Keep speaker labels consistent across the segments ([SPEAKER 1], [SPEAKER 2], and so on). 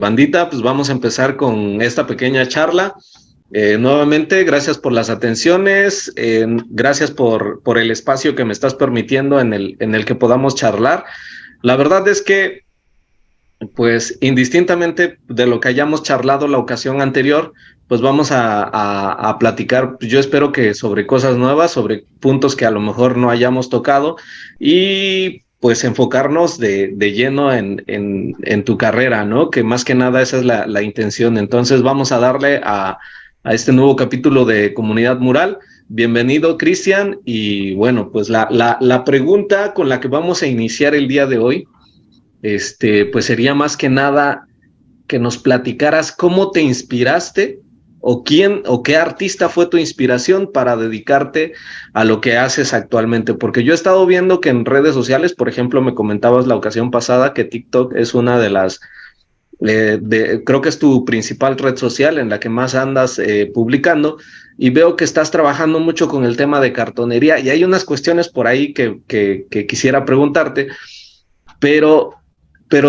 [SPEAKER 1] Bandita, pues vamos a empezar con esta pequeña charla. Nuevamente, gracias por las atenciones, gracias por el espacio que me estás permitiendo en el que podamos charlar. La verdad es que, pues, indistintamente de lo que hayamos charlado la ocasión anterior, pues vamos a platicar, yo espero que sobre cosas nuevas, sobre puntos que a lo mejor no hayamos tocado y pues enfocarnos de lleno en tu carrera, ¿no? Que más que nada esa es la intención. Entonces vamos a darle a este nuevo capítulo de Comunidad Mural. Bienvenido, Cristian. Y bueno, pues la pregunta con la que vamos a iniciar el día de hoy, pues sería más que nada que nos platicaras cómo te inspiraste o quién o qué artista fue tu inspiración para dedicarte a lo que haces actualmente. Porque yo he estado viendo que en redes sociales, por ejemplo, me comentabas la ocasión pasada que TikTok es una de las, creo que es tu principal red social en la que más andas publicando, y veo que estás trabajando mucho con el tema de cartonería y hay unas cuestiones por ahí que quisiera preguntarte, pero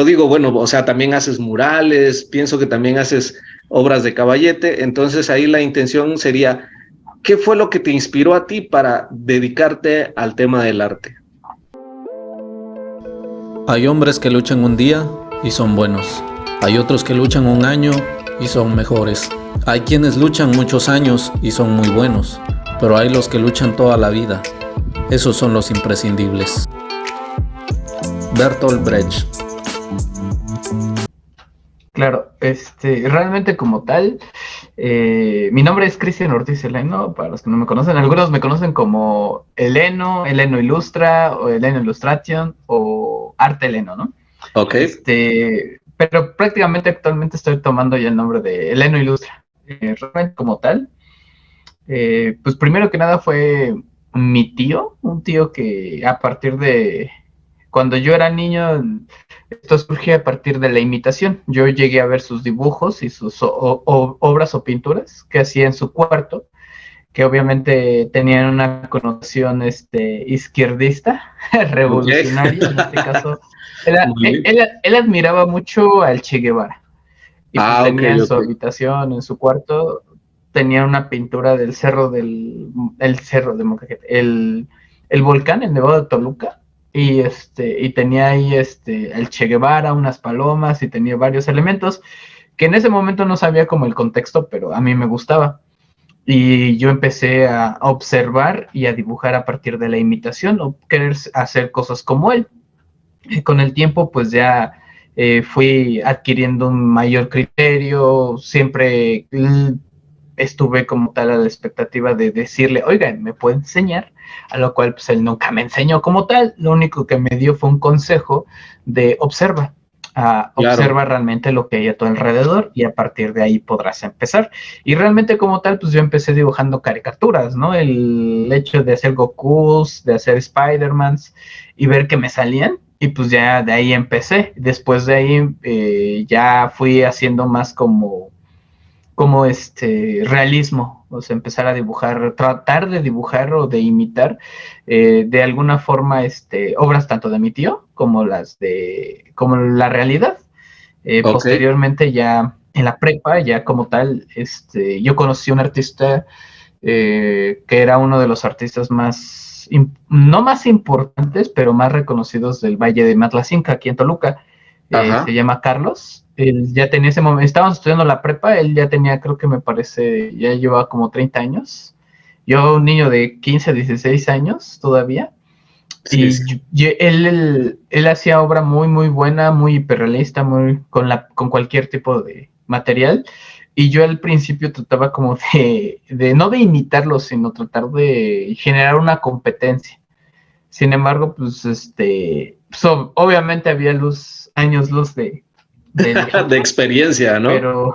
[SPEAKER 1] digo, bueno, o sea, también haces murales, pienso que también haces obras de caballete, entonces ahí la intención sería, ¿qué fue lo que te inspiró a ti para dedicarte al tema del arte?
[SPEAKER 2] Hay hombres que luchan un día y son buenos. Hay otros que luchan un año y son mejores. Hay quienes luchan muchos años y son muy buenos, pero hay los que luchan toda la vida. Esos son los imprescindibles. Bertolt Brecht.
[SPEAKER 3] Claro, realmente como tal, mi nombre es Cristian Ortiz Heleno, para los que no me conocen. Algunos me conocen como Heleno, Heleno Ilustra, o Heleno Illustration, o Arte Heleno, ¿no?
[SPEAKER 1] Ok.
[SPEAKER 3] Pero prácticamente actualmente estoy tomando ya el nombre de Heleno Ilustra. Realmente como tal, pues primero que nada fue mi tío, un tío que a partir de cuando yo era niño, esto surge a partir de la imitación. Yo llegué a ver sus dibujos y sus obras o pinturas que hacía en su cuarto, que obviamente tenían una connotación izquierdista, revolucionaria. En este caso, él admiraba mucho al Che Guevara. Y pues tenía en su habitación, en su cuarto, tenía una pintura del cerro el volcán, el Nevado de Toluca, y tenía ahí el Che Guevara, unas palomas, y tenía varios elementos que en ese momento no sabía como el contexto, pero a mí me gustaba. Y yo empecé a observar y a dibujar a partir de la imitación, o querer hacer cosas como él. Y con el tiempo, pues ya fui adquiriendo un mayor criterio, siempre estuve como tal a la expectativa de decirle, oigan, ¿me puede enseñar? A lo cual pues él nunca me enseñó como tal, lo único que me dio fue un consejo de observa. Observa realmente lo que hay a tu alrededor y a partir de ahí podrás empezar. Y realmente como tal, pues yo empecé dibujando caricaturas, ¿no? El hecho de hacer Gokus, de hacer Spider-Mans y ver que me salían, y pues ya de ahí empecé. Después de ahí ya fui haciendo más como realismo, o sea, empezar a dibujar, tratar de dibujar o de imitar de alguna forma obras tanto de mi tío como como la realidad. Posteriormente ya en la prepa, ya como tal, yo conocí a un artista que era uno de los artistas más, no más importantes, pero más reconocidos del Valle de Matlacinca, aquí en Toluca. Se llama Carlos. Él ya tenía ese momento, estábamos estudiando la prepa, él ya tenía, creo que me parece, ya llevaba como 30 años. Yo, un niño de 15, 16 años todavía. Sí, sí. Él hacía obra muy, muy buena, muy hiperrealista, con cualquier tipo de material. Y yo al principio trataba como no de imitarlo, sino tratar de generar una competencia. Sin embargo, pues, obviamente había años luz de
[SPEAKER 1] experiencia, ¿no?
[SPEAKER 3] Pero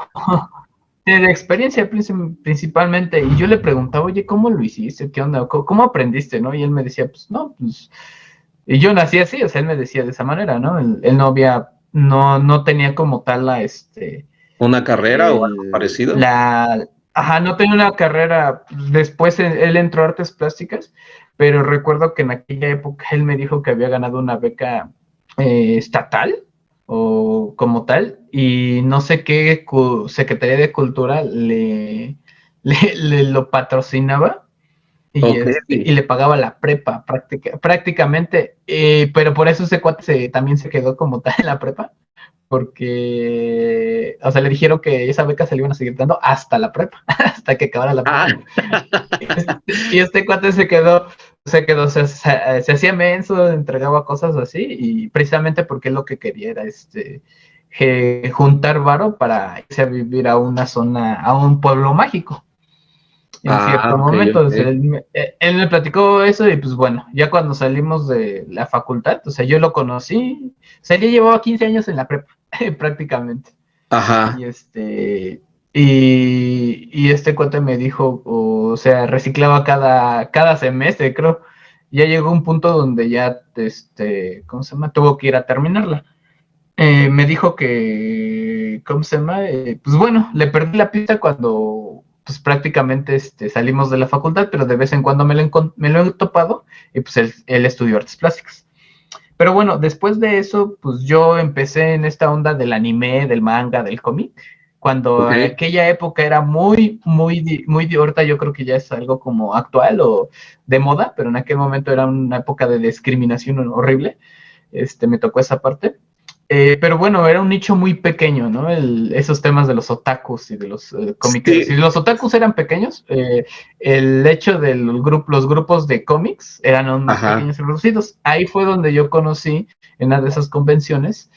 [SPEAKER 3] de experiencia principalmente. Y yo le preguntaba, oye, ¿cómo lo hiciste? ¿Qué onda? ¿Cómo aprendiste? ¿No? Y él me decía, pues no, pues. Y yo nací así, o sea, él me decía de esa manera, ¿no? Él no tenía como tal
[SPEAKER 1] ¿Una carrera o algo parecido?
[SPEAKER 3] No tenía una carrera. Después él entró a artes plásticas, pero recuerdo que en aquella época él me dijo que había ganado una beca estatal o como tal, y no sé qué Secretaría de Cultura le lo patrocinaba y,
[SPEAKER 1] Ok.
[SPEAKER 3] y le pagaba la prepa prácticamente, pero por eso ese cuate también se quedó como tal en la prepa, porque, o sea, le dijeron que esa beca se le iban a seguir dando hasta la prepa, hasta que acabara la
[SPEAKER 1] Ah,
[SPEAKER 3] prepa. Y este cuate se hacía menso, entregaba cosas así, y precisamente porque lo que quería era juntar varo para irse a vivir a una zona, a un pueblo mágico en cierto
[SPEAKER 1] ok,
[SPEAKER 3] momento. O sea,
[SPEAKER 1] ok.
[SPEAKER 3] él me platicó eso y pues bueno, ya cuando salimos de la facultad, o sea, yo lo conocí, o sea, ya llevaba 15 años en la prepa, prácticamente.
[SPEAKER 1] Ajá.
[SPEAKER 3] Y y este cuate me dijo, o sea, reciclaba cada semestre, creo. Ya llegó un punto donde ya, ¿cómo se llama? Tuvo que ir a terminarla. Me dijo que, ¿cómo se llama? Pues bueno, le perdí la pista cuando, pues prácticamente salimos de la facultad, pero de vez en cuando me lo he topado y pues él estudió artes plásticas. Pero bueno, después de eso, pues yo empecé en esta onda del anime, del manga, del cómic, cuando en
[SPEAKER 1] Ok.
[SPEAKER 3] aquella época era muy, ahorita yo creo que ya es algo como actual o de moda, pero en aquel momento era una época de discriminación horrible. Me tocó esa parte. Pero bueno, era un nicho muy pequeño, ¿no? Esos temas de los otakus y de los comiqueros. Si
[SPEAKER 1] Sí,
[SPEAKER 3] los otakus eran pequeños, el hecho de los grupos de cómics eran aún más
[SPEAKER 1] ajá.
[SPEAKER 3] pequeños y reducidos. Ahí fue donde yo conocí en una de esas convenciones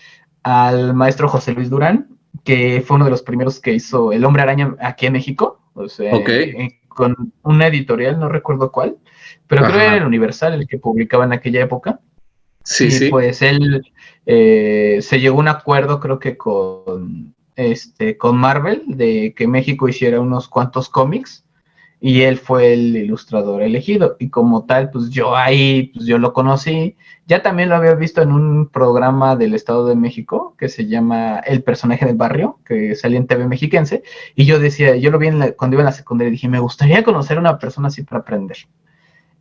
[SPEAKER 3] al maestro José Luis Durán, que fue uno de los primeros que hizo El Hombre Araña aquí en México, o sea,
[SPEAKER 1] Ok.
[SPEAKER 3] con una editorial, no recuerdo cuál, pero creo que era
[SPEAKER 1] Ajá.
[SPEAKER 3] el Universal el que publicaba en aquella época.
[SPEAKER 1] Sí,
[SPEAKER 3] Y
[SPEAKER 1] sí.
[SPEAKER 3] pues él se llegó a un acuerdo, creo que con Marvel, de que México hiciera unos cuantos cómics, y él fue el ilustrador elegido. Y como tal, pues yo ahí, pues yo lo conocí. Ya también lo había visto en un programa del Estado de México que se llama El Personaje del Barrio, que salía en TV Mexiquense. Y yo decía, yo lo vi cuando iba en la secundaria y dije, me gustaría conocer a una persona así para aprender.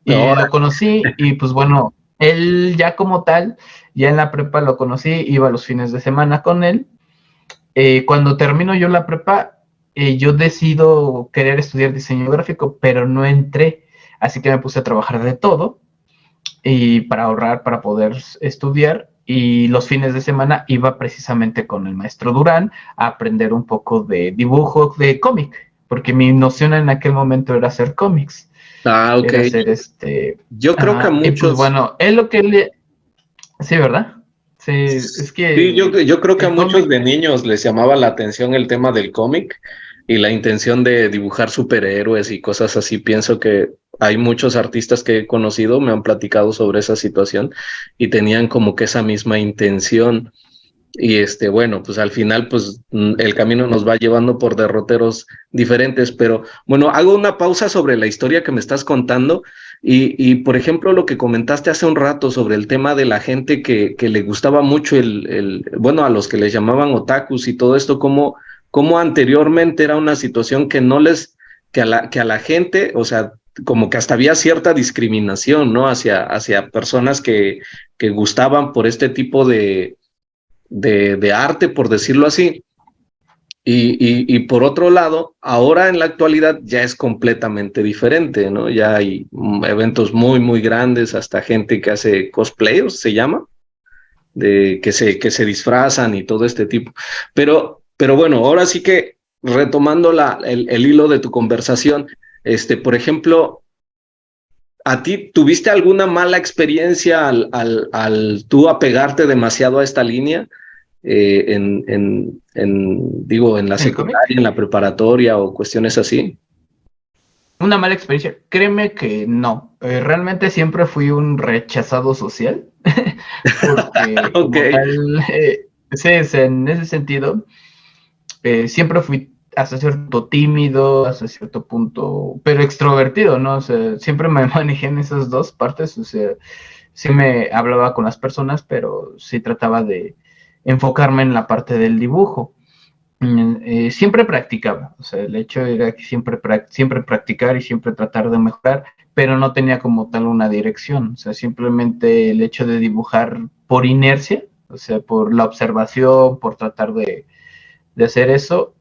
[SPEAKER 3] Y
[SPEAKER 1] Ahora,
[SPEAKER 3] lo conocí y pues bueno, él ya como tal, ya en la prepa lo conocí, iba los fines de semana con él. Cuando termino yo la prepa, yo decido querer estudiar diseño gráfico, pero no entré, así que me puse a trabajar de todo y para ahorrar, para poder estudiar. Y los fines de semana iba precisamente con el maestro Durán a aprender un poco de dibujo de cómic, porque mi noción en aquel momento era hacer cómics,
[SPEAKER 1] ok.
[SPEAKER 3] era hacer
[SPEAKER 1] Yo creo que a
[SPEAKER 3] y pues
[SPEAKER 1] muchos,
[SPEAKER 3] bueno, es lo que le... Sí, ¿verdad? Sí, es
[SPEAKER 1] sí,
[SPEAKER 3] que
[SPEAKER 1] yo creo que a
[SPEAKER 3] el
[SPEAKER 1] muchos
[SPEAKER 3] cómic,
[SPEAKER 1] de niños les llamaba la atención el tema del cómic y la intención de dibujar superhéroes y cosas así. Pienso que hay muchos artistas que he conocido, me han platicado sobre esa situación y tenían como que esa misma intención. Y bueno, pues al final, pues el camino nos va llevando por derroteros diferentes, pero bueno, hago una pausa sobre la historia que me estás contando por ejemplo, lo que comentaste hace un rato sobre el tema de la gente que le gustaba mucho bueno, a los que les llamaban otakus y todo esto, como anteriormente era una situación que no les, que a la gente, o sea, como que hasta había cierta discriminación, ¿no? Hacia personas que gustaban por este tipo de arte, por decirlo así. Y por otro lado, ahora en la actualidad ya es completamente diferente, ¿no? Ya hay eventos muy, muy grandes, hasta gente que hace cosplayers, se llama, que se disfrazan y todo este tipo. Pero bueno, ahora sí que retomando el hilo de tu conversación, por ejemplo, ¿a ti tuviste alguna mala experiencia al tú apegarte demasiado a esta línea? Digo, en la
[SPEAKER 3] el
[SPEAKER 1] secundaria,
[SPEAKER 3] cómic,
[SPEAKER 1] en la preparatoria o cuestiones así.
[SPEAKER 3] una mala experiencia. Créeme que no. Realmente siempre fui un rechazado social, porque
[SPEAKER 1] Ok,
[SPEAKER 3] como tal, sí, en ese sentido, siempre fui hasta cierto punto tímido, hasta cierto punto, pero extrovertido, ¿no? O sea, siempre me manejé en esas dos partes, o sea, sí me hablaba con las personas, pero sí trataba de enfocarme en la parte del dibujo. Siempre practicaba, o sea, el hecho era que siempre practicar y siempre tratar de mejorar, pero no tenía como tal una dirección, o sea, simplemente el hecho de dibujar por inercia, o sea, por la observación, por tratar de hacer eso,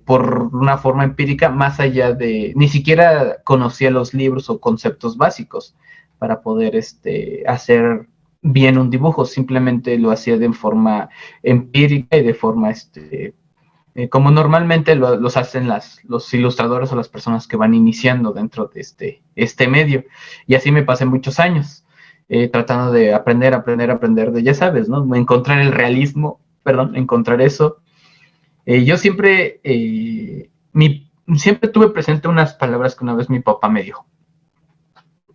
[SPEAKER 3] por una forma empírica, más allá de, ni siquiera conocía los libros o conceptos básicos para poder hacer bien un dibujo, simplemente lo hacía de forma empírica y de forma como normalmente los hacen los ilustradores o las personas que van iniciando dentro de este medio. Y así me pasé muchos años, tratando de aprender, de, ya sabes, ¿no? Encontrar el realismo, encontrar eso. Yo siempre, siempre tuve presente unas palabras que una vez mi papá me dijo.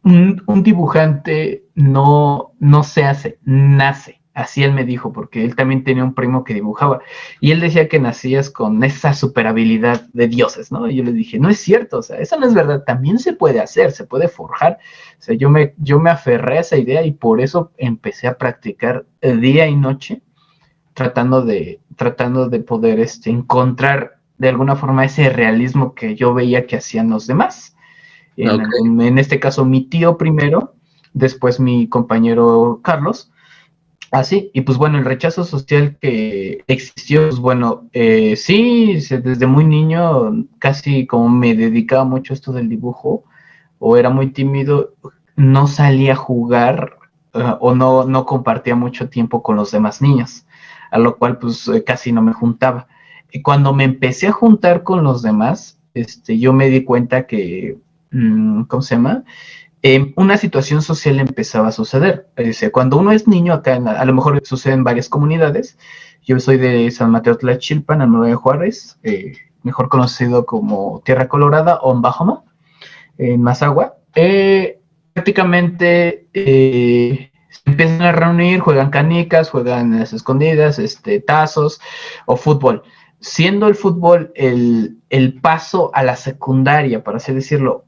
[SPEAKER 3] Un dibujante no se hace, nace. Así él me dijo, porque él también tenía un primo que dibujaba. Y él decía que nacías con esa super habilidad de dioses, ¿no? Y yo le dije, no es cierto, o sea, eso no es verdad. También se puede hacer, se puede forjar. O sea, yo me aferré a esa idea y por eso empecé a practicar día y noche, tratando de poder encontrar de alguna forma ese realismo que yo veía que hacían los demás. En este caso, mi tío primero, después mi compañero Carlos. Así, y pues bueno, el rechazo social que existió, pues bueno, sí, desde muy niño, casi como me dedicaba mucho a esto del dibujo, o era muy tímido, no salía a jugar o no compartía mucho tiempo con los demás niños, a lo cual pues casi no me juntaba. Y cuando me empecé a juntar con los demás, yo me di cuenta que, ¿cómo se llama? Una situación social empezaba a suceder. Cuando uno es niño, acá a lo mejor sucede en varias comunidades. Yo soy de San Mateo Tlaxchilpan, a 9 de Juárez, mejor conocido como Tierra Colorada o Mbajoma, en Mazahua. Prácticamente se empiezan a reunir, juegan canicas, juegan las escondidas, tazos o fútbol. Siendo el fútbol el paso a la secundaria, por así decirlo.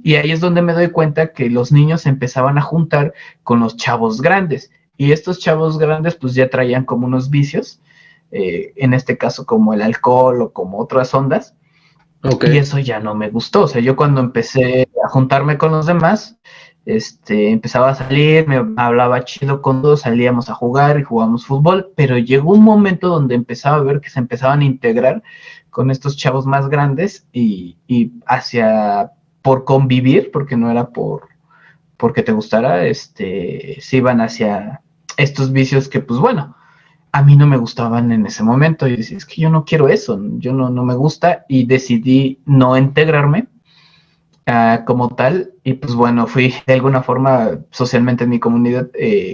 [SPEAKER 3] Y ahí es donde me doy cuenta que los niños empezaban a juntar con los chavos grandes. Y estos chavos grandes pues ya traían como unos vicios, en este caso como el alcohol o como otras ondas. Okay. Y eso ya no me gustó. O sea, yo cuando empecé a juntarme con los demás, empezaba a salir, me hablaba chido con todos, salíamos a jugar y jugábamos fútbol, pero llegó un momento donde empezaba a ver que se empezaban a integrar con estos chavos más grandes y por convivir, porque no era porque te gustara, se iban hacia estos vicios que, pues bueno, a mí no me gustaban en ese momento. Y decía, es que yo no quiero eso, yo no me gusta, y decidí no integrarme como tal. Y pues bueno, fui de alguna forma socialmente en mi comunidad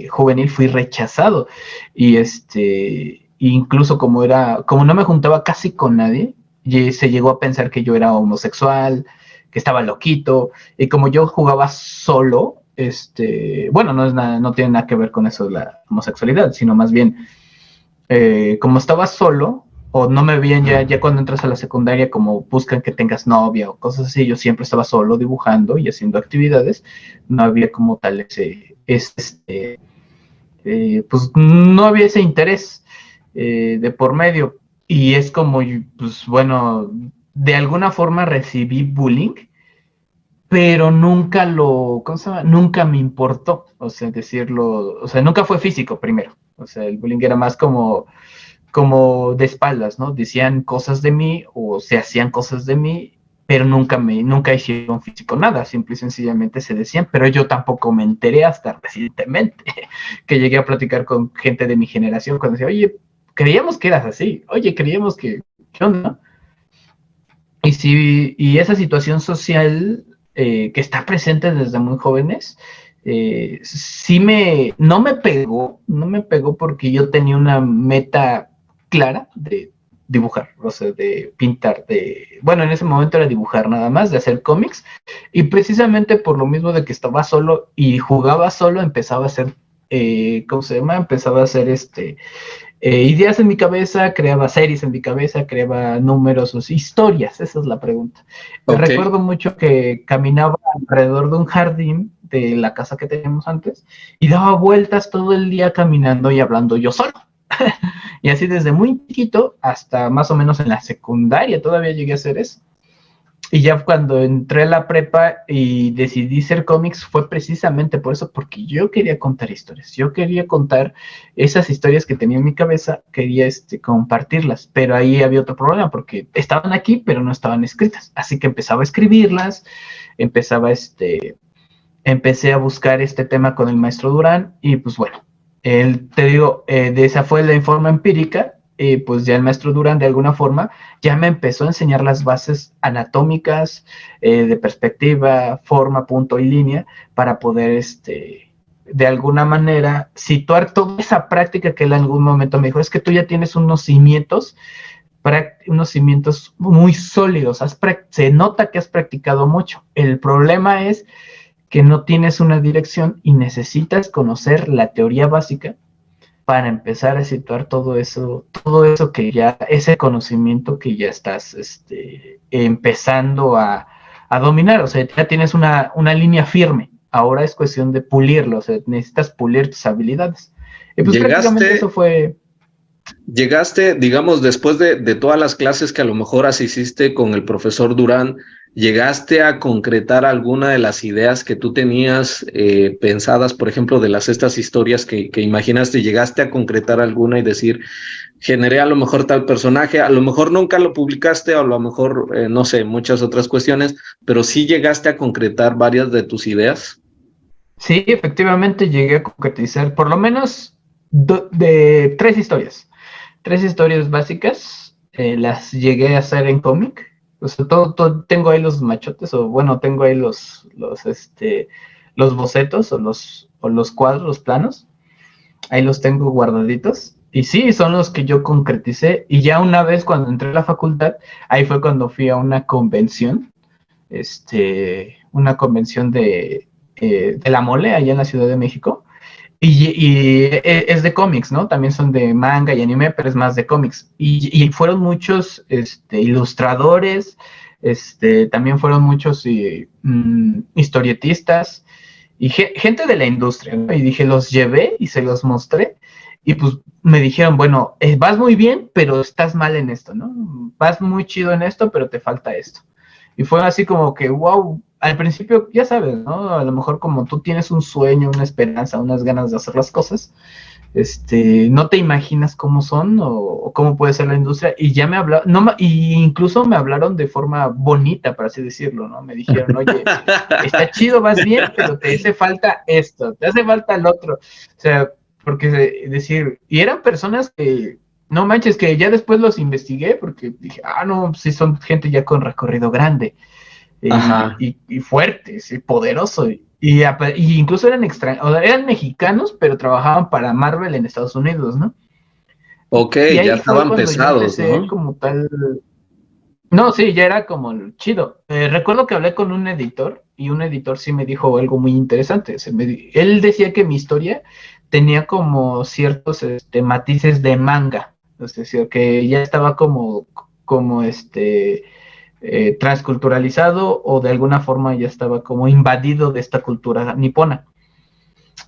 [SPEAKER 3] juvenil, fui rechazado. Y incluso como no me juntaba casi con nadie, se llegó a pensar que yo era homosexual, que estaba loquito, y como yo jugaba solo, bueno, no tiene nada que ver con eso de la homosexualidad, sino más bien, como estaba solo, o no me veían ya cuando entras a la secundaria, como buscan que tengas novia o cosas así, yo siempre estaba solo dibujando y haciendo actividades, no había como tal pues no había ese interés de por medio, y es como, pues bueno, de alguna forma recibí bullying, pero nunca ¿cómo se llama? Nunca me importó, o sea, decirlo, o sea, nunca fue físico primero, o sea, el bullying era más como de espaldas, ¿no? Decían cosas de mí o se hacían cosas de mí, pero nunca hicieron físico nada, simple y sencillamente se decían, pero yo tampoco me enteré hasta recientemente, que llegué a platicar con gente de mi generación cuando decía, oye, creíamos que eras así, oye, creíamos que, ¿qué onda? Y esa situación social que está presente desde muy jóvenes, no me pegó porque yo tenía una meta clara de dibujar, o sea, de pintar, bueno, en ese momento era dibujar nada más, de hacer cómics, y precisamente por lo mismo de que estaba solo y jugaba solo, empezaba a hacer, ¿cómo se llama? Empezaba a hacer ideas en mi cabeza, creaba series en mi cabeza, creaba números o historias, esa es la pregunta. Okay. Recuerdo mucho que caminaba alrededor de un jardín de la casa que teníamos antes y daba vueltas todo el día caminando y hablando yo solo. Y así desde muy chiquito hasta más o menos en la secundaria todavía llegué a hacer eso. Y ya cuando entré a la prepa y decidí hacer cómics fue precisamente por eso, porque yo quería contar historias, yo quería contar esas historias que tenía en mi cabeza, quería compartirlas, pero ahí había otro problema, porque estaban aquí, pero no estaban escritas, así que empezaba a escribirlas, empecé a buscar este tema con el maestro Durán, y pues bueno, te digo, de esa fue la forma empírica, pues ya el maestro Durán de alguna forma ya me empezó a enseñar las bases anatómicas, de perspectiva, forma, punto y línea, para poder, de alguna manera, situar toda esa práctica que él en algún momento me dijo, es que tú ya tienes unos cimientos muy sólidos, se nota que has practicado mucho. El problema es que no tienes una dirección y necesitas conocer la teoría básica para empezar a situar todo eso que ya, ese conocimiento que ya estás empezando a dominar, o sea, ya tienes una línea firme, ahora es cuestión de pulirlo, o sea, necesitas pulir tus habilidades. Y pues prácticamente eso fue...
[SPEAKER 1] Llegaste, digamos, después de todas las clases que a lo mejor asististe con el profesor Durán, ¿llegaste a concretar alguna de las ideas que tú tenías pensadas, por ejemplo, de estas historias que imaginaste? ¿Llegaste a concretar alguna y decir, generé a lo mejor tal personaje, a lo mejor nunca lo publicaste, o a lo mejor, no sé, muchas otras cuestiones, pero sí llegaste a concretar varias de tus ideas?
[SPEAKER 3] Sí, efectivamente llegué a concretizar por lo menos de 3 historias básicas, las llegué a hacer en cómic. O sea, tengo ahí los machotes, o bueno, tengo ahí los bocetos, o los cuadros, los planos. Ahí los tengo guardaditos. Y sí, son los que yo concreticé. Y ya una vez cuando entré a la facultad, ahí fue cuando fui a una convención, de la Mole, allá en la Ciudad de México. Y es de cómics, ¿no? También son de manga y anime, pero es más de cómics. Y fueron muchos ilustradores, también fueron muchos historietistas y gente de la industria, ¿no? Y dije, los llevé y se los mostré. Y pues me dijeron, bueno, vas muy bien, pero estás mal en esto, ¿no? Vas muy chido en esto, pero te falta esto. Y fue así como que, wow, al principio, ya sabes, ¿no? A lo mejor como tú tienes un sueño, una esperanza, unas ganas de hacer las cosas, no te imaginas cómo son o cómo puede ser la industria. Y ya me hablaron, y incluso me hablaron de forma bonita, por así decirlo, ¿no? Me dijeron, oye, está chido, vas bien, pero te hace falta esto, te hace falta el otro. O sea, porque decir, y eran personas que, no manches, que ya después los investigué, porque dije, no, sí son gente ya con recorrido grande. Y fuertes y poderosos. Y incluso eran eran mexicanos, pero trabajaban para Marvel en Estados Unidos, ¿no?
[SPEAKER 1] Ok, ya estaban pesados, ¿no?
[SPEAKER 3] Como tal... No, sí, ya era como chido. Recuerdo que hablé con un editor, y un editor sí me dijo algo muy interesante. Él decía que mi historia tenía como ciertos matices de manga. Es decir, que ya estaba como transculturalizado, o de alguna forma ya estaba como invadido de esta cultura nipona.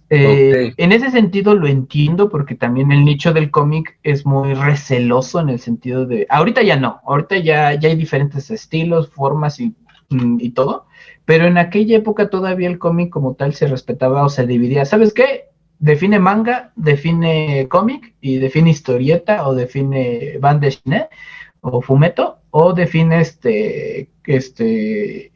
[SPEAKER 1] Okay.
[SPEAKER 3] En ese sentido lo entiendo, porque también el nicho del cómic es muy receloso en el sentido de, ahorita ya no, ahorita ya hay diferentes estilos, formas y todo, pero en aquella época todavía el cómic como tal se respetaba o se dividía. ¿Sabes qué? Define manga, define cómic, y define historieta, o define bande dessinée, o fumeto, o define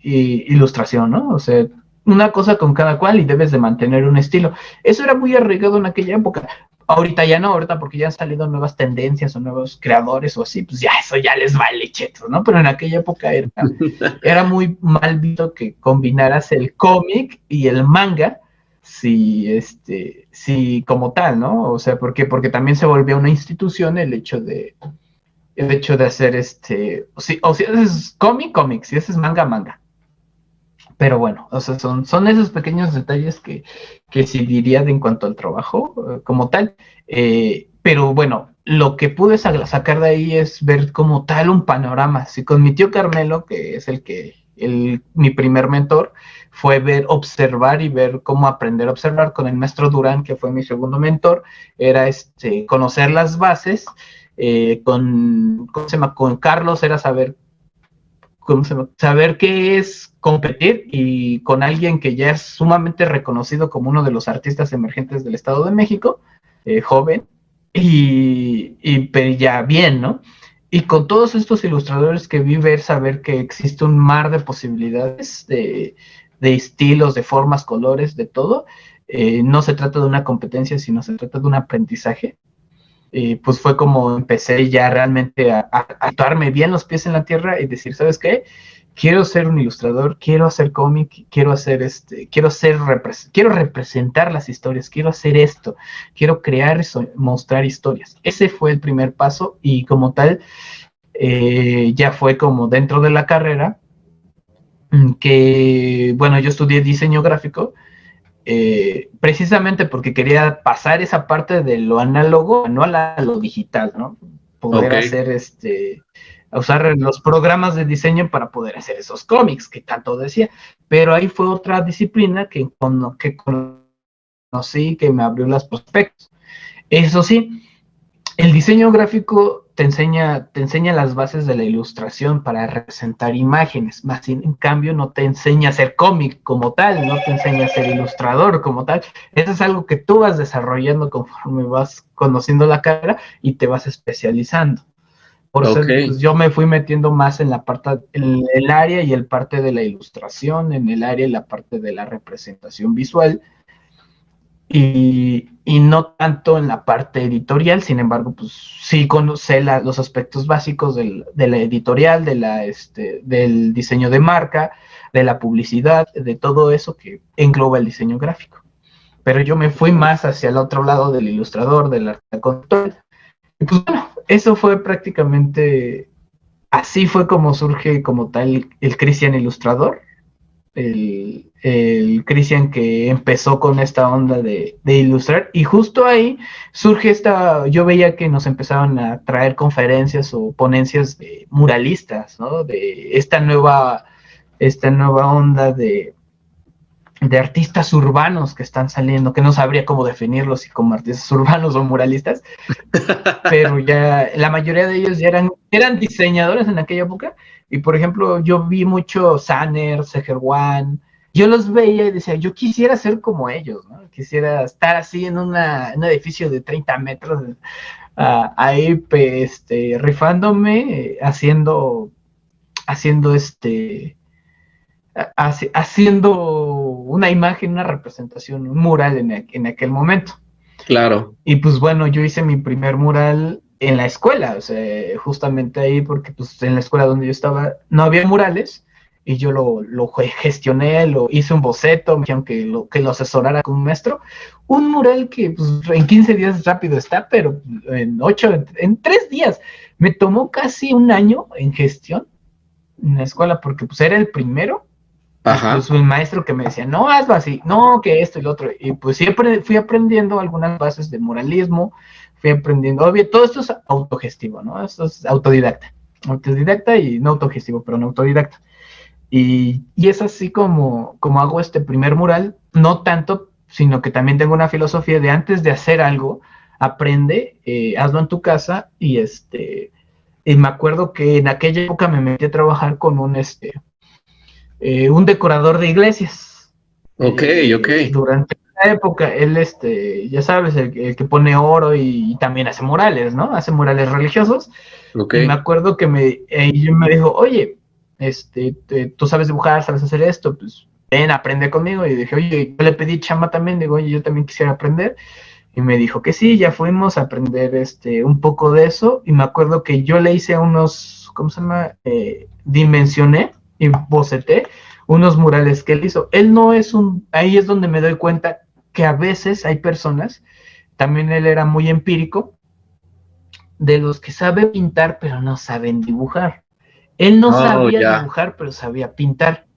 [SPEAKER 3] ilustración, ¿no? O sea, una cosa con cada cual, y debes de mantener un estilo. Eso era muy arraigado en aquella época. Ahorita ya no, ahorita porque ya han salido nuevas tendencias o nuevos creadores o así, pues ya eso ya les vale cheto, ¿no? Pero en aquella época era muy mal visto que combinaras el cómic y el manga, si como tal, ¿no? O sea, porque también se volvió una institución el hecho de hacer o si haces cómic, si haces manga. Pero bueno, o sea, son esos pequeños detalles que sí diría en cuanto al trabajo como tal. Pero bueno, lo que pude sacar de ahí es ver como tal un panorama. Si con mi tío Carmelo, que es mi primer mentor, fue observar y ver cómo aprender a observar. Con el maestro Durán, que fue mi segundo mentor, era conocer las bases. Con Carlos era saber saber qué es competir y con alguien que ya es sumamente reconocido como uno de los artistas emergentes del Estado de México, joven, pero ya bien, ¿no? Y con todos estos ilustradores que vi, saber que existe un mar de posibilidades, de estilos, de formas, colores, de todo. No se trata de una competencia, sino se trata de un aprendizaje. Pues fue como empecé ya realmente a situarme bien los pies en la tierra y decir, ¿sabes qué? Quiero ser un ilustrador, quiero hacer cómic, quiero representar las historias, quiero hacer esto, quiero crear, mostrar historias. Ese fue el primer paso y como tal, ya fue como dentro de la carrera que, bueno, yo estudié diseño gráfico, precisamente porque quería pasar esa parte de lo análogo, no a lo digital, ¿no? Poder hacer usar los programas de diseño para poder hacer esos cómics que tanto decía, pero ahí fue otra disciplina que conocí, que me abrió los prospectos. Eso sí, el diseño gráfico te enseña las bases de la ilustración para representar imágenes, más en cambio no te enseña a hacer cómic como tal, no te enseña a ser ilustrador como tal. Eso es algo que tú vas desarrollando conforme vas conociendo la carrera y te vas especializando. Por eso pues, yo me fui metiendo más en la parte, en el área y el parte de la ilustración, en el área y la parte de la representación visual. Y no tanto en la parte editorial, sin embargo, pues sí conocí los aspectos básicos de la editorial, del diseño de marca, de la publicidad, de todo eso que engloba el diseño gráfico. Pero yo me fui más hacia el otro lado del ilustrador, del arte conceptual. Y pues bueno, eso fue prácticamente, así fue como surge como tal el Cristian ilustrador. El Cristian que empezó con esta onda de ilustrar, y justo ahí surge yo veía que nos empezaban a traer conferencias o ponencias de muralistas, ¿no? De esta nueva onda de artistas urbanos que están saliendo, que no sabría cómo definirlos, si como artistas urbanos o muralistas, pero ya la mayoría de ellos ya eran diseñadores en aquella época. Y por ejemplo, yo vi mucho Sanner, Segerwan, yo los veía y decía, yo quisiera ser como ellos, ¿no? Quisiera estar así en un edificio de 30 metros, ahí rifándome, haciendo una imagen, una representación, un mural en aquel momento.
[SPEAKER 1] Claro.
[SPEAKER 3] Y pues bueno, yo hice mi primer mural en la escuela, o sea, justamente ahí, porque pues en la escuela donde yo estaba no había murales, y yo lo gestioné, lo hice un boceto, me dijeron que lo asesorara con un maestro, un mural que pues, en 15 días rápido está, pero en 3 días, me tomó casi un año en gestión en la escuela, porque pues era el primero.
[SPEAKER 1] Ajá.
[SPEAKER 3] Pues un maestro que me decía, no, hazlo así, no, que esto y lo otro, y pues siempre fui aprendiendo algunas bases de muralismo, fui aprendiendo, obvio, todo esto es autogestivo, ¿no? Esto es autodidacta y no autogestivo, pero no autodidacta. Y es así como hago este primer mural, no tanto, sino que también tengo una filosofía de antes de hacer algo, aprende, hazlo en tu casa, y me acuerdo que en aquella época me metí a trabajar con un decorador de iglesias.
[SPEAKER 1] Ok.
[SPEAKER 3] Durante esa época, él, ya sabes, el que pone oro y también hace murales, ¿no? Hace murales religiosos.
[SPEAKER 1] Okay.
[SPEAKER 3] Y me acuerdo que me dijo, oye, tú sabes dibujar, sabes hacer esto, pues ven, aprende conmigo. Y dije, oye, yo le pedí chamba también, digo, oye, yo también quisiera aprender. Y me dijo que sí, ya fuimos a aprender un poco de eso. Y me acuerdo que yo le hice unos, ¿cómo se llama? Dimensioné y boceté unos murales que él hizo. Él no es ahí es donde me doy cuenta que a veces hay personas, también él era muy empírico, de los que saben pintar pero no saben dibujar. Él no sabía dibujar, pero sabía pintar.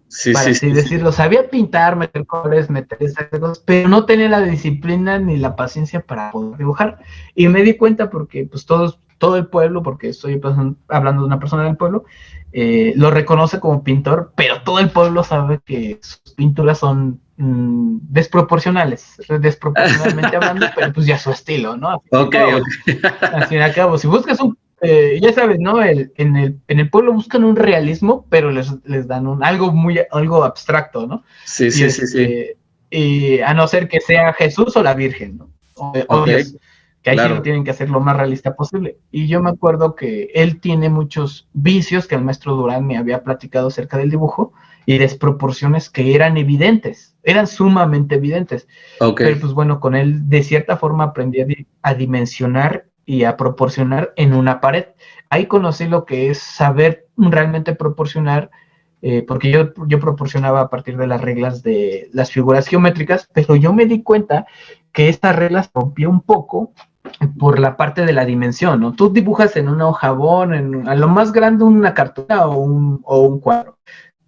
[SPEAKER 1] Sí,
[SPEAKER 3] para así decirlo, sabía pintar, meter colores, meter esas cosas, pero no tenía la disciplina ni la paciencia para poder dibujar. Y me di cuenta porque pues todo el pueblo, porque estoy hablando de una persona del pueblo, lo reconoce como pintor, pero todo el pueblo sabe que sus pinturas son desproporcionalmente hablando, pero pues ya su estilo, ¿no?
[SPEAKER 1] Ok.
[SPEAKER 3] Al fin y al cabo, si buscas ya sabes, ¿no? En el pueblo buscan un realismo, pero les dan algo abstracto, ¿no?
[SPEAKER 1] Sí,
[SPEAKER 3] Y
[SPEAKER 1] sí, sí, sí.
[SPEAKER 3] y a no ser que sea Jesús o la Virgen, ¿no? O
[SPEAKER 1] Ok,
[SPEAKER 3] Dios, que ahí sí lo
[SPEAKER 1] claro.
[SPEAKER 3] tienen que hacer lo más realista posible. Y yo me acuerdo que él tiene muchos vicios que el maestro Durán me había platicado acerca del dibujo y desproporciones que eran evidentes, eran sumamente evidentes.
[SPEAKER 1] Ok.
[SPEAKER 3] Pero pues bueno, con él de cierta forma aprendí a dimensionar y a proporcionar en una pared. Ahí conocí lo que es saber realmente proporcionar, porque yo proporcionaba a partir de las reglas de las figuras geométricas, pero yo me di cuenta que estas reglas rompía un poco por la parte de la dimensión, ¿no? Tú dibujas en una hojabón, a lo más grande una cartulina o un cuadro,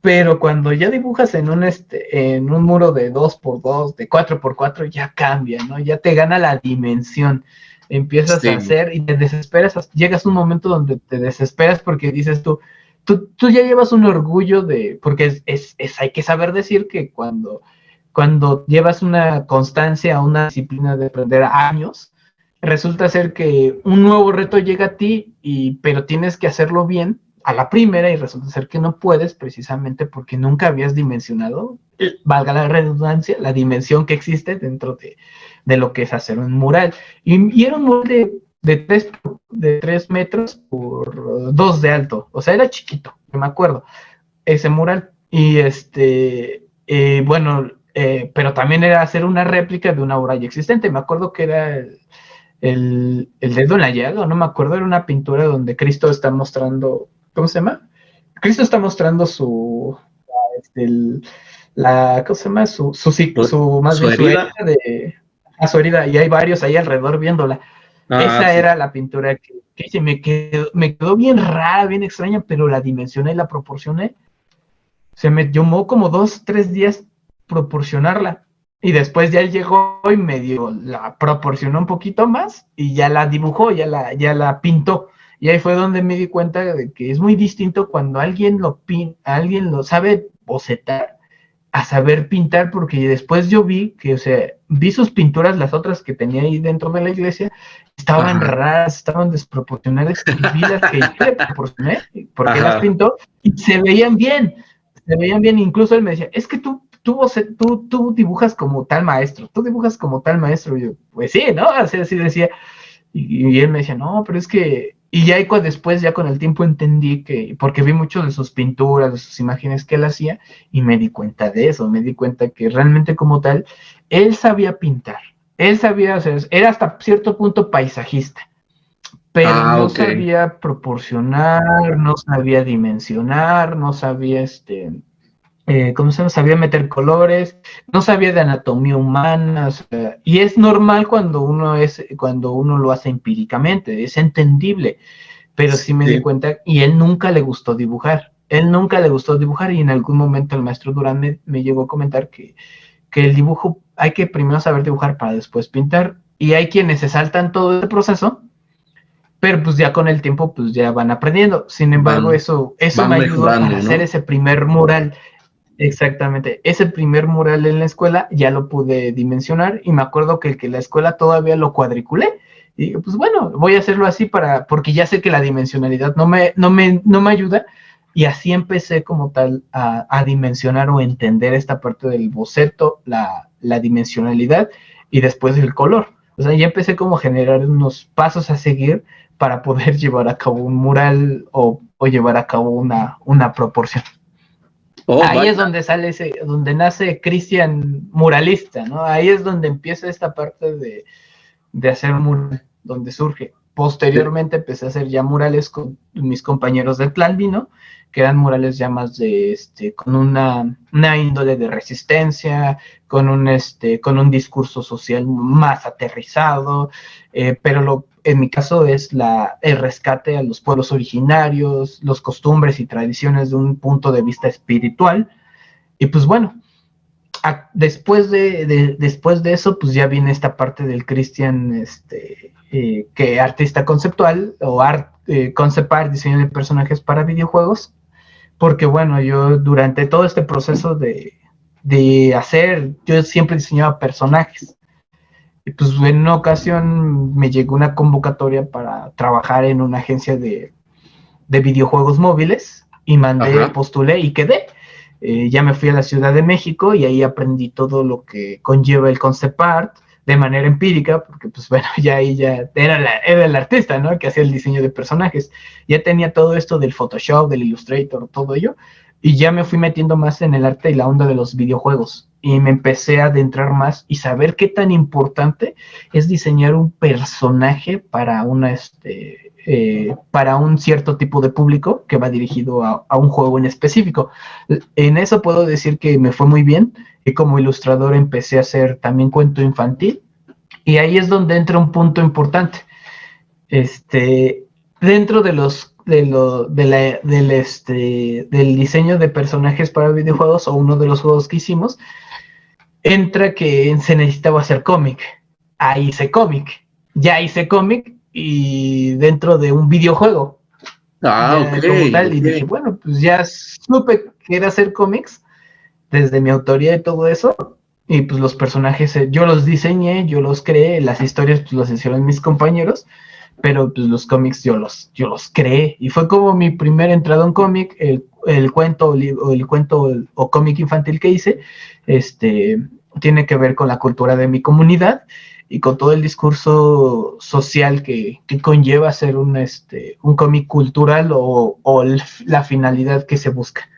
[SPEAKER 3] pero cuando ya dibujas en un muro de 2x2, de 4x4, ya cambia, ¿no? Ya te gana la dimensión. Empiezas a
[SPEAKER 1] Sí,
[SPEAKER 3] hacer y te desesperas, llegas a un momento donde te desesperas porque dices tú ya llevas un orgullo porque hay que saber decir que cuando llevas una constancia, una disciplina de aprender años, resulta ser que un nuevo reto llega a ti, pero tienes que hacerlo bien a la primera y resulta ser que no puedes precisamente porque nunca habías dimensionado, valga la redundancia, la dimensión que existe dentro de lo que es hacer un mural. Y era un mural de 3 metros por 2 de alto, o sea, era chiquito, yo me acuerdo, ese mural. Y bueno, pero también era hacer una réplica de una obra ya existente. Me acuerdo que era el dedo en la llaga, no me acuerdo, era una pintura donde Cristo está mostrando, ¿cómo se llama? Cristo está mostrando este, ¿cómo se llama? Más
[SPEAKER 1] su
[SPEAKER 3] bien su herida
[SPEAKER 1] herida.
[SPEAKER 3] su herida, y hay varios ahí alrededor viéndola.
[SPEAKER 1] Ah,
[SPEAKER 3] Esa
[SPEAKER 1] sí.
[SPEAKER 3] era la pintura que hice, me quedó bien rara, bien extraña, pero la dimensioné y la proporcioné. Se me tomó como 2, 3 días proporcionarla. Y después ya él llegó y medio la proporcionó un poquito más y ya la dibujó, ya la pintó. Y ahí fue donde me di cuenta de que es muy distinto cuando alguien lo sabe bocetar a saber pintar, porque después yo vi que, o sea, vi sus pinturas, las otras que tenía ahí dentro de la iglesia, estaban
[SPEAKER 1] Ajá.
[SPEAKER 3] estaban estaban desproporcionadas, y vi las que yo le proporcioné, porque las
[SPEAKER 1] Ajá.
[SPEAKER 3] pintó, y se veían bien, incluso él me decía, es que tú dibujas como tal maestro, tú dibujas como tal maestro, y yo, pues sí, ¿no? Así decía, y él me decía, no, pero es que, y ya después, ya con el tiempo entendí porque vi mucho de sus pinturas, de sus imágenes que él hacía, y me di cuenta de eso, me di cuenta que realmente como tal, él sabía pintar, él sabía hacer, era hasta cierto punto paisajista, pero
[SPEAKER 1] Ah,
[SPEAKER 3] no
[SPEAKER 1] ok.
[SPEAKER 3] sabía proporcionar, no sabía dimensionar, no sabía ¿cómo se llama? Sabía meter colores, no sabía de anatomía humana, o sea, y es normal cuando uno lo hace empíricamente, es entendible, pero sí me di
[SPEAKER 1] Sí.
[SPEAKER 3] cuenta, y él nunca le gustó dibujar, y en algún momento el maestro Durán me llegó a comentar que el dibujo hay que primero saber dibujar para después pintar, y hay quienes se saltan todo el proceso, pero pues ya con el tiempo pues ya van aprendiendo. Sin embargo,
[SPEAKER 1] Van,
[SPEAKER 3] eso me
[SPEAKER 1] van
[SPEAKER 3] ayudó para
[SPEAKER 1] mejorando,
[SPEAKER 3] hacer
[SPEAKER 1] ¿no?
[SPEAKER 3] ese primer mural. Exactamente, ese primer mural en la escuela ya lo pude dimensionar, y me acuerdo que la escuela todavía lo cuadriculé, y digo, pues bueno, voy a hacerlo así porque ya sé que la dimensionalidad no me ayuda, y así empecé como tal a dimensionar o entender esta parte del boceto, la dimensionalidad y después el color. O sea, ya empecé como a generar unos pasos a seguir para poder llevar a cabo un mural o llevar a cabo una proporción.
[SPEAKER 1] Oh,
[SPEAKER 3] Ahí es
[SPEAKER 1] vaya.
[SPEAKER 3] donde nace Cristian muralista, ¿no? Ahí es donde empieza esta parte de hacer mural, donde surge. Posteriormente empecé a hacer ya murales con mis compañeros del Clan Vino, que eran murales ya más con una índole de resistencia, con un discurso social más aterrizado, pero en mi caso es el rescate a los pueblos originarios, los costumbres y tradiciones de un punto de vista espiritual. Y pues bueno, después de eso, pues ya viene esta parte del Christian, que artista conceptual o concept art, diseño de personajes para videojuegos, porque bueno, yo durante todo este proceso de hacer, yo siempre diseñaba personajes, Y pues en una ocasión me llegó una convocatoria para trabajar en una agencia de videojuegos móviles y postulé y quedé. Ya me fui a la Ciudad de México y ahí aprendí todo lo que conlleva el concept art de manera empírica, porque pues bueno, ya ahí ya era el artista, ¿no? Que hacía el diseño de personajes. Ya tenía todo esto del Photoshop, del Illustrator, todo ello, y ya me fui metiendo más en el arte y la onda de los videojuegos. Y me empecé a adentrar más y saber qué tan importante es diseñar un personaje para para un cierto tipo de público que va dirigido a un juego en específico. En eso puedo decir que me fue muy bien, y como ilustrador empecé a hacer también cuento infantil, y ahí es donde entra un punto importante. Dentro de del diseño de personajes para videojuegos, o uno de los juegos que hicimos, entra que se necesitaba hacer cómic. Ahí hice cómic. Ya hice cómic y dentro de un videojuego.
[SPEAKER 1] Ok.
[SPEAKER 3] Como tal, y dije, bueno, pues ya supe que era hacer cómics desde mi autoría y todo eso, y pues los personajes yo los diseñé, yo los creé, las historias pues los hicieron mis compañeros, pero pues los cómics yo los creé, y fue como mi primer entrada a un cómic. El cuento o cómic infantil que hice tiene que ver con la cultura de mi comunidad y con todo el discurso social que conlleva ser un cómic cultural, o la finalidad que se busca.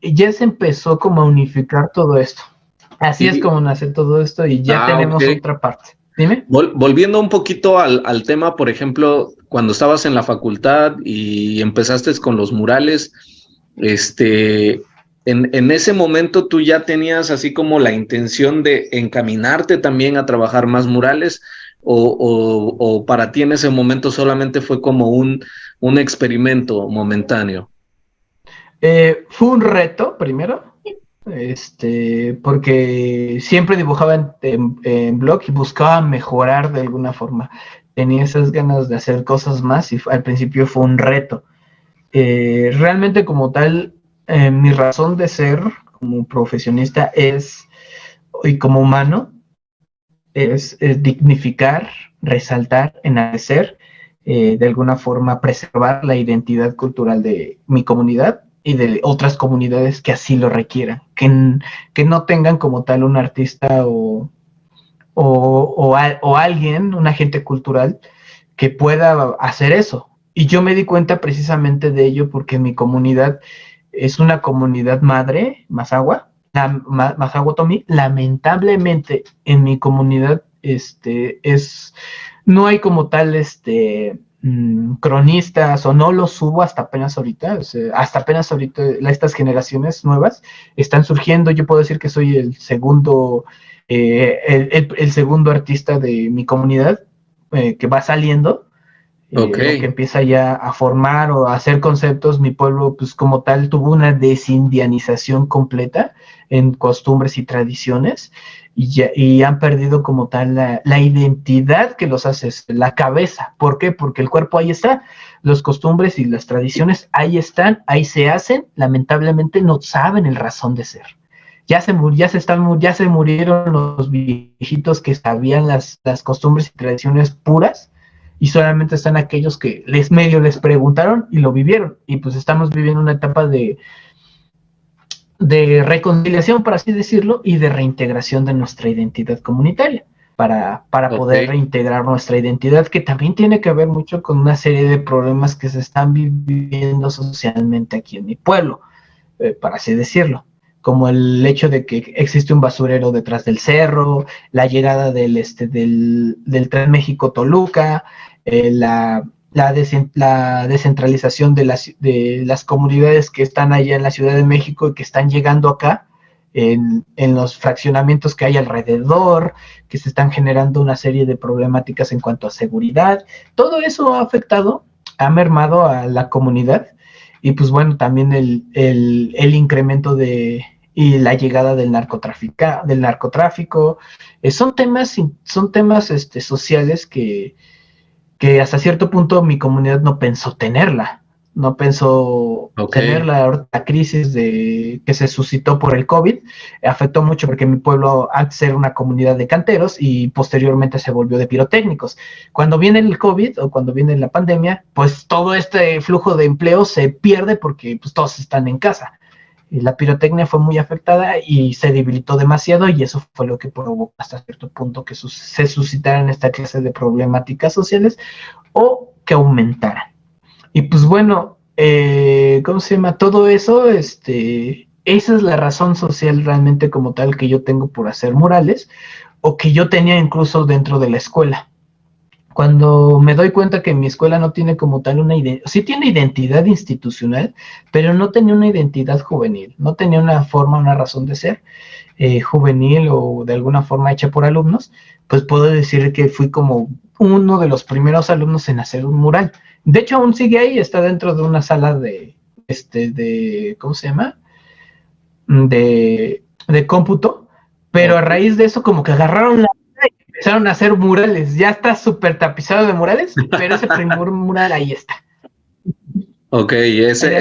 [SPEAKER 3] Ya se empezó como a unificar todo esto. Así es como nace todo esto, y ya tenemos otra parte. Dime.
[SPEAKER 1] Volviendo un poquito al tema, por ejemplo, cuando estabas en la facultad y empezaste con los murales, en ese momento tú ya tenías así como la intención de encaminarte también a trabajar más murales, o para ti en ese momento solamente fue como un experimento momentáneo.
[SPEAKER 3] Fue un reto primero, porque siempre dibujaba en blog y buscaba mejorar de alguna forma. Tenía esas ganas de hacer cosas más, y al principio fue un reto. Realmente como tal, mi razón de ser como profesionista y como humano, es dignificar, resaltar, enaltecer, de alguna forma preservar la identidad cultural de mi comunidad y de otras comunidades que así lo requieran, que no tengan como tal un artista o alguien, un agente cultural que pueda hacer eso. Y yo me di cuenta precisamente de ello porque mi comunidad es una comunidad madre, Mazahua Otomi. Lamentablemente en mi comunidad no hay como tal cronistas, o no los subo hasta apenas ahorita. Estas generaciones nuevas están surgiendo. Yo puedo decir que soy el segundo artista de mi comunidad, que va saliendo, que empieza ya a formar o a hacer conceptos. Mi pueblo, pues como tal, tuvo una desindianización completa en costumbres y tradiciones, y han perdido como tal la identidad que los hace, la cabeza. ¿Por qué? Porque el cuerpo ahí está, los costumbres y las tradiciones ahí están, ahí se hacen. Lamentablemente no saben el razón de ser. Ya se murieron los viejitos que sabían las costumbres y tradiciones puras, y solamente están aquellos que les preguntaron y lo vivieron. Y pues estamos viviendo una etapa de reconciliación, por así decirlo, y de reintegración de nuestra identidad comunitaria, para poder reintegrar nuestra identidad, que también tiene que ver mucho con una serie de problemas que se están viviendo socialmente aquí en mi pueblo, para así decirlo, como el hecho de que existe un basurero detrás del cerro, la llegada del Tren México-Toluca, la descentralización de las comunidades que están allá en la Ciudad de México y que están llegando acá, en los fraccionamientos que hay alrededor, que se están generando una serie de problemáticas en cuanto a seguridad. Todo eso ha mermado a la comunidad, y pues bueno, también el incremento y la llegada del narcotráfico. Son temas sociales que hasta cierto punto mi comunidad no pensó tenerla. no pensó tener la crisis que se suscitó por el COVID. Afectó mucho porque mi pueblo antes era una comunidad de canteros y posteriormente se volvió de pirotécnicos. Cuando viene el COVID o cuando viene la pandemia, pues todo este flujo de empleo se pierde porque pues, todos están en casa. La pirotecnia fue muy afectada y se debilitó demasiado, y eso fue lo que provocó hasta cierto punto que se suscitaran esta clase de problemáticas sociales o que aumentaran. Y pues bueno, ¿cómo se llama? Todo eso, esa es la razón social realmente como tal que yo tengo por hacer murales, o que yo tenía incluso dentro de la escuela. Cuando me doy cuenta que mi escuela no tiene como tal una identidad, sí tiene identidad institucional, pero no tenía una identidad juvenil, no tenía una forma, una razón de ser juvenil o de alguna forma hecha por alumnos, pues puedo decir que fui como uno de los primeros alumnos en hacer un mural. De hecho, aún sigue ahí, está dentro de una sala ¿cómo se llama? De cómputo, pero a raíz de eso como que agarraron empezaron a hacer murales. Ya está súper tapizado de murales, pero ese primer mural ahí está.
[SPEAKER 1] Ok, ese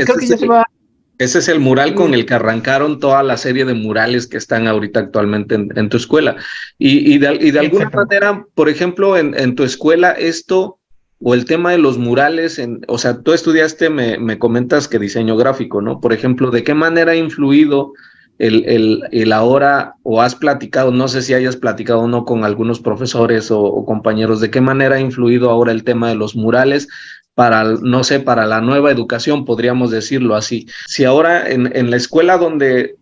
[SPEAKER 1] es el mural con el que arrancaron toda la serie de murales que están ahorita actualmente en tu escuela. Y de alguna manera, por ejemplo, en tu escuela, esto o el tema de los murales, o sea, tú estudiaste, me comentas que diseño gráfico, ¿no? Por ejemplo, ¿de qué manera ha influido el ahora, o has platicado, no sé si hayas platicado o no con algunos profesores o compañeros, de qué manera ha influido ahora el tema de los murales para, no sé, para la nueva educación, podríamos decirlo así? Si ahora en la escuela donde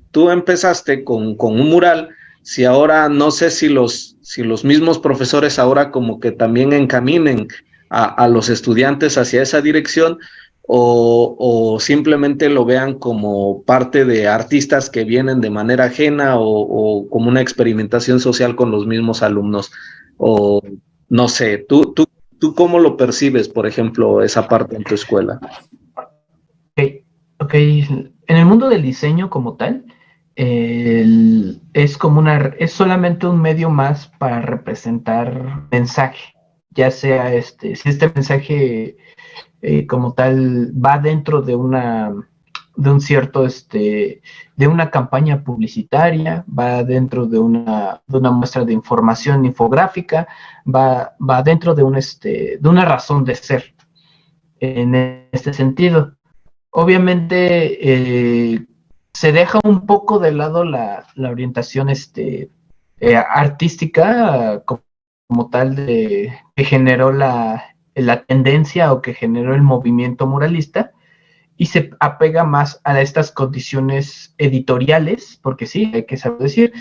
[SPEAKER 1] tú empezaste con un mural, si ahora no sé si los mismos profesores ahora como que también encaminen a los estudiantes hacia esa dirección, o simplemente lo vean como parte de artistas que vienen de manera ajena, o como una experimentación social con los mismos alumnos, o no sé, ¿tú cómo lo percibes, por ejemplo, esa parte en tu escuela?
[SPEAKER 3] Ok. En el mundo del diseño como tal, es solamente un medio más para representar mensaje, ya sea si este mensaje como tal va dentro de un cierto, de una campaña publicitaria, va dentro de una muestra de información infográfica, va dentro de una razón de ser en este sentido. Obviamente se deja un poco de lado la orientación artística como tal que generó la tendencia o que generó el movimiento muralista, y se apega más a estas condiciones editoriales, porque sí, hay que saber decir,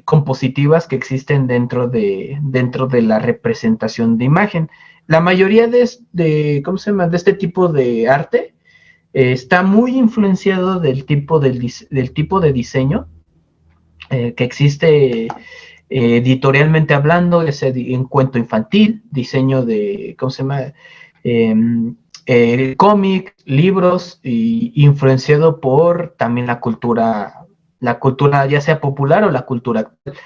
[SPEAKER 3] compositivas que existen dentro de la representación de imagen. La mayoría ¿cómo se llama?, de este tipo de arte está muy influenciado del tipo de diseño que existe editorialmente hablando, ya sea en cuento infantil, diseño de, ¿cómo se llama?, cómic, libros, y influenciado por también la cultura ya sea popular o la cultura actual.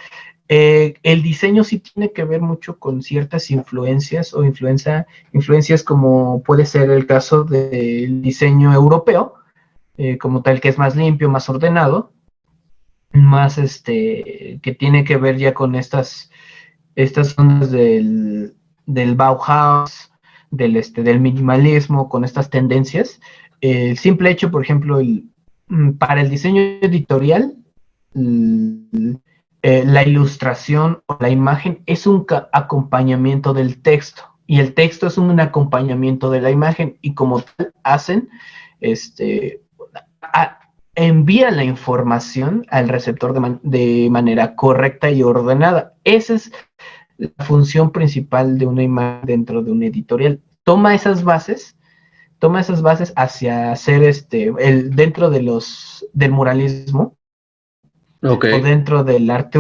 [SPEAKER 3] El diseño sí tiene que ver mucho con ciertas influencias o influencias como puede ser el caso del diseño europeo, como tal, que es más limpio, más ordenado, más que tiene que ver ya con estas ondas del Bauhaus, del minimalismo, con estas tendencias. El simple hecho, por ejemplo, para el diseño editorial, la ilustración o la imagen es un acompañamiento del texto, y el texto es un acompañamiento de la imagen, y como tal hacen, envía la información al receptor de manera correcta y ordenada. Esa es la función principal de una imagen dentro de un editorial. Toma esas bases hacia hacer dentro del muralismo,
[SPEAKER 1] Okay.
[SPEAKER 3] o dentro del arte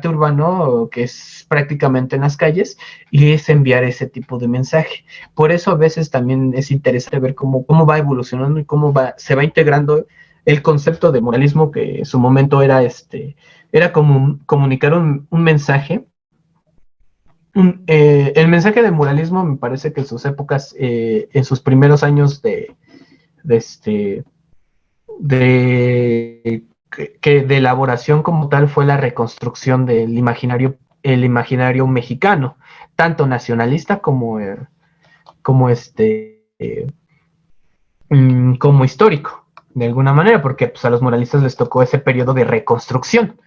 [SPEAKER 3] urbano, que es prácticamente en las calles, y es enviar ese tipo de mensaje. Por eso a veces también es interesante ver cómo va evolucionando y cómo se va integrando el concepto de muralismo, que en su momento era como comunicar un mensaje el mensaje del muralismo me parece que en sus épocas, en sus primeros años de de elaboración como tal, fue la reconstrucción del imaginario, el imaginario mexicano, tanto nacionalista como como histórico, de alguna manera, porque pues, a los muralistas les tocó ese periodo de reconstrucción,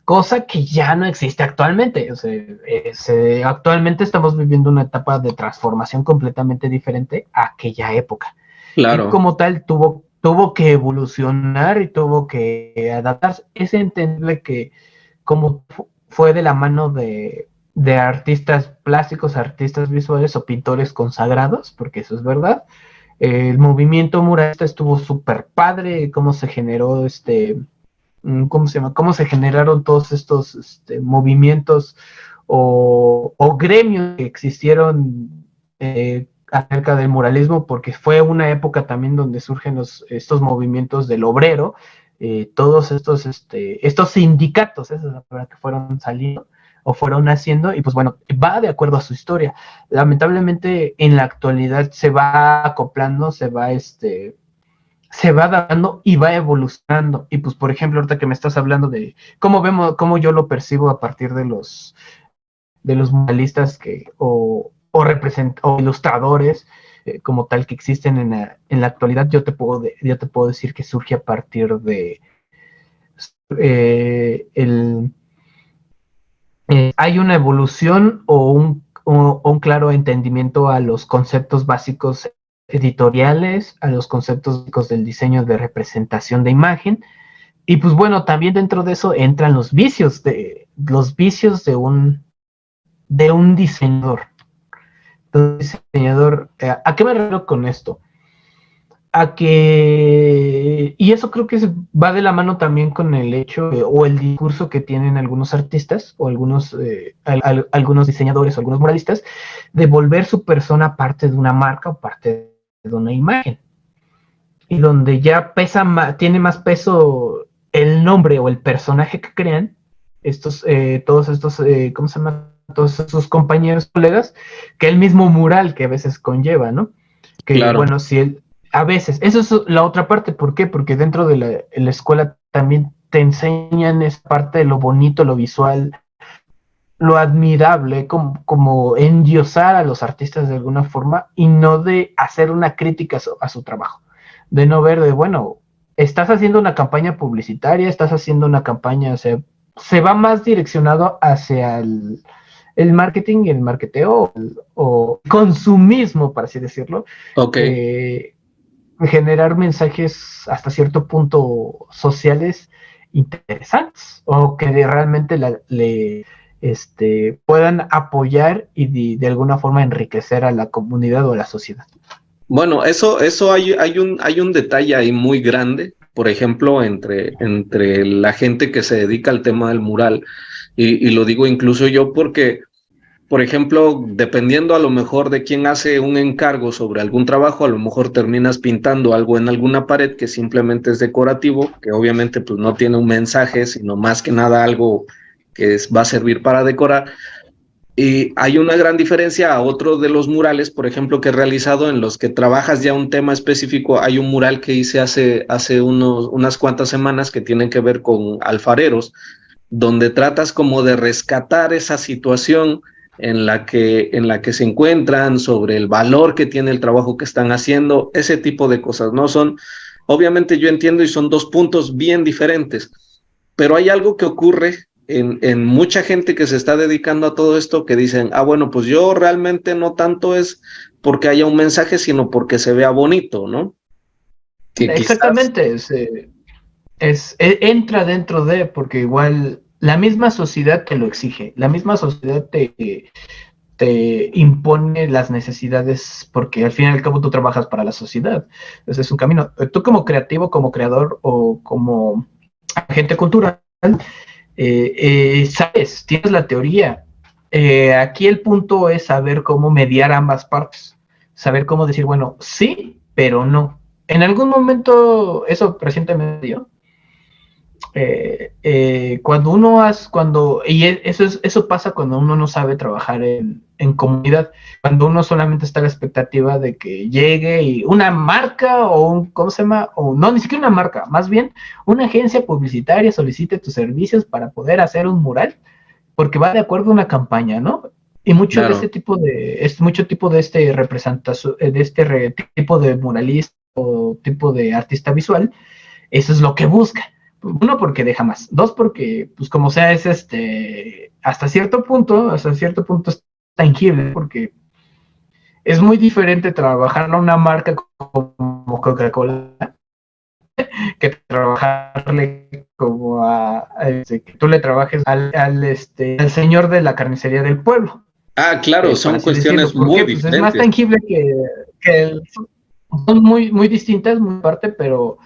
[SPEAKER 3] cosa que ya no existe actualmente. O sea, actualmente estamos viviendo una etapa de transformación completamente diferente a aquella época.
[SPEAKER 1] Claro.
[SPEAKER 3] Y como tal tuvo que evolucionar y tuvo que adaptarse. Es entendible que como fue de la mano de artistas plásticos, artistas visuales o pintores consagrados, porque eso es verdad. El movimiento muralista estuvo súper padre, cómo se generó ¿cómo se llama? Cómo se generaron todos estos movimientos o gremios que existieron acerca del muralismo, porque fue una época también donde surgen estos movimientos del obrero, todos estos sindicatos, esa es la palabra, que fueron saliendo o fueron haciendo, y pues bueno, va de acuerdo a su historia. Lamentablemente en la actualidad se va acoplando, se va dando y va evolucionando. Y pues, por ejemplo, ahorita que me estás hablando de cómo yo lo percibo a partir de los muralistas o ilustradores como tal que existen en la actualidad, yo te puedo decir que surge a partir de hay una evolución o un claro entendimiento a los conceptos básicos editoriales, a los conceptos básicos del diseño de representación de imagen. Y pues bueno, también dentro de eso entran los vicios de un diseñador. Entonces, diseñador, ¿a qué me refiero con esto? Y eso creo que va de la mano también con el hecho o el discurso que tienen algunos artistas o algunos diseñadores o algunos muralistas, de volver su persona parte de una marca o parte de una imagen, y donde ya tiene más peso el nombre o el personaje que crean todos estos, ¿cómo se llama? Todos sus compañeros, colegas, que el mismo mural que a veces conlleva, ¿no? Que
[SPEAKER 1] Claro.
[SPEAKER 3] bueno, si él, a veces, eso es la otra parte. ¿Por qué? Porque dentro de la escuela también te enseñan esa parte de lo bonito, lo visual, lo admirable, como endiosar a los artistas de alguna forma, y no de hacer una crítica a su trabajo, de no ver de, bueno, estás haciendo una campaña publicitaria, estás haciendo una campaña, o sea, se va más direccionado hacia el marketing y el marketeo o consumismo, por así decirlo,
[SPEAKER 1] Ok.
[SPEAKER 3] generar mensajes hasta cierto punto sociales interesantes o que realmente puedan apoyar y de alguna forma enriquecer a la comunidad o a la sociedad.
[SPEAKER 1] Bueno, eso hay un detalle ahí muy grande, por ejemplo, entre la gente que se dedica al tema del mural, y lo digo incluso yo porque, por ejemplo, dependiendo a lo mejor de quién hace un encargo sobre algún trabajo, a lo mejor terminas pintando algo en alguna pared que simplemente es decorativo, que obviamente pues no tiene un mensaje, sino más que nada algo que va a servir para decorar. Y hay una gran diferencia a otro de los murales, por ejemplo, que he realizado en los que trabajas ya un tema específico. Hay un mural que hice hace unas cuantas semanas que tienen que ver con alfareros, donde tratas como de rescatar esa situación en la que se encuentran, sobre el valor que tiene el trabajo que están haciendo, ese tipo de cosas. No son, obviamente yo entiendo y son dos puntos bien diferentes, pero hay algo que ocurre en mucha gente que se está dedicando a todo esto, que dicen, bueno, pues yo realmente no tanto es porque haya un mensaje, sino porque se vea bonito, ¿no? Que
[SPEAKER 3] Exactamente, entra dentro de, porque igual la misma sociedad te lo exige, la misma sociedad te impone las necesidades, porque al fin y al cabo tú trabajas para la sociedad. Ese es un camino. Tú como creativo, como creador o como agente cultural, sabes, tienes la teoría. Aquí el punto es saber cómo mediar ambas partes, saber cómo decir, bueno, sí, pero no. En algún momento, eso recientemente dio, Eso pasa cuando uno no sabe trabajar en comunidad, cuando uno solamente está a la expectativa de que llegue y una marca o ¿cómo se llama? O no, ni siquiera una marca, más bien una agencia publicitaria solicite tus servicios para poder hacer un mural, porque va de acuerdo a una campaña, ¿no? Y mucho de este tipo de representación, tipo de muralista o tipo de artista visual, eso es lo que busca. Uno, porque deja más. Dos, porque, pues como sea, es hasta cierto punto es tangible, porque es muy diferente trabajar a una marca como Coca-Cola que trabajarle como que tú le trabajes al señor de la carnicería del pueblo.
[SPEAKER 1] Ah, claro, son cuestiones muy diferentes.
[SPEAKER 3] Pues es más tangible que son muy, muy distintas, muy parte, pero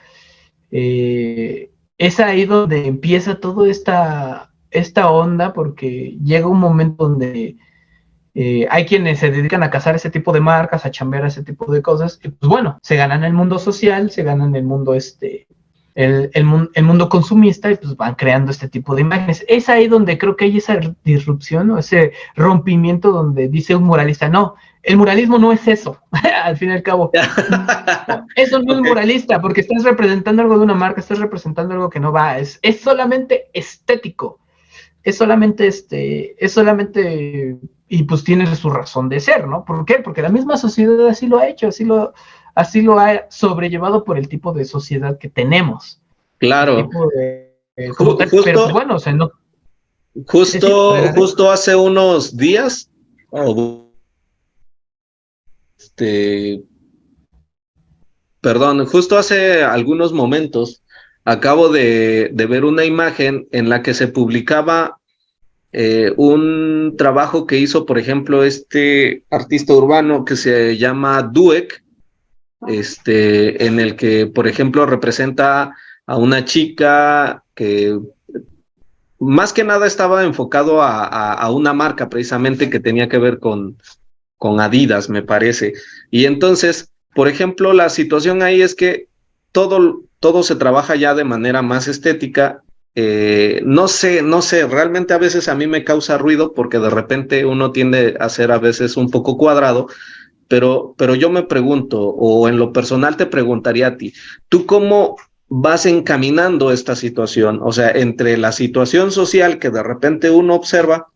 [SPEAKER 3] es ahí donde empieza toda esta onda, porque llega un momento donde hay quienes se dedican a cazar ese tipo de marcas, a chambear ese tipo de cosas, y pues bueno, se ganan el mundo social, se ganan el mundo el mundo consumista, y pues van creando este tipo de imágenes. Es ahí donde creo que hay esa disrupción, ¿no? Ese rompimiento donde dice un muralista, no, el muralismo no es eso, al fin y al cabo. No, eso no es muralista, porque estás representando algo de una marca, estás representando algo que no va, es solamente estético, es solamente y pues tiene su razón de ser, ¿no? ¿Por qué? Porque la misma sociedad así lo ha hecho, así lo ha sobrellevado por el tipo de sociedad que tenemos.
[SPEAKER 1] Claro.
[SPEAKER 3] Justo, pero pues bueno, o sea, no.
[SPEAKER 1] Justo hace unos días, justo hace algunos momentos, acabo de ver una imagen en la que se publicaba un trabajo que hizo, por ejemplo, este artista urbano que se llama Duek, en el que, por ejemplo, representa a una chica que más que nada estaba enfocado a una marca precisamente que tenía que ver con Adidas, me parece. Y entonces, por ejemplo, la situación ahí es que todo se trabaja ya de manera más estética. No sé, realmente a veces a mí me causa ruido porque de repente uno tiende a ser a veces un poco cuadrado, pero yo me pregunto, o en lo personal te preguntaría a ti, ¿tú cómo vas encaminando esta situación? O sea, entre la situación social que de repente uno observa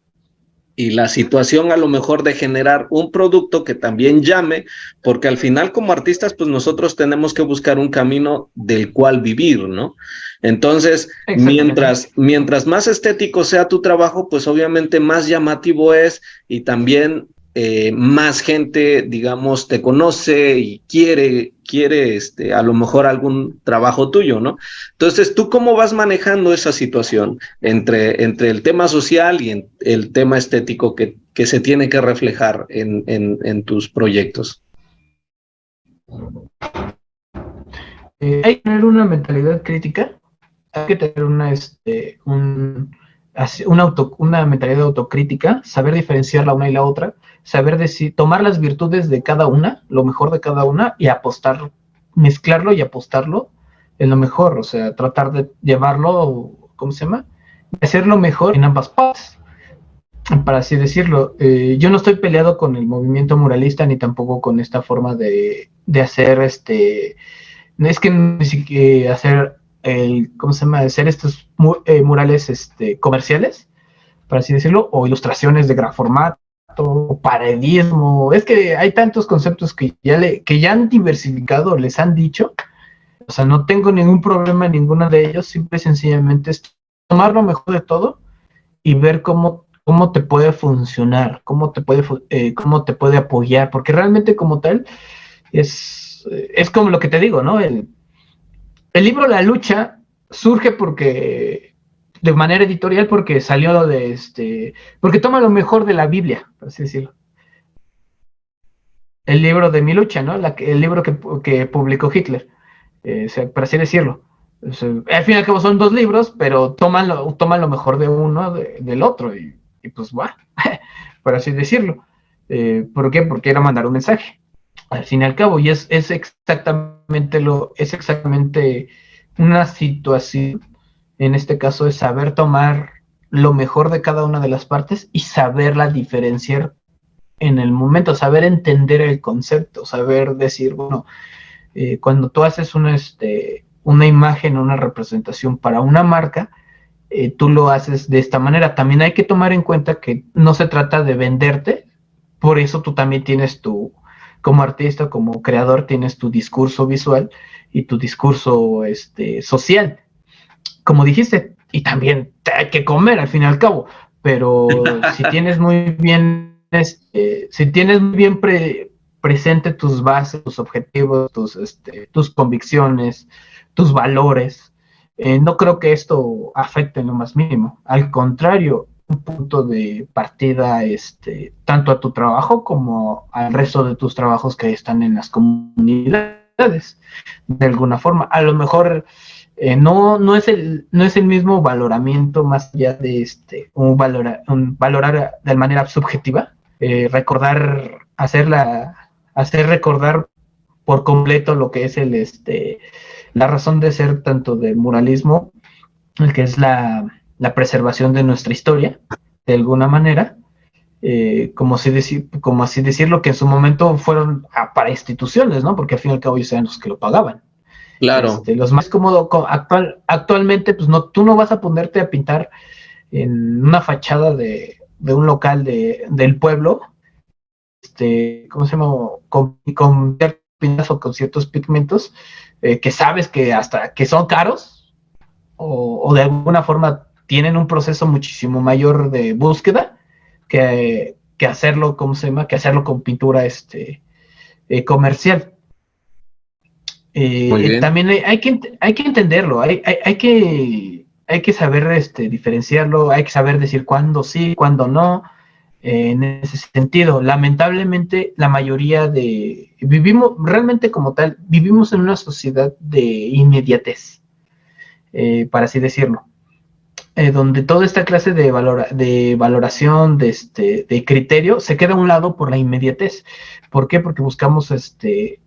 [SPEAKER 1] y la situación a lo mejor de generar un producto que también llame, porque al final como artistas pues nosotros tenemos que buscar un camino del cual vivir, ¿no? Entonces, mientras más estético sea tu trabajo, pues obviamente más llamativo es y también más gente, digamos, te conoce y quiere a lo mejor algún trabajo tuyo, ¿no? Entonces, ¿tú cómo vas manejando esa situación entre el tema social y el tema estético que se tiene que reflejar en tus proyectos?
[SPEAKER 3] Hay que tener una mentalidad crítica, hay que tener una mentalidad autocrítica, saber diferenciar la una y la otra, saber tomar las virtudes de cada una, lo mejor de cada una, y apostar, mezclarlo y apostarlo en lo mejor, o sea, tratar de llevarlo, ¿cómo se llama? Hacerlo mejor en ambas partes, para así decirlo. Yo no estoy peleado con el movimiento muralista, ni tampoco con esta forma de hacer es que ni siquiera hacer ¿cómo se llama? Hacer estos murales comerciales, para así decirlo, o ilustraciones de gran formato, o paredismo. Es que hay tantos conceptos que ya han diversificado, les han dicho. O sea, no tengo ningún problema en ninguno de ellos, simple y sencillamente es tomar lo mejor de todo y ver cómo te puede funcionar, cómo te puede apoyar, porque realmente como tal es como lo que te digo, ¿no? El libro La Lucha surge de manera editorial, porque salió porque toma lo mejor de la Biblia, por así decirlo. El libro de Mi Lucha, ¿no? El libro que publicó Hitler, por así decirlo. O sea, al fin y al cabo son dos libros, pero toman lo mejor de uno del otro, y pues va, por así decirlo. ¿Por qué? Porque era mandar un mensaje, al fin y al cabo, y es exactamente una situación en este caso es saber tomar lo mejor de cada una de las partes y saberla diferenciar en el momento, saber entender el concepto, saber decir, bueno, cuando tú haces una imagen, una representación para una marca, tú lo haces de esta manera. También hay que tomar en cuenta que no se trata de venderte, por eso tú también tienes como artista, como creador, tienes tu discurso visual y tu discurso social, como dijiste, y también te hay que comer al fin y al cabo, pero si tienes muy bien, si tienes muy bien presente tus bases, tus objetivos, tus convicciones, tus valores, no creo que esto afecte en lo más mínimo. Al contrario, un punto de partida tanto a tu trabajo como al resto de tus trabajos que están en las comunidades, de alguna forma. A lo mejor no es el mismo valoramiento más allá de valorar de manera subjetiva, hacer recordar por completo lo que es la razón de ser tanto del muralismo, el que es la preservación de nuestra historia, de alguna manera, como así decirlo, que en su momento fueron para instituciones, ¿no? Porque al fin y al cabo ellos eran los que lo pagaban.
[SPEAKER 1] Claro.
[SPEAKER 3] Los más cómodos actualmente, pues tú no vas a ponerte a pintar en una fachada de un local del pueblo, ¿cómo se llama? Con pintas o con ciertos pigmentos que sabes que hasta que son caros o de alguna forma tienen un proceso muchísimo mayor de búsqueda que hacerlo, ¿cómo se llama? Que hacerlo con pintura comercial. También hay que entenderlo, hay que saber diferenciarlo, hay que saber decir cuándo sí, cuándo no. En ese sentido, lamentablemente la mayoría realmente como tal, vivimos en una sociedad de inmediatez, para así decirlo. Donde toda esta clase de valoración, de criterio, se queda a un lado por la inmediatez. ¿Por qué? Porque buscamos hacer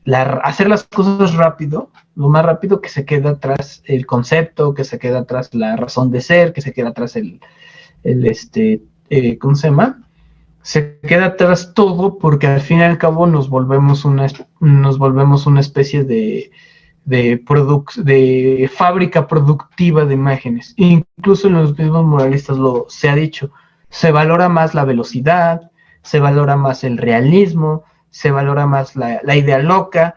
[SPEAKER 3] las cosas rápido, lo más rápido, que se queda atrás el concepto, que se queda atrás la razón de ser, que se queda atrás ¿cómo se llama? Se queda atrás todo, porque al fin y al cabo nos volvemos una especie de fábrica productiva de imágenes. Incluso en los mismos muralistas se ha dicho, se valora más la velocidad, se valora más el realismo, se valora más la idea loca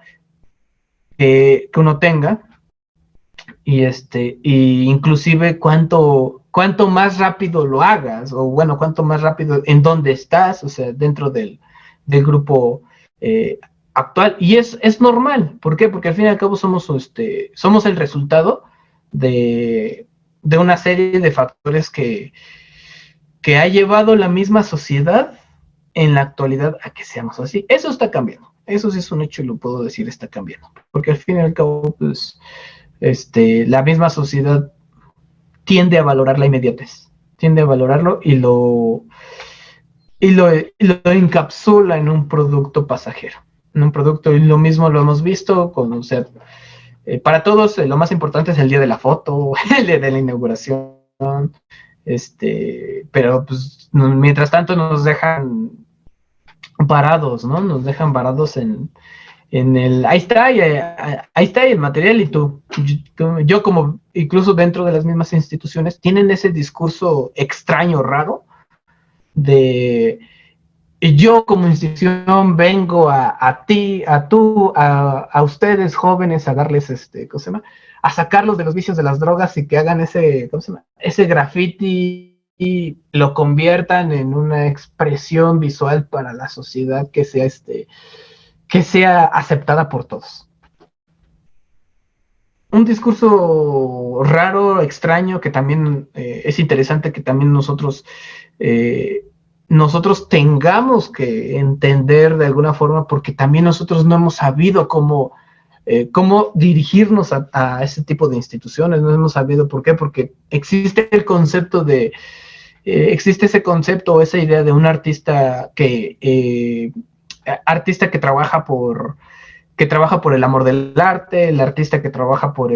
[SPEAKER 3] que uno tenga, y inclusive cuánto más rápido lo hagas, o bueno, cuánto más rápido en dónde estás, o sea, dentro del grupo actual, y es normal. ¿Por qué? Porque al fin y al cabo somos el resultado de una serie de factores que ha llevado la misma sociedad en la actualidad a que seamos así. Eso está cambiando, eso sí es un hecho y lo puedo decir, está cambiando, porque al fin y al cabo, pues, la misma sociedad tiende a valorar la inmediatez, tiende a valorarlo y lo encapsula en un producto pasajero, en un producto, y lo mismo lo hemos visto con, o sea, para todos lo más importante es el día de la foto, el día de la inauguración, pero pues mientras tanto nos dejan parados, ¿no? Nos dejan parados en ahí está el material, y yo como incluso dentro de las mismas instituciones tienen ese discurso extraño, raro, de yo como institución vengo a ustedes jóvenes a darles ¿cómo se llama? A sacarlos de los vicios de las drogas y que hagan ¿cómo se llama? Ese graffiti y lo conviertan en una expresión visual para la sociedad que sea aceptada por todos. Un discurso raro, extraño, que también es interesante que también nosotros tengamos que entender de alguna forma, porque también nosotros no hemos sabido cómo dirigirnos a ese tipo de instituciones, no hemos sabido por qué, porque existe el concepto existe ese concepto o esa idea de un artista que trabaja por el amor del arte, el artista que trabaja por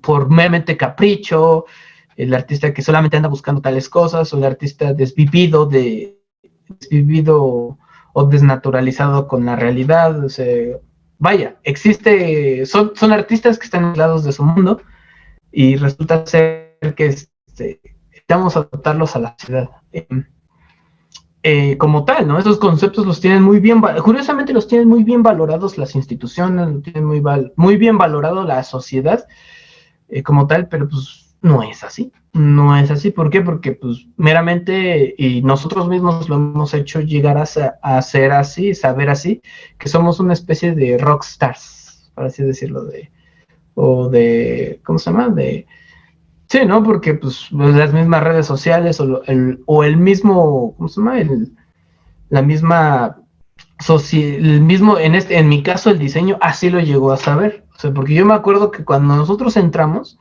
[SPEAKER 3] por meramente capricho, el artista que solamente anda buscando tales cosas, o el artista desvivido o desnaturalizado con la realidad. O sea, vaya, son artistas que están aislados de su mundo y resulta ser que estamos a adaptarlos a la ciudad. Como tal, ¿no? Esos conceptos los tienen muy bien, curiosamente los tienen muy bien valorados las instituciones, lo tienen muy bien valorado la sociedad como tal, pero pues no es así. No es así. ¿Por qué? Porque pues meramente, y nosotros mismos lo hemos hecho llegar a ser así, saber así, que somos una especie de rockstars, por así decirlo, ¿cómo se llama? Sí, ¿no? Porque pues las mismas redes sociales o el mismo, ¿cómo se llama? La misma el mismo, en mi caso el diseño así lo llegó a saber. O sea, porque yo me acuerdo que cuando nosotros entramos,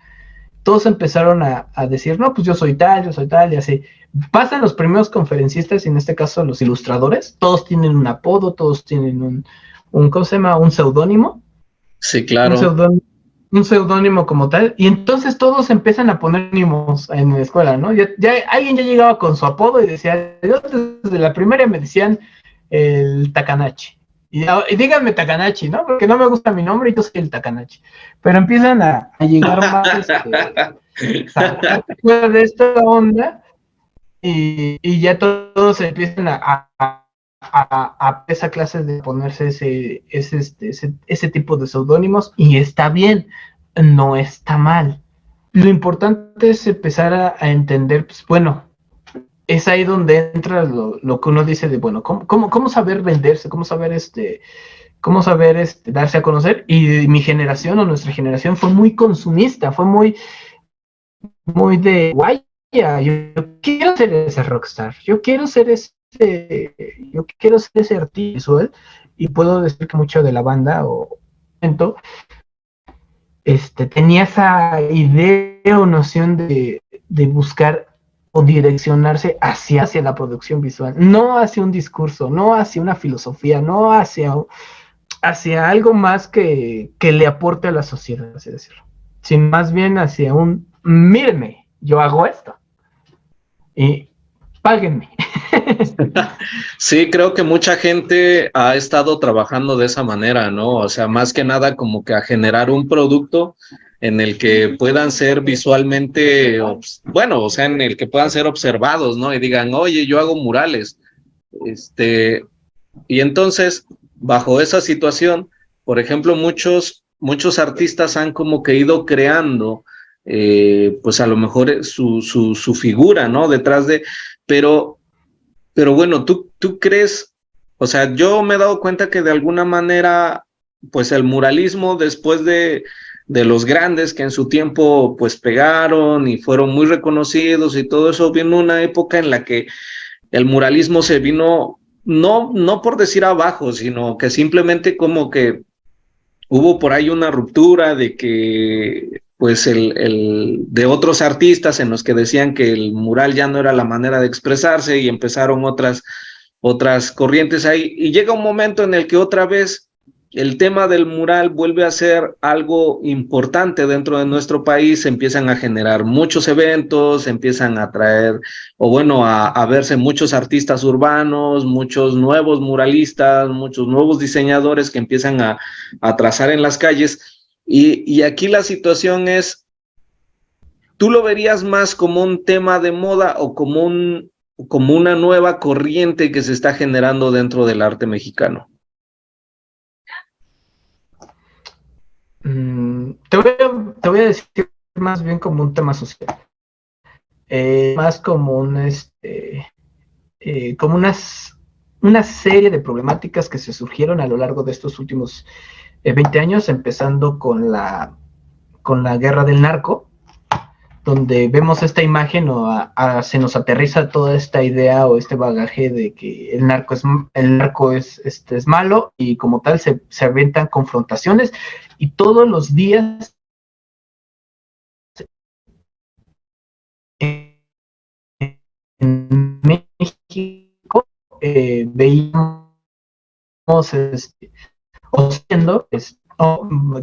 [SPEAKER 3] todos empezaron a decir, no, pues yo soy tal, y así. Pasan los primeros conferencistas, y en este caso los ilustradores, todos tienen un apodo, todos tienen ¿cómo se llama? Un seudónimo.
[SPEAKER 1] Sí, claro.
[SPEAKER 3] Un seudónimo como tal, y entonces todos empiezan a poner seudónimos en la escuela, ¿no? Alguien ya llegaba con su apodo y decía, yo desde la primaria me decían el Takanachi. Y díganme Takanachi, ¿no? Porque no me gusta mi nombre y yo soy el Takanachi. Pero empiezan a llegar más de esta onda y ya todos empiezan a esa clase de ponerse ese tipo de seudónimos, y está bien, no está mal. Lo importante es empezar a entender, pues bueno, es ahí donde entra lo que uno dice de, bueno, ¿cómo saber venderse? ¿Cómo saber darse a conocer? Y mi generación o nuestra generación fue muy consumista, fue muy de guay. Yo quiero ser ese rockstar, yo quiero ser ese artista visual, y puedo decir que mucho de la banda tenía esa idea o noción de buscar o direccionarse hacia la producción visual, no hacia un discurso, no hacia una filosofía, no hacia algo más que le aporte a la sociedad, así decirlo, sino más bien hacia mírenme, yo hago esto y páguenme.
[SPEAKER 1] Sí, creo que mucha gente ha estado trabajando de esa manera, ¿no? O sea, más que nada como que a generar un producto en el que puedan ser visualmente, bueno, o sea, en el que puedan ser observados, ¿no? Y digan, oye, yo hago murales. Y entonces, bajo esa situación, por ejemplo, muchos artistas han como que ido creando, pues a lo mejor su figura, ¿no? Detrás de, pero bueno, ¿tú crees? O sea, yo me he dado cuenta que de alguna manera, pues el muralismo después de los grandes que en su tiempo pues pegaron y fueron muy reconocidos y todo eso, vino una época en la que el muralismo se vino, no por decir abajo, sino que simplemente como que hubo por ahí una ruptura de que pues de otros artistas en los que decían que el mural ya no era la manera de expresarse y empezaron otras corrientes ahí, y llega un momento en el que otra vez el tema del mural vuelve a ser algo importante dentro de nuestro país. Se empiezan a generar muchos eventos, se empiezan a traer, o bueno, a verse muchos artistas urbanos, muchos nuevos muralistas, muchos nuevos diseñadores que empiezan a trazar en las calles, y aquí la situación es, ¿tú lo verías más como un tema de moda o como una nueva corriente que se está generando dentro del arte mexicano?
[SPEAKER 3] Te voy a decir más bien como un tema social, más como como una serie de problemáticas que se surgieron a lo largo de estos últimos 20 años, empezando con la guerra del narco, donde vemos esta imagen se nos aterriza toda esta idea o este bagaje de que el narco es malo, y como tal se aventan confrontaciones, y todos los días en México veíamos o siendo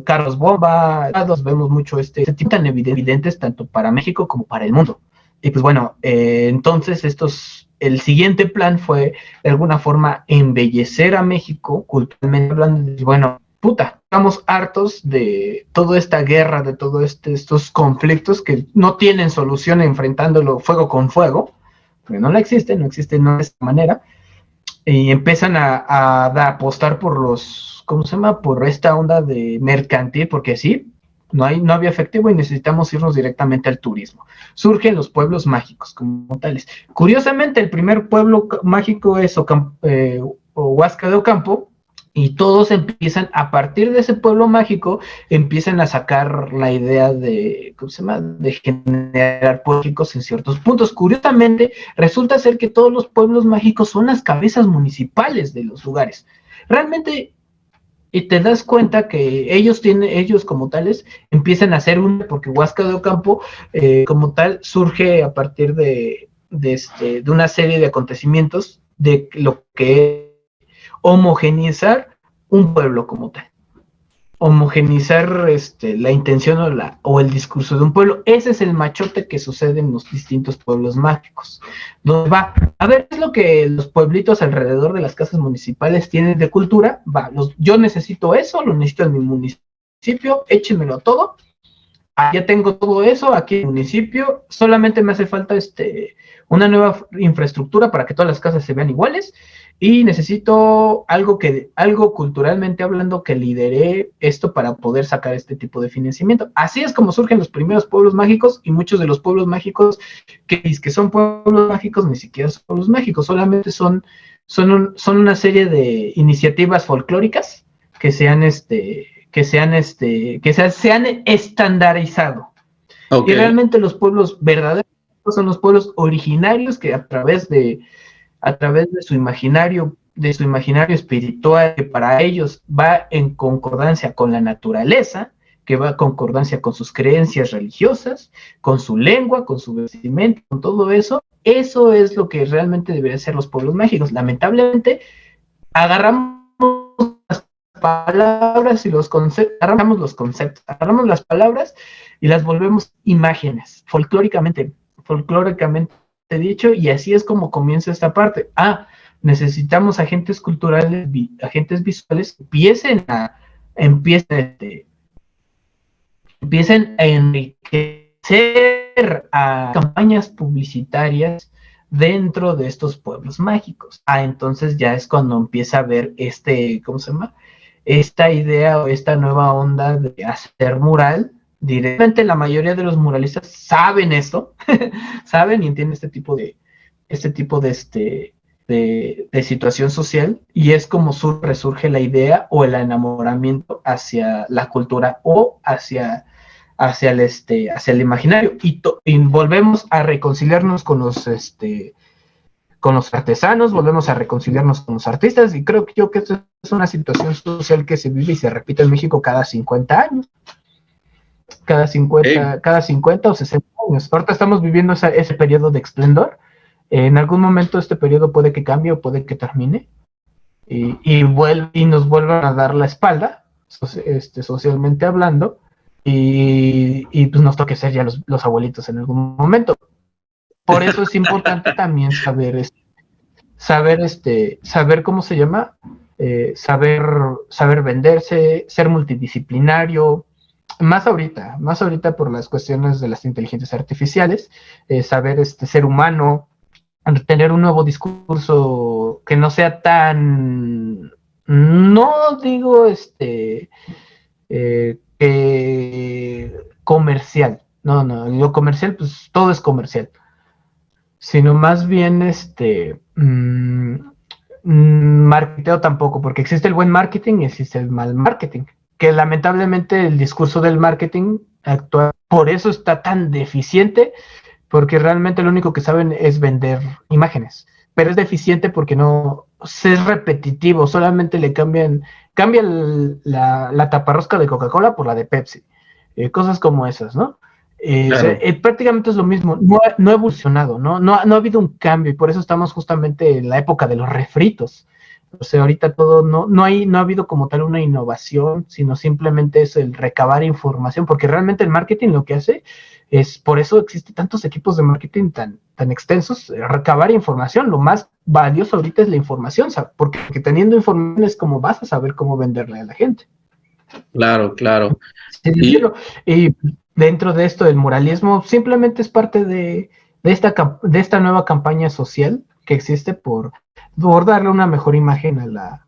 [SPEAKER 3] carros bomba, vemos mucho este tipo tan evidentes tanto para México como para el mundo. Y pues bueno, entonces el siguiente plan fue de alguna forma embellecer a México culturalmente hablando. Y bueno, puta, estamos hartos de toda esta guerra, de todos estos conflictos que no tienen solución enfrentándolo fuego con fuego, porque no existen de esta manera, y empiezan a apostar por ¿cómo se llama? Por esta onda de mercantil, porque sí, no había efectivo y necesitamos irnos directamente al turismo. Surgen los pueblos mágicos como tales. Curiosamente, el primer pueblo mágico es Huasca de Ocampo, y todos empiezan, a partir de ese pueblo mágico, empiezan a sacar la idea de, ¿cómo se llama?, de generar pueblos mágicos en ciertos puntos. Curiosamente, resulta ser que todos los pueblos mágicos son las cabezas municipales de los lugares. Realmente, y te das cuenta que ellos como tales empiezan a hacer porque Huasca de Ocampo como tal surge a partir de una serie de acontecimientos de lo que es homogeneizar un pueblo como tal, homogeneizar la intención o el discurso de un pueblo. Ese es el machote que sucede en los distintos pueblos mágicos, donde va a ver qué es lo que los pueblitos alrededor de las casas municipales tienen de cultura. Yo necesito eso, lo necesito en mi municipio, échenmelo todo. Ya tengo todo eso aquí en el municipio, solamente me hace falta una nueva infraestructura para que todas las casas se vean iguales, y necesito algo culturalmente hablando que lidere esto para poder sacar este tipo de financiamiento. Así es como surgen los primeros pueblos mágicos, y muchos de los pueblos mágicos que son pueblos mágicos ni siquiera son pueblos mágicos, solamente son una serie de iniciativas folclóricas que se han estandarizado. Okay. Y realmente los pueblos verdaderos son los pueblos originarios que a través de su imaginario espiritual, que para ellos va en concordancia con la naturaleza, que va en concordancia con sus creencias religiosas, con su lengua, con su vestimenta, con todo eso es lo que realmente deberían ser los pueblos mágicos. Lamentablemente, agarramos las palabras y los conceptos, agarramos las palabras y las volvemos imágenes, folclóricamente dicho, y así es como comienza esta parte. Necesitamos agentes culturales, agentes visuales, empiecen a enriquecer a campañas publicitarias dentro de estos pueblos mágicos. Entonces ya es cuando empieza a ver ¿cómo se llama?, esta idea o esta nueva onda de hacer mural. Directamente la mayoría de los muralistas saben esto, saben y entienden este tipo de situación social, y es como resurge la idea o el enamoramiento hacia la cultura o hacia el imaginario, y volvemos a reconciliarnos con los artesanos, volvemos a reconciliarnos con los artistas, y creo que esto es una situación social que se vive y se repite en México cada 50 años. Cada 50 o 60 años. Ahorita estamos viviendo ese periodo de esplendor. En algún momento este periodo puede que cambie o puede que termine, y nos vuelvan a dar la espalda, socialmente hablando, y pues nos toque ser ya los abuelitos en algún momento. Por eso es importante también saber ¿cómo se llama? Saber venderse, ser multidisciplinario. Más ahorita por las cuestiones de las inteligencias artificiales, saber ser humano, tener un nuevo discurso que no sea tan, no digo comercial, no, lo comercial, pues todo es comercial, sino más bien marketeo tampoco, porque existe el buen marketing y existe el mal marketing, que lamentablemente el discurso del marketing actual por eso está tan deficiente, porque realmente lo único que saben es vender imágenes, pero es deficiente porque no es repetitivo, solamente le cambian la taparrosca de Coca-Cola por la de Pepsi, cosas como esas, ¿no? Claro. Prácticamente es lo mismo, no ha evolucionado, ¿no? No ha habido un cambio, y por eso estamos justamente en la época de los refritos, O sea, ahorita todo no ha habido como tal una innovación, sino simplemente es el recabar información, porque realmente el marketing lo que hace es, por eso existen tantos equipos de marketing tan extensos, recabar información. Lo más valioso ahorita es la información, porque teniendo información es como vas a saber cómo venderle a la gente.
[SPEAKER 1] Claro, claro.
[SPEAKER 3] Y dentro de esto, el muralismo simplemente es parte de esta nueva campaña social que existe por darle una mejor imagen a la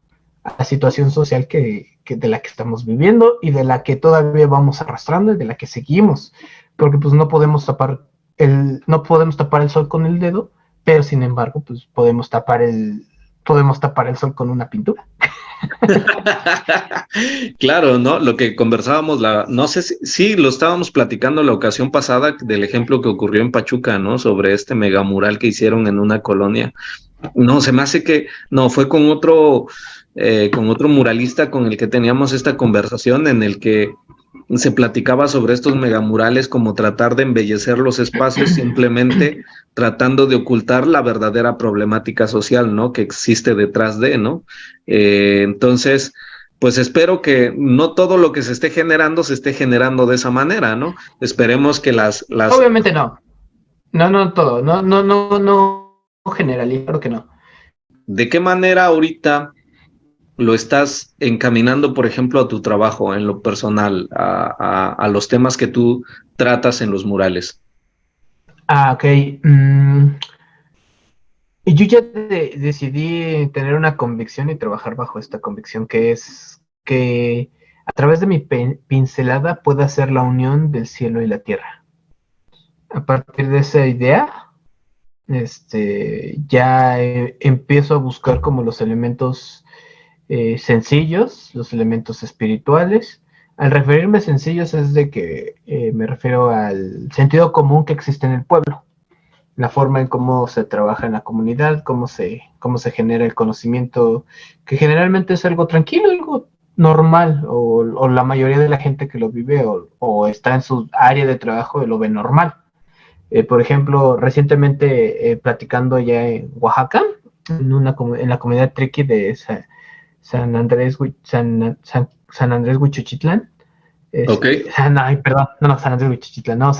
[SPEAKER 3] situación social de la que estamos viviendo y de la que todavía vamos arrastrando y de la que seguimos, porque pues no podemos tapar el sol con el dedo, pero sin embargo pues podemos tapar el sol con una pintura.
[SPEAKER 1] Claro, ¿no? Lo que conversábamos, no sé si lo estábamos platicando la ocasión pasada del ejemplo que ocurrió en Pachuca, ¿no? Sobre este megamural que hicieron en una colonia. No, se me hace que, no, fue con otro muralista con el que teníamos esta conversación en el que se platicaba sobre estos megamurales como tratar de embellecer los espacios simplemente tratando de ocultar la verdadera problemática social, ¿no? Que existe detrás de, ¿no? Entonces, pues espero que no todo lo que se esté generando de esa manera, ¿no? Esperemos que las...
[SPEAKER 3] Obviamente no. No todo. No generalizo, creo que no.
[SPEAKER 1] ¿De qué manera ahorita lo estás encaminando, por ejemplo, a tu trabajo en lo personal, a los temas que tú tratas en los murales?
[SPEAKER 3] Ok. Yo ya decidí tener una convicción y trabajar bajo esta convicción, que es que a través de mi pincelada pueda hacer la unión del cielo y la tierra. A partir de esa idea, ya empiezo a buscar como los elementos sencillos, los elementos espirituales. Al referirme sencillos es de que me refiero al sentido común que existe en el pueblo, la forma en cómo se trabaja en la comunidad, cómo se genera el conocimiento, que generalmente es algo tranquilo, algo normal, o la mayoría de la gente que lo vive o está en su área de trabajo lo ve normal. Por ejemplo, recientemente platicando ya en Oaxaca, en la comunidad triqui de San Andrés Huichochitlán.
[SPEAKER 1] Ok.
[SPEAKER 3] San Andrés Huichochitlán, no,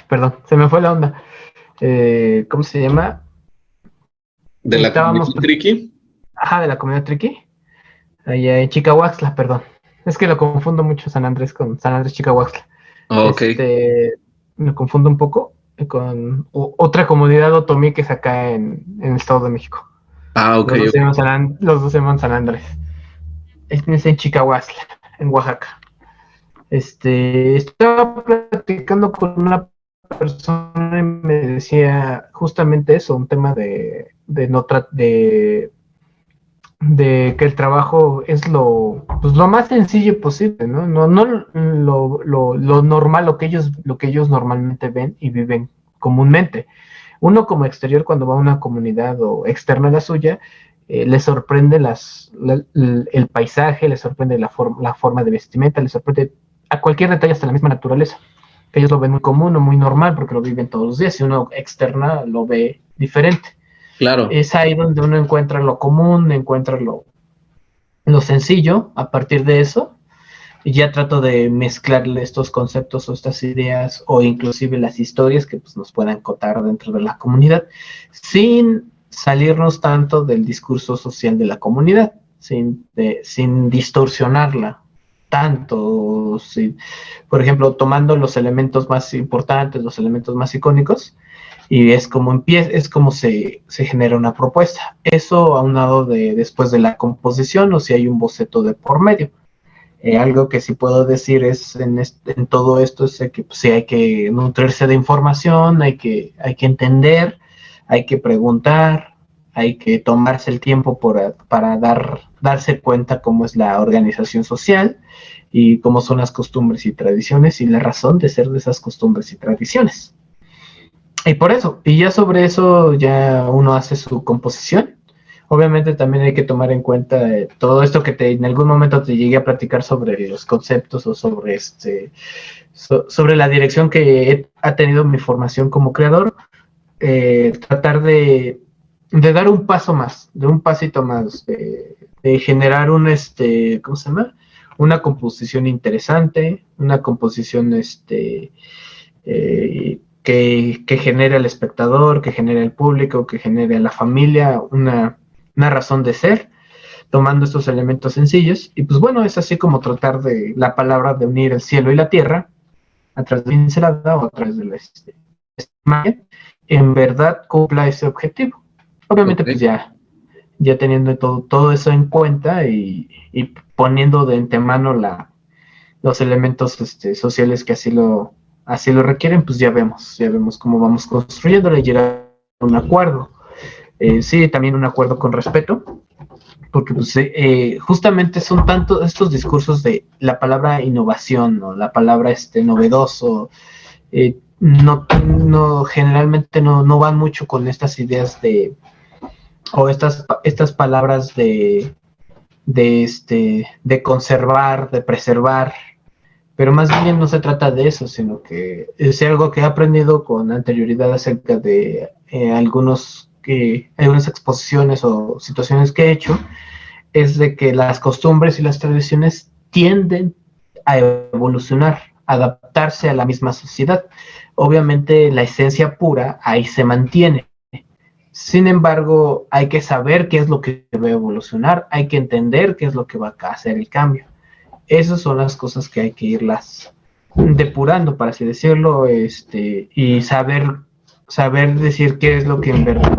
[SPEAKER 3] perdón, se me fue la onda. ¿Cómo se llama?
[SPEAKER 1] ¿De la comunidad triqui?
[SPEAKER 3] Ajá, de la comunidad triqui. Allá en Chicahuaxtla, perdón. Es que lo confundo mucho San Andrés con San Andrés Chicahuaxtla.
[SPEAKER 1] Ok.
[SPEAKER 3] Me confundo un poco con otra comunidad otomí que es acá en el Estado de México.
[SPEAKER 1] Ok.
[SPEAKER 3] Los dos se llaman San Andrés. Es en Chicahuaxtla, en Oaxaca. Estaba platicando con una persona y me decía justamente eso, un tema de que el trabajo es lo más sencillo posible, ¿no? No lo normal, lo que ellos normalmente ven y viven comúnmente. Uno como exterior, cuando va a una comunidad o externa a la suya, le sorprende el paisaje, le sorprende la forma de vestimenta, le sorprende a cualquier detalle, hasta la misma naturaleza. Que ellos lo ven muy común o muy normal porque lo viven todos los días, y uno externa lo ve diferente.
[SPEAKER 1] Claro.
[SPEAKER 3] Es ahí donde uno encuentra lo común, encuentra lo sencillo. A partir de eso, y ya trato de mezclarle estos conceptos o estas ideas o inclusive las historias que pues, nos puedan contar dentro de la comunidad, sin salirnos tanto del discurso social de la comunidad, sin distorsionarla tanto. Por ejemplo, tomando los elementos más importantes, los elementos más icónicos, y es como se genera una propuesta. Eso aunado después de la composición, o si hay un boceto de por medio. Algo que sí puedo decir es en todo esto es que pues, sí hay que nutrirse de información, hay que entender, hay que preguntar, hay que tomarse el tiempo para darse cuenta cómo es la organización social y cómo son las costumbres y tradiciones y la razón de ser de esas costumbres y tradiciones. Y por eso, y ya sobre eso ya uno hace su composición. Obviamente también hay que tomar en cuenta todo esto que en algún momento te llegué a platicar sobre los conceptos o sobre sobre la dirección que ha tenido mi formación como creador. Tratar de de dar un paso más, de un pasito más, de generar un, ¿cómo se llama? Una composición interesante, una composición, que genere al espectador, que genere al público, que genere a la familia una razón de ser, tomando estos elementos sencillos. Y pues bueno, es así como tratar de la palabra de unir el cielo y la tierra a través de la pincelada o a través de la imagen, en verdad cumpla ese objetivo. Obviamente,
[SPEAKER 1] Ok.
[SPEAKER 3] pues ya teniendo todo eso en cuenta y poniendo de antemano los elementos sociales que así lo requieren, pues ya vemos cómo vamos construyéndolo y llegar a un acuerdo. Sí, también un acuerdo con respeto, porque pues, justamente son tanto estos discursos de la palabra innovación o la palabra novedoso, generalmente no van mucho con estas ideas o estas palabras de conservar, de preservar, pero más bien no se trata de eso, sino que es algo que he aprendido con anterioridad acerca de algunas exposiciones o situaciones que he hecho, es de que las costumbres y las tradiciones tienden a evolucionar, adaptarse a la misma sociedad. Obviamente la esencia pura ahí se mantiene. Sin embargo, hay que saber qué es lo que va a evolucionar, hay que entender qué es lo que va a hacer el cambio. Esas son las cosas que hay que irlas depurando, para así decirlo, y saber decir qué es lo que en verdad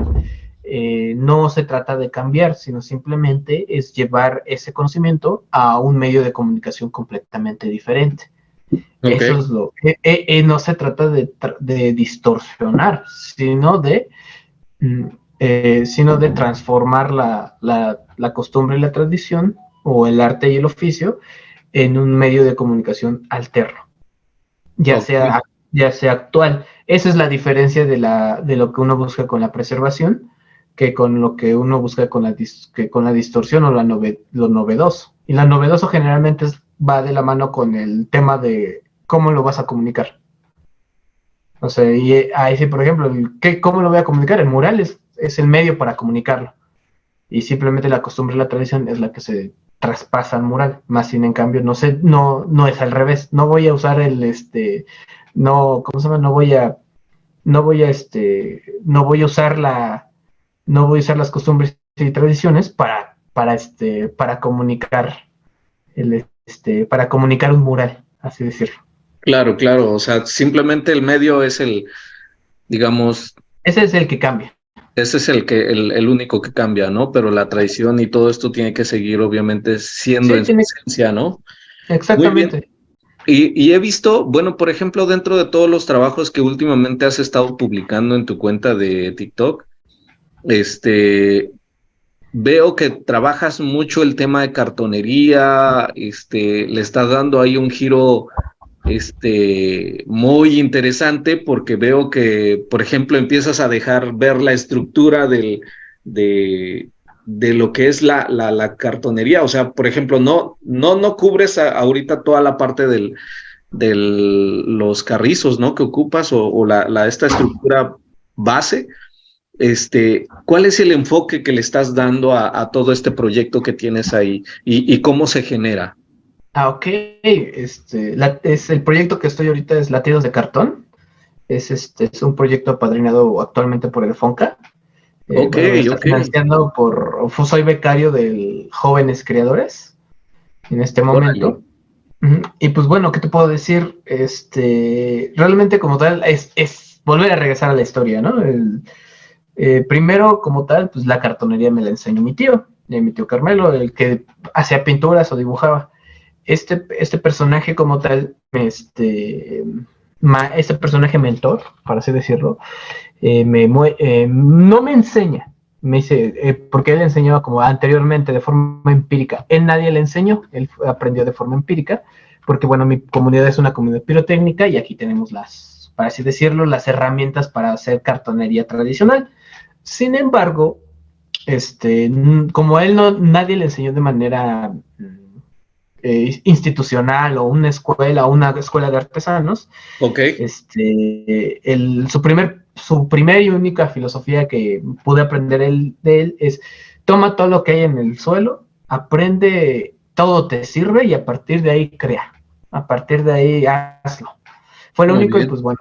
[SPEAKER 3] no se trata de cambiar, sino simplemente es llevar ese conocimiento a un medio de comunicación completamente diferente.
[SPEAKER 1] Ok.
[SPEAKER 3] Eso es lo que no se trata de distorsionar, sino de transformar la costumbre y la tradición, o el arte y el oficio, en un medio de comunicación alterno, ya
[SPEAKER 1] Ok.
[SPEAKER 3] sea, ya sea actual. Esa es la diferencia de lo que uno busca con la preservación, que con lo que uno busca con la distorsión o lo novedoso. Y lo novedoso generalmente va de la mano con el tema de cómo lo vas a comunicar. O sea, y ahí sí, por ejemplo, ¿cómo lo voy a comunicar? El mural es el medio para comunicarlo. Y simplemente la costumbre y la tradición es la que se traspasa al mural. Más sin en cambio, no es al revés. No voy a usar ¿cómo se llama? No voy a usar no voy a usar las costumbres y tradiciones para comunicar para comunicar un mural, así decirlo.
[SPEAKER 1] Claro, claro. O sea, simplemente el medio es el, digamos,
[SPEAKER 3] Ese es el que cambia.
[SPEAKER 1] ese es el único que cambia, ¿no? Pero la tradición y todo esto tiene que seguir, obviamente, siendo
[SPEAKER 3] Sí,
[SPEAKER 1] en su esencia, ¿no? Muy bien.
[SPEAKER 3] exactamente.
[SPEAKER 1] Y he visto, bueno, por ejemplo, dentro de todos los trabajos que últimamente has estado publicando en tu cuenta de TikTok, este, veo que trabajas mucho el tema de cartonería, le estás dando ahí un giro, muy interesante porque veo que, por ejemplo, empiezas a dejar ver la estructura de, de lo que es la cartonería. O sea, por ejemplo, no cubres ahorita toda la parte de los carrizos, ¿no? Que ocupas o esta estructura base. ¿Cuál es el enfoque que le estás dando a todo este proyecto que tienes ahí y cómo se genera?
[SPEAKER 3] Ok. Es el proyecto que estoy ahorita es Latidos de Cartón. Es un proyecto apadrinado actualmente por el FONCA.
[SPEAKER 1] Ok,
[SPEAKER 3] Bueno, me está
[SPEAKER 1] ok,
[SPEAKER 3] financiando soy becario del Jóvenes Creadores en este
[SPEAKER 1] órale,
[SPEAKER 3] momento. Y pues bueno, ¿qué te puedo decir? Realmente como tal es volver a regresar a la historia, ¿no? Primero, como tal, pues la cartonería me la enseñó mi tío Carmelo, el que hacía pinturas o dibujaba. Este personaje como tal, este personaje mentor, para así decirlo, no me enseña, me dice, porque él enseñaba como anteriormente de forma empírica. Él nadie le enseñó, él aprendió de forma empírica, porque bueno, mi comunidad es una comunidad pirotécnica y aquí tenemos para así decirlo, las herramientas para hacer cartonería tradicional. Sin embargo, como él nadie le enseñó de manera institucional o una escuela de artesanos.
[SPEAKER 1] Ok.
[SPEAKER 3] Su primer y única filosofía que pude aprender de él es: toma todo lo que hay en el suelo, aprende, todo te sirve y a partir de ahí crea, a partir de ahí hazlo. Fue lo
[SPEAKER 1] Muy
[SPEAKER 3] único.
[SPEAKER 1] bien.
[SPEAKER 3] Y pues bueno,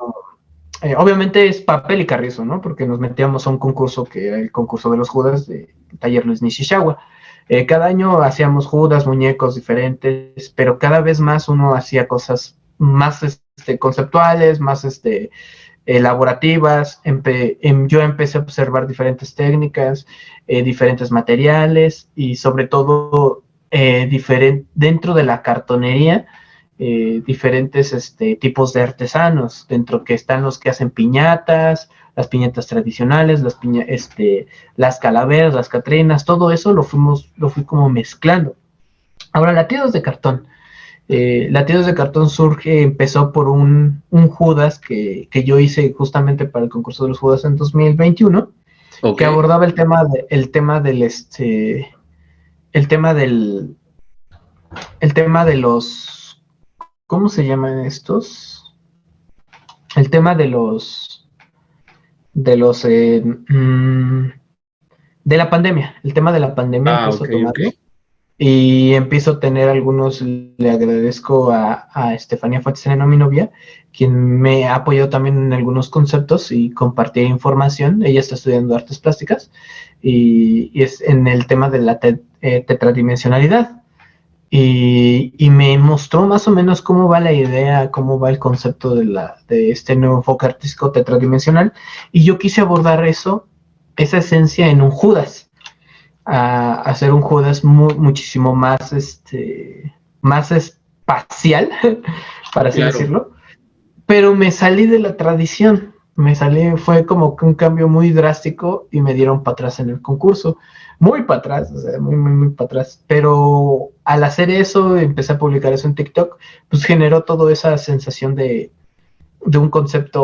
[SPEAKER 3] obviamente es papel y carrizo, ¿no? Porque nos metíamos a un concurso que era el concurso de los Judas de Taller Luis Nishizawa. Cada año hacíamos Judas, muñecos diferentes, pero cada vez más uno hacía cosas más conceptuales, más elaborativas. Yo empecé a observar diferentes técnicas, diferentes materiales y sobre todo dentro de la cartonería, diferentes tipos de artesanos, dentro que están los que hacen piñatas, las piñatas tradicionales, las calaveras, las catrinas, todo eso lo fui como mezclando. Ahora, latidos de cartón. Latidos de cartón empezó por un Judas que yo hice justamente para el concurso de los Judas en 2021,
[SPEAKER 1] Ok.
[SPEAKER 3] que abordaba el tema de los, ¿cómo se llaman estos? El tema de la pandemia. El tema de la pandemia empiezo a tomarlo.
[SPEAKER 1] Ok.
[SPEAKER 3] Y empiezo a tener algunos. Le agradezco a Estefanía Fuentes, mi novia, quien me ha apoyado también en algunos conceptos y compartir información. Ella está estudiando artes plásticas y es en el tema de la tetradimensionalidad. Y me mostró más o menos cómo va la idea, cómo va el concepto de este nuevo enfoque artístico tetradimensional. Y yo quise abordar esa esencia en un Judas. A hacer un Judas muchísimo más más espacial, para así
[SPEAKER 1] Claro.
[SPEAKER 3] decirlo, pero me salí de la tradición, fue como que un cambio muy drástico y me dieron para atrás en el concurso, muy para atrás, o sea, muy, muy, muy para atrás. Pero al hacer eso, empecé a publicar eso en TikTok, pues generó toda esa sensación de un concepto,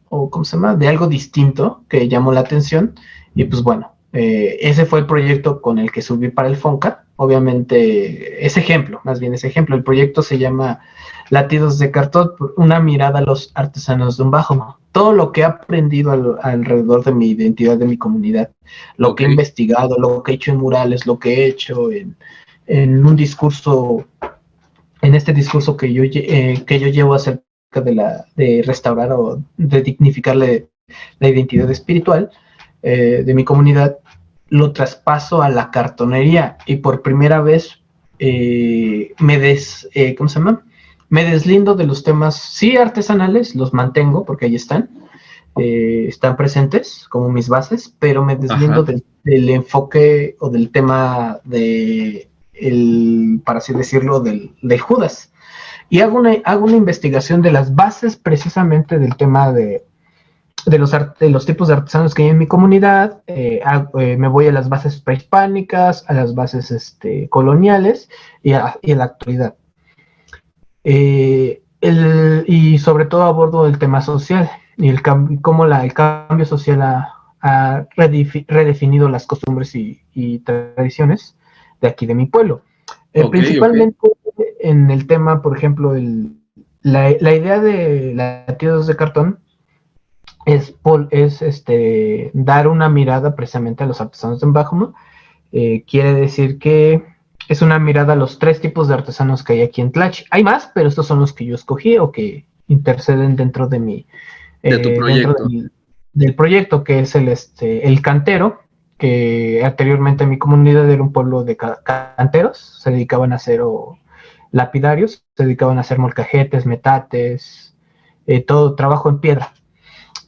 [SPEAKER 3] o ¿cómo se llama?, de algo distinto que llamó la atención. Y pues bueno, ese fue el proyecto con el que subí para el Fonca. Obviamente, ese ejemplo. El proyecto se llama Latidos de Cartón, una mirada a los artesanos de un bajo. Todo lo que he aprendido alrededor de mi identidad, de mi comunidad, lo que he investigado, lo que he hecho en murales, lo que he hecho en un discurso, en este discurso que yo llevo acerca de restaurar o de dignificar la identidad espiritual de mi comunidad, lo traspaso a la cartonería y por primera vez me deslindo de los temas, sí, artesanales, los mantengo porque ahí están presentes como mis bases, pero me deslindo del enfoque o del tema para así decirlo, del Judas. Y hago una investigación de las bases precisamente del tema de los tipos de artesanos que hay en mi comunidad. Me voy a las bases prehispánicas, a las bases coloniales y a la actualidad. Y sobre todo abordo el tema social y cómo el cambio social ha redefinido las costumbres y tradiciones de aquí de mi pueblo. Principalmente en el tema, por ejemplo, la idea de latidos de cartón es dar una mirada precisamente a los artesanos de Mbájimo. Quiere decir que es una mirada a los 3 tipos de artesanos que hay aquí en Tlachi. Hay más, pero estos son los que yo escogí o que interceden dentro de mi
[SPEAKER 1] tu proyecto.
[SPEAKER 3] dentro del proyecto, que es el cantero, que anteriormente en mi comunidad era un pueblo de canteros. Se dedicaban a hacer lapidarios, se dedicaban a hacer molcajetes, metates, todo trabajo en piedra.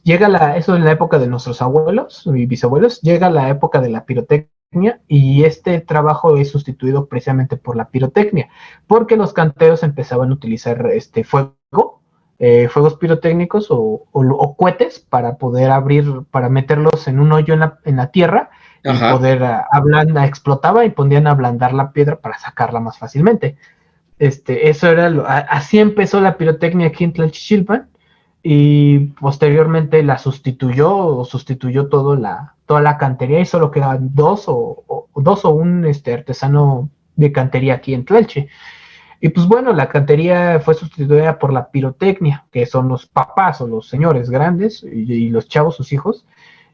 [SPEAKER 3] Eso en la época de nuestros abuelos y bisabuelos, llega la época de la pirotecnia y este trabajo es sustituido precisamente por la pirotecnia, porque los canteros empezaban a utilizar fuegos pirotécnicos o cohetes para poder para meterlos en un hoyo en la tierra y poder explotaba y podían ablandar la piedra para sacarla más fácilmente. Eso era así empezó la pirotecnia aquí en Tlalchichilpan. Y posteriormente sustituyó toda la cantería y solo quedaban dos o un artesano de cantería aquí en Tlalche. Y pues bueno, la cantería fue sustituida por la pirotecnia, que son los papás o los señores grandes y los chavos, sus hijos.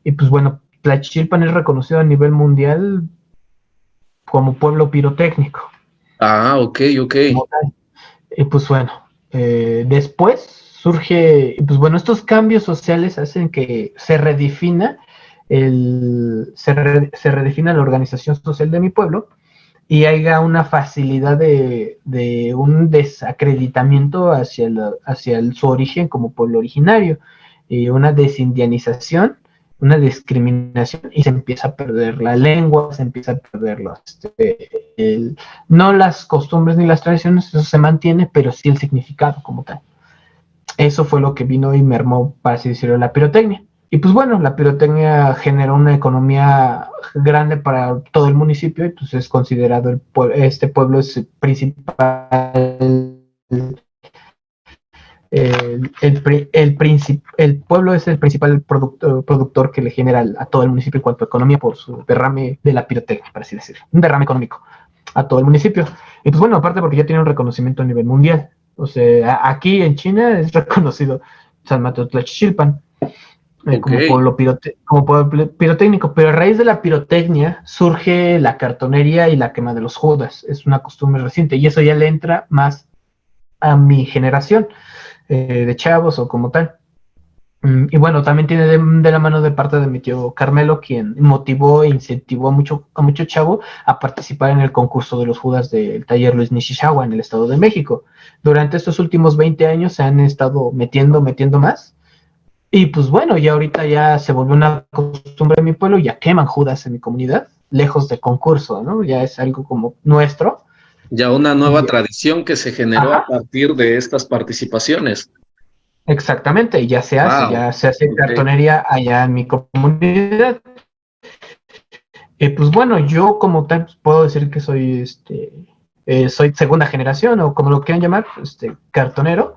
[SPEAKER 3] Y pues bueno, Tlaxchilpan es reconocido a nivel mundial como pueblo pirotécnico.
[SPEAKER 1] Ah, ok, ok.
[SPEAKER 3] Y pues bueno, después surge, pues bueno, estos cambios sociales hacen que se redefina se redefina la organización social de mi pueblo y haya una facilidad de un desacreditamiento hacia su origen como pueblo originario, y una desindianización, una discriminación, y se empieza a perder la lengua, se empieza a perder no las costumbres ni las tradiciones, eso se mantiene, pero sí el significado como tal. Eso fue lo que vino y mermó, para así decirlo, la pirotecnia. Y pues bueno, la pirotecnia generó una economía grande para todo el municipio y pues es considerado este pueblo es el principal, el pueblo es el principal productor que le genera a todo el municipio en cuanto a economía por su derrame de la pirotecnia, para así decirlo, un derrame económico a todo el municipio. Y pues bueno, aparte porque ya tiene un reconocimiento a nivel mundial. O sea, aquí en China es reconocido San Mateo Tlaxchilpan
[SPEAKER 1] Ok.
[SPEAKER 3] como pueblo pirotécnico, pero a raíz de la pirotecnia surge la cartonería y la quema de los judas. Es una costumbre reciente y eso ya le entra más a mi generación de chavos o como tal. Y bueno, también tiene de la mano de parte de mi tío Carmelo, quien motivó e incentivó a mucho chavo a participar en el concurso de los Judas del taller Luis Nishizawa en el Estado de México. Durante estos últimos 20 años se han estado metiendo más. Y pues bueno, ya ahorita ya se volvió una costumbre en mi pueblo, ya queman Judas en mi comunidad, lejos de concurso, ¿no? Ya es algo como nuestro.
[SPEAKER 1] Ya una nueva
[SPEAKER 3] Y,
[SPEAKER 1] tradición que se generó a
[SPEAKER 3] ajá,
[SPEAKER 1] partir de estas participaciones.
[SPEAKER 3] exactamente, y
[SPEAKER 1] Wow.
[SPEAKER 3] ya se hace
[SPEAKER 1] Ok.
[SPEAKER 3] cartonería allá en mi comunidad. Pues bueno, yo como tal puedo decir que soy soy segunda generación o como lo quieran llamar, cartonero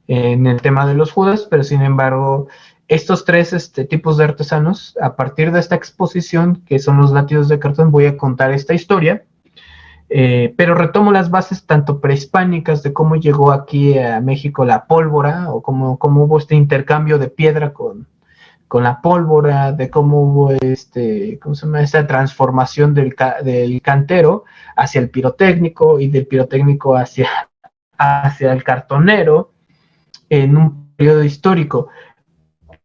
[SPEAKER 3] en el tema de los Judas, pero sin embargo, estos tres tipos de artesanos, a partir de esta exposición, que son los latidos de cartón, voy a contar esta historia, pero retomo las bases tanto prehispánicas de cómo llegó aquí a México la pólvora o cómo hubo este intercambio de piedra con la pólvora, de cómo hubo ¿cómo se llama? Esta transformación del cantero hacia el pirotécnico y del pirotécnico hacia el cartonero en un periodo histórico,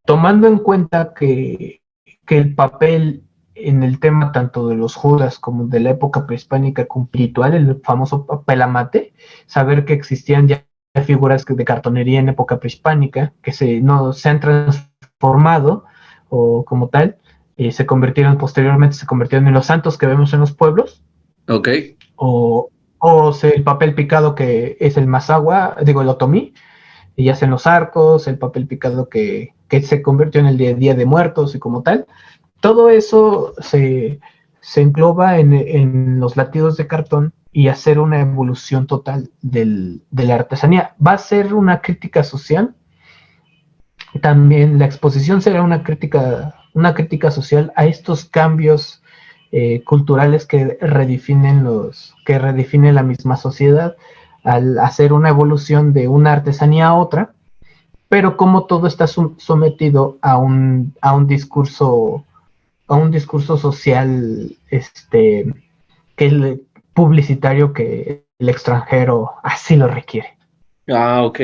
[SPEAKER 3] tomando en cuenta que el papel en el tema tanto de los Judas como de la época prehispánica espiritual, el famoso papel amate, saber que existían ya figuras de cartonería en época prehispánica que no se han transformado o como tal, posteriormente se convirtieron en los santos que vemos en los pueblos,
[SPEAKER 1] Ok.
[SPEAKER 3] o el papel picado que es el mazahua, digo el otomí, y hacen los arcos, el papel picado que se convirtió en el Día de Muertos y como tal. Todo eso se engloba en los latidos de cartón y hacer una evolución total de la artesanía. Va a ser una crítica social. También la exposición será una crítica social a estos cambios culturales que redefinen la misma sociedad al hacer una evolución de una artesanía a otra, pero como todo está sometido a un discurso social publicitario que el extranjero así lo requiere.
[SPEAKER 1] Ah, ok.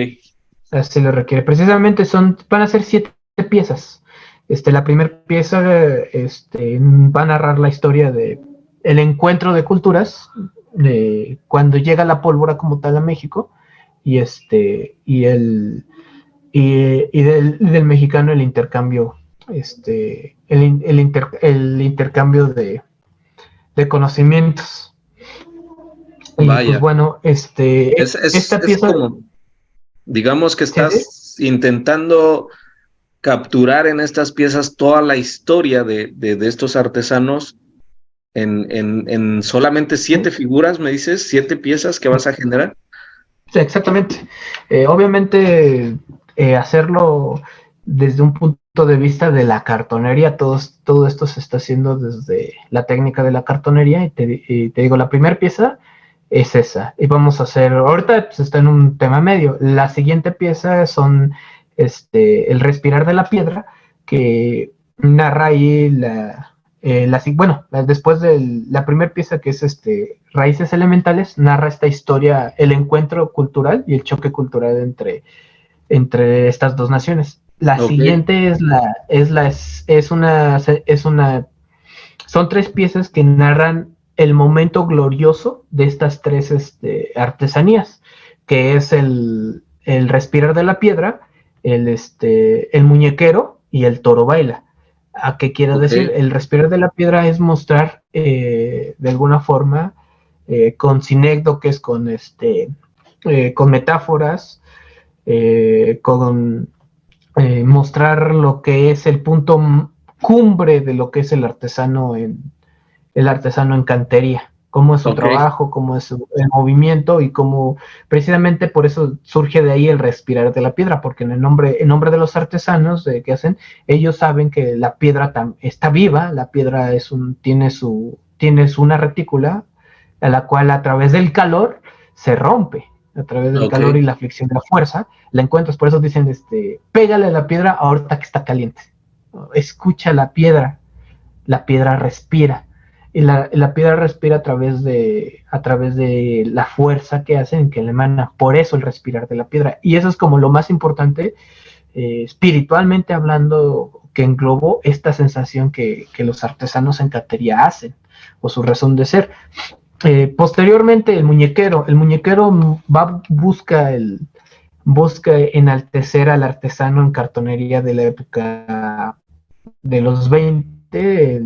[SPEAKER 3] Así lo requiere. Precisamente van a ser 7 piezas. La primera pieza va a narrar la historia de el encuentro de culturas, de cuando llega la pólvora como tal a México, y del mexicano el intercambio, el intercambio de conocimientos. Y pues
[SPEAKER 1] Vaya.
[SPEAKER 3] bueno, esta
[SPEAKER 1] Es
[SPEAKER 3] pieza,
[SPEAKER 1] como, digamos que
[SPEAKER 3] ¿sí? ¿Sí?
[SPEAKER 1] estás intentando capturar en estas piezas toda la historia de estos artesanos en solamente 7 figuras, me dices, 7 piezas que vas a generar.
[SPEAKER 3] Sí, exactamente. Obviamente, hacerlo desde un punto de vista de la cartonería, todo esto se está haciendo desde la técnica de la cartonería. Y te digo, la primera pieza es esa. Y vamos a hacer, ahorita pues, está en un tema medio. La siguiente pieza son el respirar de la piedra, que narra ahí después de la primera pieza, que es Raíces Elementales, narra esta historia, el encuentro cultural y el choque cultural entre estas dos naciones. La siguiente son 3 piezas que narran el momento glorioso de estas 3 artesanías, que es el respirar de la piedra, el muñequero y el toro baila. ¿A qué quiere decir? El respirar de la piedra es mostrar de alguna forma con sinécdoques, con metáforas, con mostrar lo que es el punto cumbre de lo que es el artesano en cantería, cómo es su trabajo, cómo es el movimiento y cómo precisamente por eso surge de ahí el respirar de la piedra, porque en nombre de los artesanos que hacen, ellos saben que la piedra está viva, la piedra tiene una retícula a la cual a través del calor se rompe, a través del calor y la fricción de la fuerza, la encuentras. Por eso dicen, pégale a la piedra ahorita que está caliente, escucha la piedra respira. Y la piedra respira a través de la fuerza que hacen, que le emana. Por eso el respirar de la piedra. Y eso es como lo más importante, espiritualmente hablando, que englobó esta sensación que los artesanos en cantería hacen, o su razón de ser. Posteriormente, el muñequero busca enaltecer al artesano en cartonería de la época de los 20,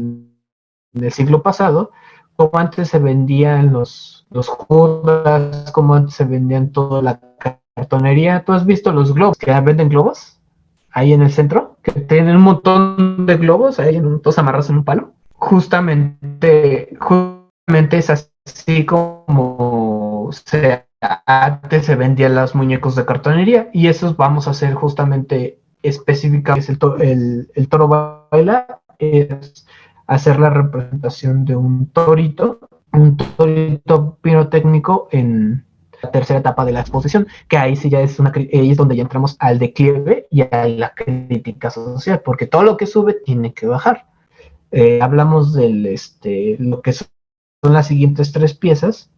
[SPEAKER 3] del siglo pasado, como antes se vendían los judas, como antes se vendían toda la cartonería. ¿Tú has visto los globos que venden globos ahí en el centro? Que tienen un montón de globos ahí, todos amarrados en un palo. Justamente es así como antes se vendían los muñecos de cartonería, y esos vamos a hacer justamente específicamente. El toro baila es hacer la representación de un torito pirotécnico en la tercera etapa de la exposición, que ahí sí ya es ahí es donde ya entramos al declive y a la crítica social, porque todo lo que sube tiene que bajar. Hablamos del lo que son las siguientes 3 piezas,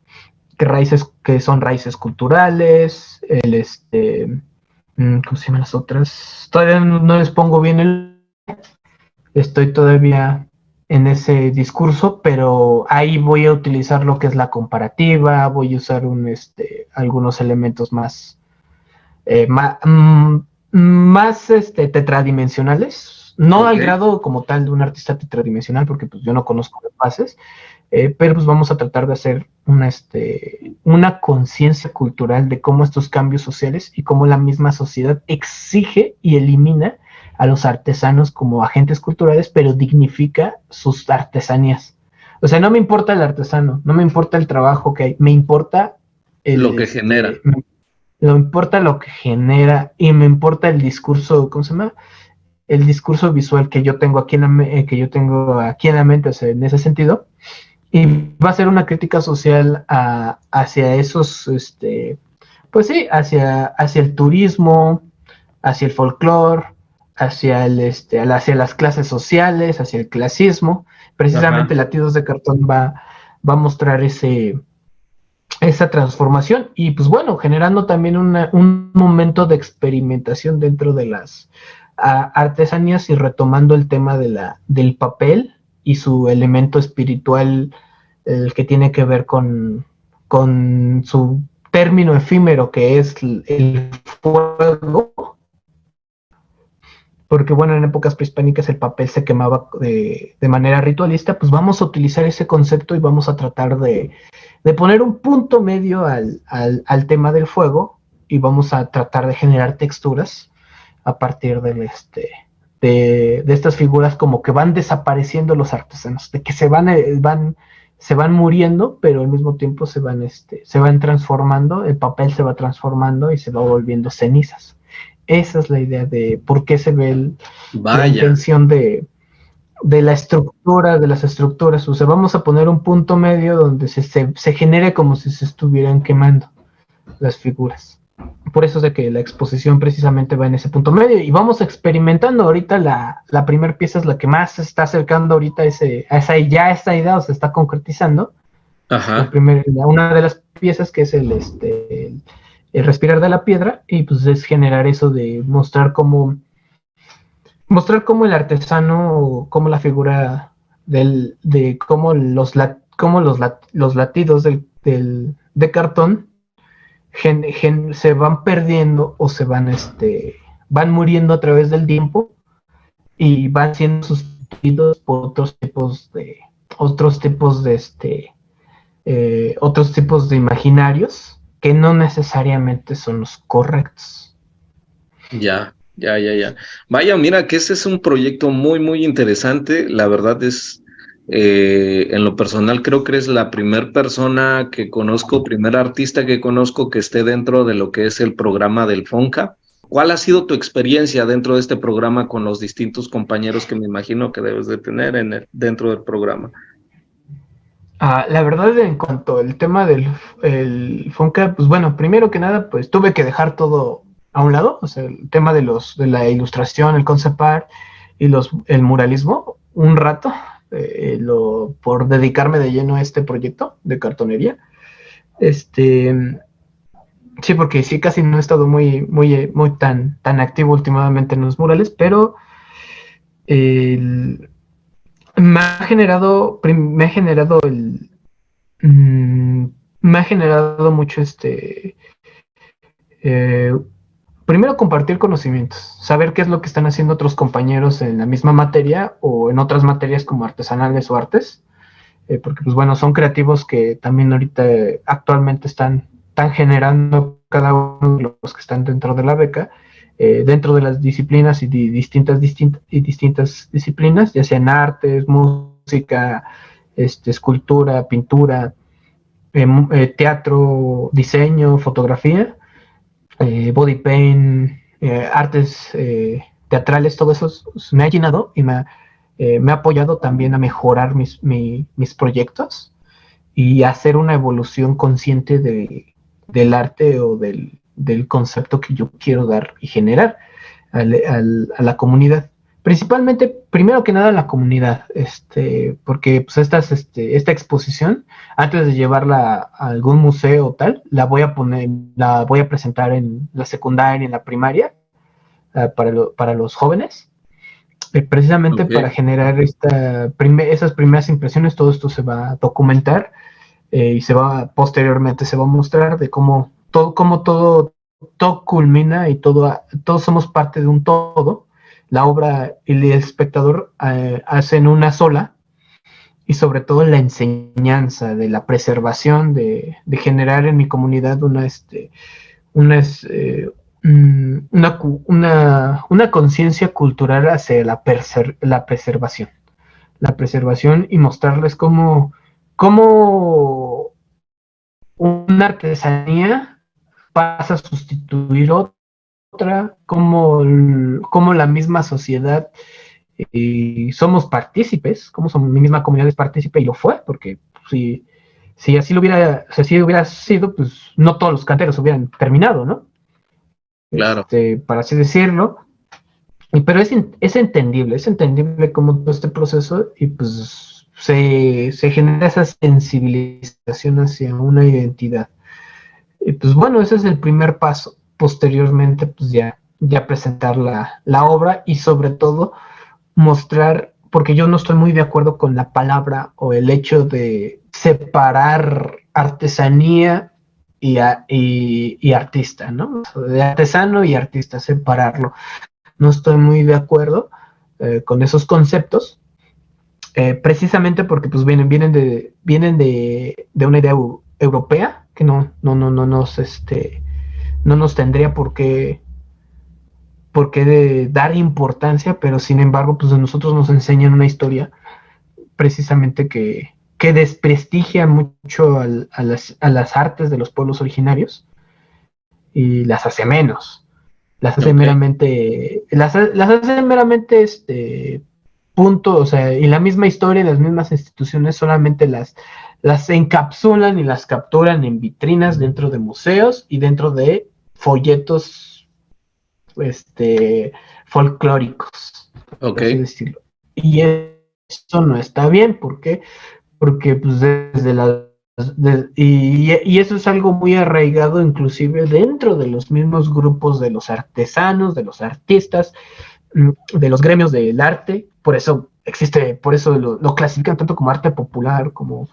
[SPEAKER 3] que son raíces culturales, ¿cómo se llaman las otras? Todavía no les pongo bien estoy todavía en ese discurso, pero ahí voy a utilizar lo que es la comparativa, voy a usar algunos elementos más tetradimensionales, no al grado como tal de un artista tetradimensional, porque pues yo no conozco las bases, pero pues vamos a tratar de hacer una conciencia cultural de cómo estos cambios sociales y cómo la misma sociedad exige y elimina a los artesanos como agentes culturales, pero dignifica sus artesanías. O sea, no me importa el artesano, no me importa el trabajo que hay, me importa
[SPEAKER 1] lo que genera.
[SPEAKER 3] Me importa lo que genera, y me importa el discurso, ¿cómo se llama? El discurso visual que yo tengo aquí en la mente, o sea, en ese sentido. Y va a ser una crítica social hacia esos, pues sí, hacia el turismo, hacia el folclore, hacia las clases sociales, hacia el clasismo. Precisamente Latidos de Cartón va a mostrar esa transformación, y pues bueno, generando también un momento de experimentación dentro de las artesanías, y retomando el tema del papel y su elemento espiritual, el que tiene que ver con su término efímero, que es el fuego, porque bueno, en épocas prehispánicas el papel se quemaba de manera ritualista. Pues vamos a utilizar ese concepto y vamos a tratar de poner un punto medio al tema del fuego, y vamos a tratar de generar texturas a partir de estas figuras, como que van desapareciendo los artesanos, de que se van muriendo, pero al mismo tiempo se van transformando, el papel se va transformando y se va volviendo cenizas. Esa es la idea de por qué se ve la intención de de la estructura, de las estructuras. O sea, vamos a poner un punto medio donde se genere como si se estuvieran quemando las figuras. Por eso es de que la exposición precisamente va en ese punto medio y vamos experimentando. Ahorita la primera pieza es la que más se está acercando ahorita a esa idea, o se está concretizando.
[SPEAKER 1] Ajá.
[SPEAKER 3] Una de las piezas que es el respirar de la piedra, y pues es generar eso de mostrar cómo el artesano, cómo la figura de cómo los latidos de cartón se van perdiendo o van muriendo a través del tiempo y van siendo sustituidos por otros tipos de imaginarios que no necesariamente son los correctos.
[SPEAKER 1] Ya. Vaya, mira que ese es un proyecto muy, muy interesante. La verdad es, en lo personal, creo que eres la primera persona que conozco, primer artista que conozco que esté dentro de lo que es el programa del FONCA. ¿Cuál ha sido tu experiencia dentro de este programa con los distintos compañeros que me imagino que debes de tener dentro del programa?
[SPEAKER 3] La verdad, en cuanto al tema del FONCA, pues bueno, primero que nada, pues tuve que dejar todo a un lado, o sea, el tema de la ilustración, el concept art y el muralismo, un rato, por dedicarme de lleno a este proyecto de cartonería. Sí, porque sí, casi no he estado muy tan activo últimamente en los murales, pero me ha generado mucho primero compartir conocimientos, saber qué es lo que están haciendo otros compañeros en la misma materia o en otras materias como artesanales o artes, porque pues bueno, son creativos que también ahorita actualmente están generando cada uno de los que están dentro de la beca, dentro de las disciplinas y distintas disciplinas, ya sean artes, música, escultura, pintura, teatro, diseño, fotografía, body paint, artes teatrales, todo eso me ha llenado y me ha apoyado también a mejorar mis proyectos y hacer una evolución consciente del arte o del concepto que yo quiero dar y generar a la comunidad. Principalmente, primero que nada, a la comunidad, porque pues esta exposición, antes de llevarla a algún museo o tal, la voy a presentar en la secundaria, en la primaria, para los jóvenes, precisamente
[SPEAKER 1] Okay.
[SPEAKER 3] para generar esas primeras impresiones. Todo esto se va a documentar y posteriormente se va a mostrar de cómo todo culmina y todos somos parte de un todo. La obra y el espectador hacen una sola, y sobre todo la enseñanza de la preservación, de generar en mi comunidad una conciencia cultural hacia la preservación y mostrarles cómo una artesanía pasa a sustituir otra, cómo la misma sociedad somos partícipes, como mi misma comunidad es partícipe, y lo fue, porque si así hubiera sido, pues no todos los canteros hubieran terminado, ¿no?
[SPEAKER 1] Claro.
[SPEAKER 3] Para así decirlo. Pero es entendible como todo este proceso, y pues se genera esa sensibilización hacia una identidad. Y pues bueno, ese es el primer paso. Posteriormente, pues ya presentar la obra y sobre todo mostrar, porque yo no estoy muy de acuerdo con la palabra o el hecho de separar artesanía y artista, ¿no? De artesano y artista, separarlo. No estoy muy de acuerdo con esos conceptos, precisamente porque pues vienen de una idea europea que no nos tendría por qué dar importancia, pero sin embargo, pues a nosotros nos enseñan una historia precisamente que desprestigia mucho a las artes de los pueblos originarios y las hace menos. Las hace
[SPEAKER 1] Okay.
[SPEAKER 3] meramente punto, o sea, y la misma historia, las mismas instituciones solamente las encapsulan y las capturan en vitrinas dentro de museos y dentro de folletos folclóricos, por
[SPEAKER 1] Ok.
[SPEAKER 3] así decirlo. Y eso no está bien, ¿por qué? Porque pues desde la y eso es algo muy arraigado inclusive dentro de los mismos grupos de los artesanos, de los artistas, de los gremios del arte, por eso existe, por eso lo clasifican tanto como arte popular, como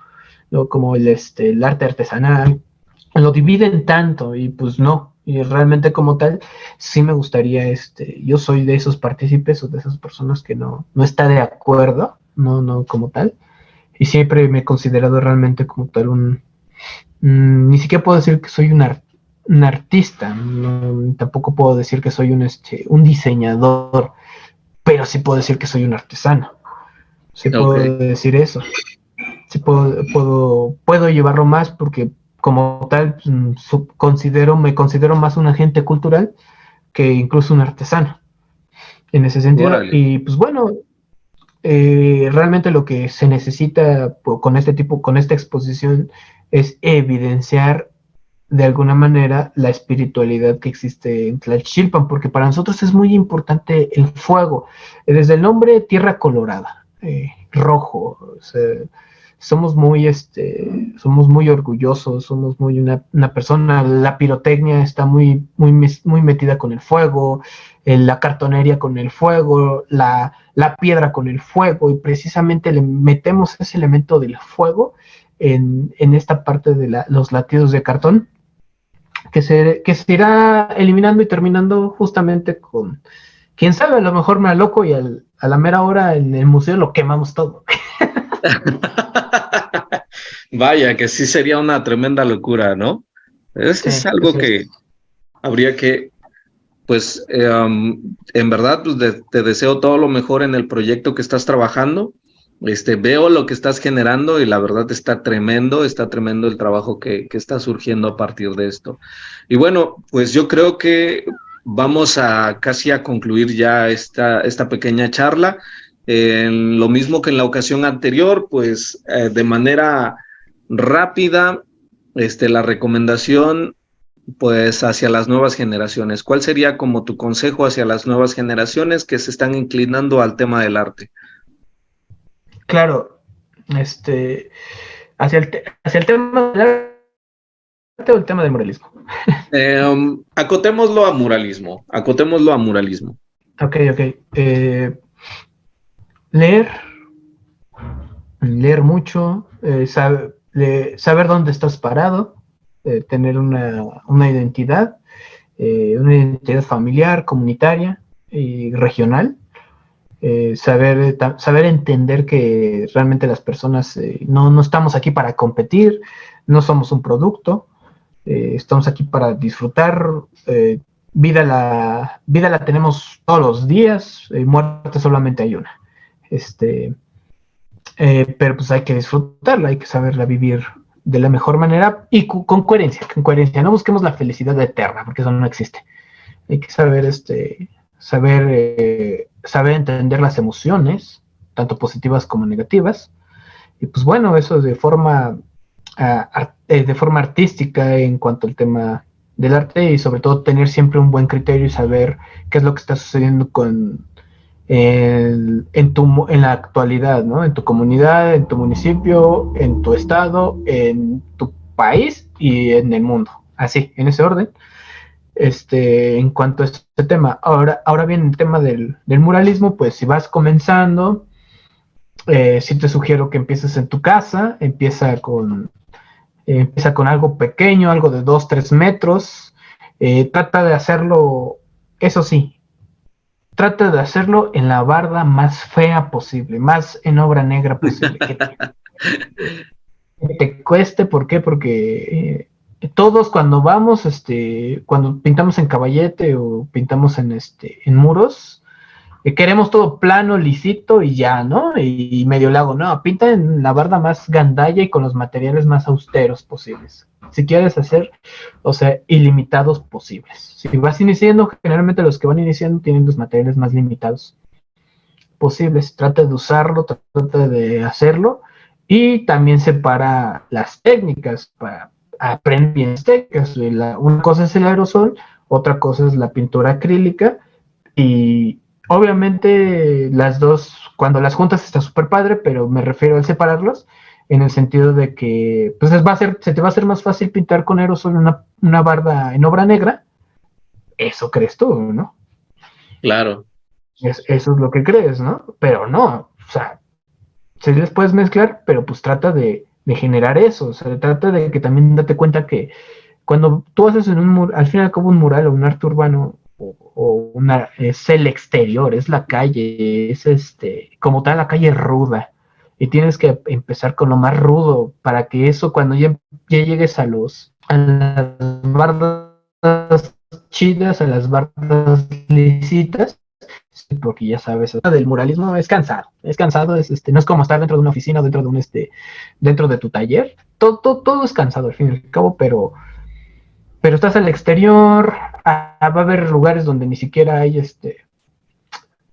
[SPEAKER 3] el arte artesanal, lo dividen tanto y pues no, y realmente como tal, sí me gustaría, yo soy de esos partícipes o de esas personas que no está de acuerdo, no como tal, y siempre me he considerado realmente como tal ni siquiera puedo decir que soy un artista, tampoco puedo decir que soy un diseñador, pero sí puedo decir que soy un artesano, sí
[SPEAKER 1] Ok.
[SPEAKER 3] puedo decir eso, sí puedo llevarlo más porque como tal me considero más un agente cultural que incluso un artesano en ese sentido.
[SPEAKER 1] Órale.
[SPEAKER 3] Y pues bueno, realmente lo que se necesita con esta exposición es evidenciar de alguna manera la espiritualidad que existe en Tlaxchilpan, porque para nosotros es muy importante el fuego, desde el nombre Tierra Colorada, rojo, o sea, somos muy orgullosos, somos muy una persona, la pirotecnia está muy metida con el fuego, la cartonería con el fuego, la piedra con el fuego, y precisamente le metemos ese elemento del fuego en esta parte de los latidos de cartón, que se irá eliminando y terminando justamente con, quién sabe, a lo mejor me aloco y a la mera hora en el museo lo quemamos todo.
[SPEAKER 1] Vaya, que sí sería una tremenda locura, ¿no?
[SPEAKER 3] Sí,
[SPEAKER 1] Es algo
[SPEAKER 3] así es.
[SPEAKER 1] que habría que, pues, en verdad, pues te deseo todo lo mejor en el proyecto que estás trabajando. Veo lo que estás generando y la verdad está tremendo el trabajo que está surgiendo a partir de esto. Y bueno, pues yo creo que vamos a casi a concluir ya esta pequeña charla. Lo mismo que en la ocasión anterior, pues de manera rápida, la recomendación pues hacia las nuevas generaciones. ¿Cuál sería como tu consejo hacia las nuevas generaciones que se están inclinando al tema del arte?
[SPEAKER 3] Claro, hacia el tema del arte o el tema del muralismo.
[SPEAKER 1] Acotémoslo a muralismo, acotémoslo a muralismo.
[SPEAKER 3] Ok, ok. Leer, leer mucho, saber dónde estás parado, tener una identidad familiar, comunitaria y regional. Saber entender que realmente las personas no estamos aquí para competir, no somos un producto, estamos aquí para disfrutar. Vida la tenemos todos los días, muerte solamente hay una. Pero pues hay que disfrutarla, hay que saberla vivir de la mejor manera y con coherencia. No busquemos la felicidad eterna, porque eso no existe. Hay que saber entender las emociones, tanto positivas como negativas. Y pues bueno, eso de forma artística en cuanto al tema del arte, y sobre todo tener siempre un buen criterio y saber qué es lo que está sucediendo en la actualidad, ¿no? En tu comunidad, en tu municipio, en tu estado, en tu país y en el mundo. Así, en ese orden. En cuanto a este tema. Ahora bien, el tema del muralismo, pues si vas comenzando, sí te sugiero que empieces en tu casa, empieza con algo pequeño, algo de 2-3 metros. Trata de hacerlo, eso sí, trata de hacerlo en la barda más fea posible, más en obra negra posible. Que te cueste, ¿por qué? Porque todos cuando vamos, cuando pintamos en caballete o pintamos en muros, queremos todo plano, lisito y ya, ¿no? Y medio lago, no, pinta en la barda más gandalla y con los materiales más austeros posibles. Si quieres hacer, o sea, ilimitados posibles. Si vas iniciando, generalmente los que van iniciando tienen los materiales más limitados. posible, se trata de usarlo, trata de hacerlo, y también separa las técnicas para aprender bien las técnicas. Una cosa es el aerosol, otra cosa es la pintura acrílica, y obviamente las dos, cuando las juntas está súper padre, pero me refiero al separarlos, en el sentido de que pues se te va a hacer más fácil pintar con aerosol una barda en obra negra. Eso crees tú, ¿no?
[SPEAKER 1] Claro.
[SPEAKER 3] Eso es lo que crees, ¿no? Pero no, o sea, sí les puedes mezclar, pero pues trata de generar eso, o sea, trata de que también date cuenta que cuando tú haces al fin y al cabo un mural o un arte urbano, es el exterior, es la calle, es como tal la calle ruda, y tienes que empezar con lo más rudo para que eso cuando ya llegues a las bardas chidas, a las bardas lisitas, porque ya sabes, del muralismo es cansado, no es como estar dentro de una oficina, dentro de tu taller, todo es cansado al fin y al cabo, pero estás al exterior, va a haber lugares donde ni siquiera hay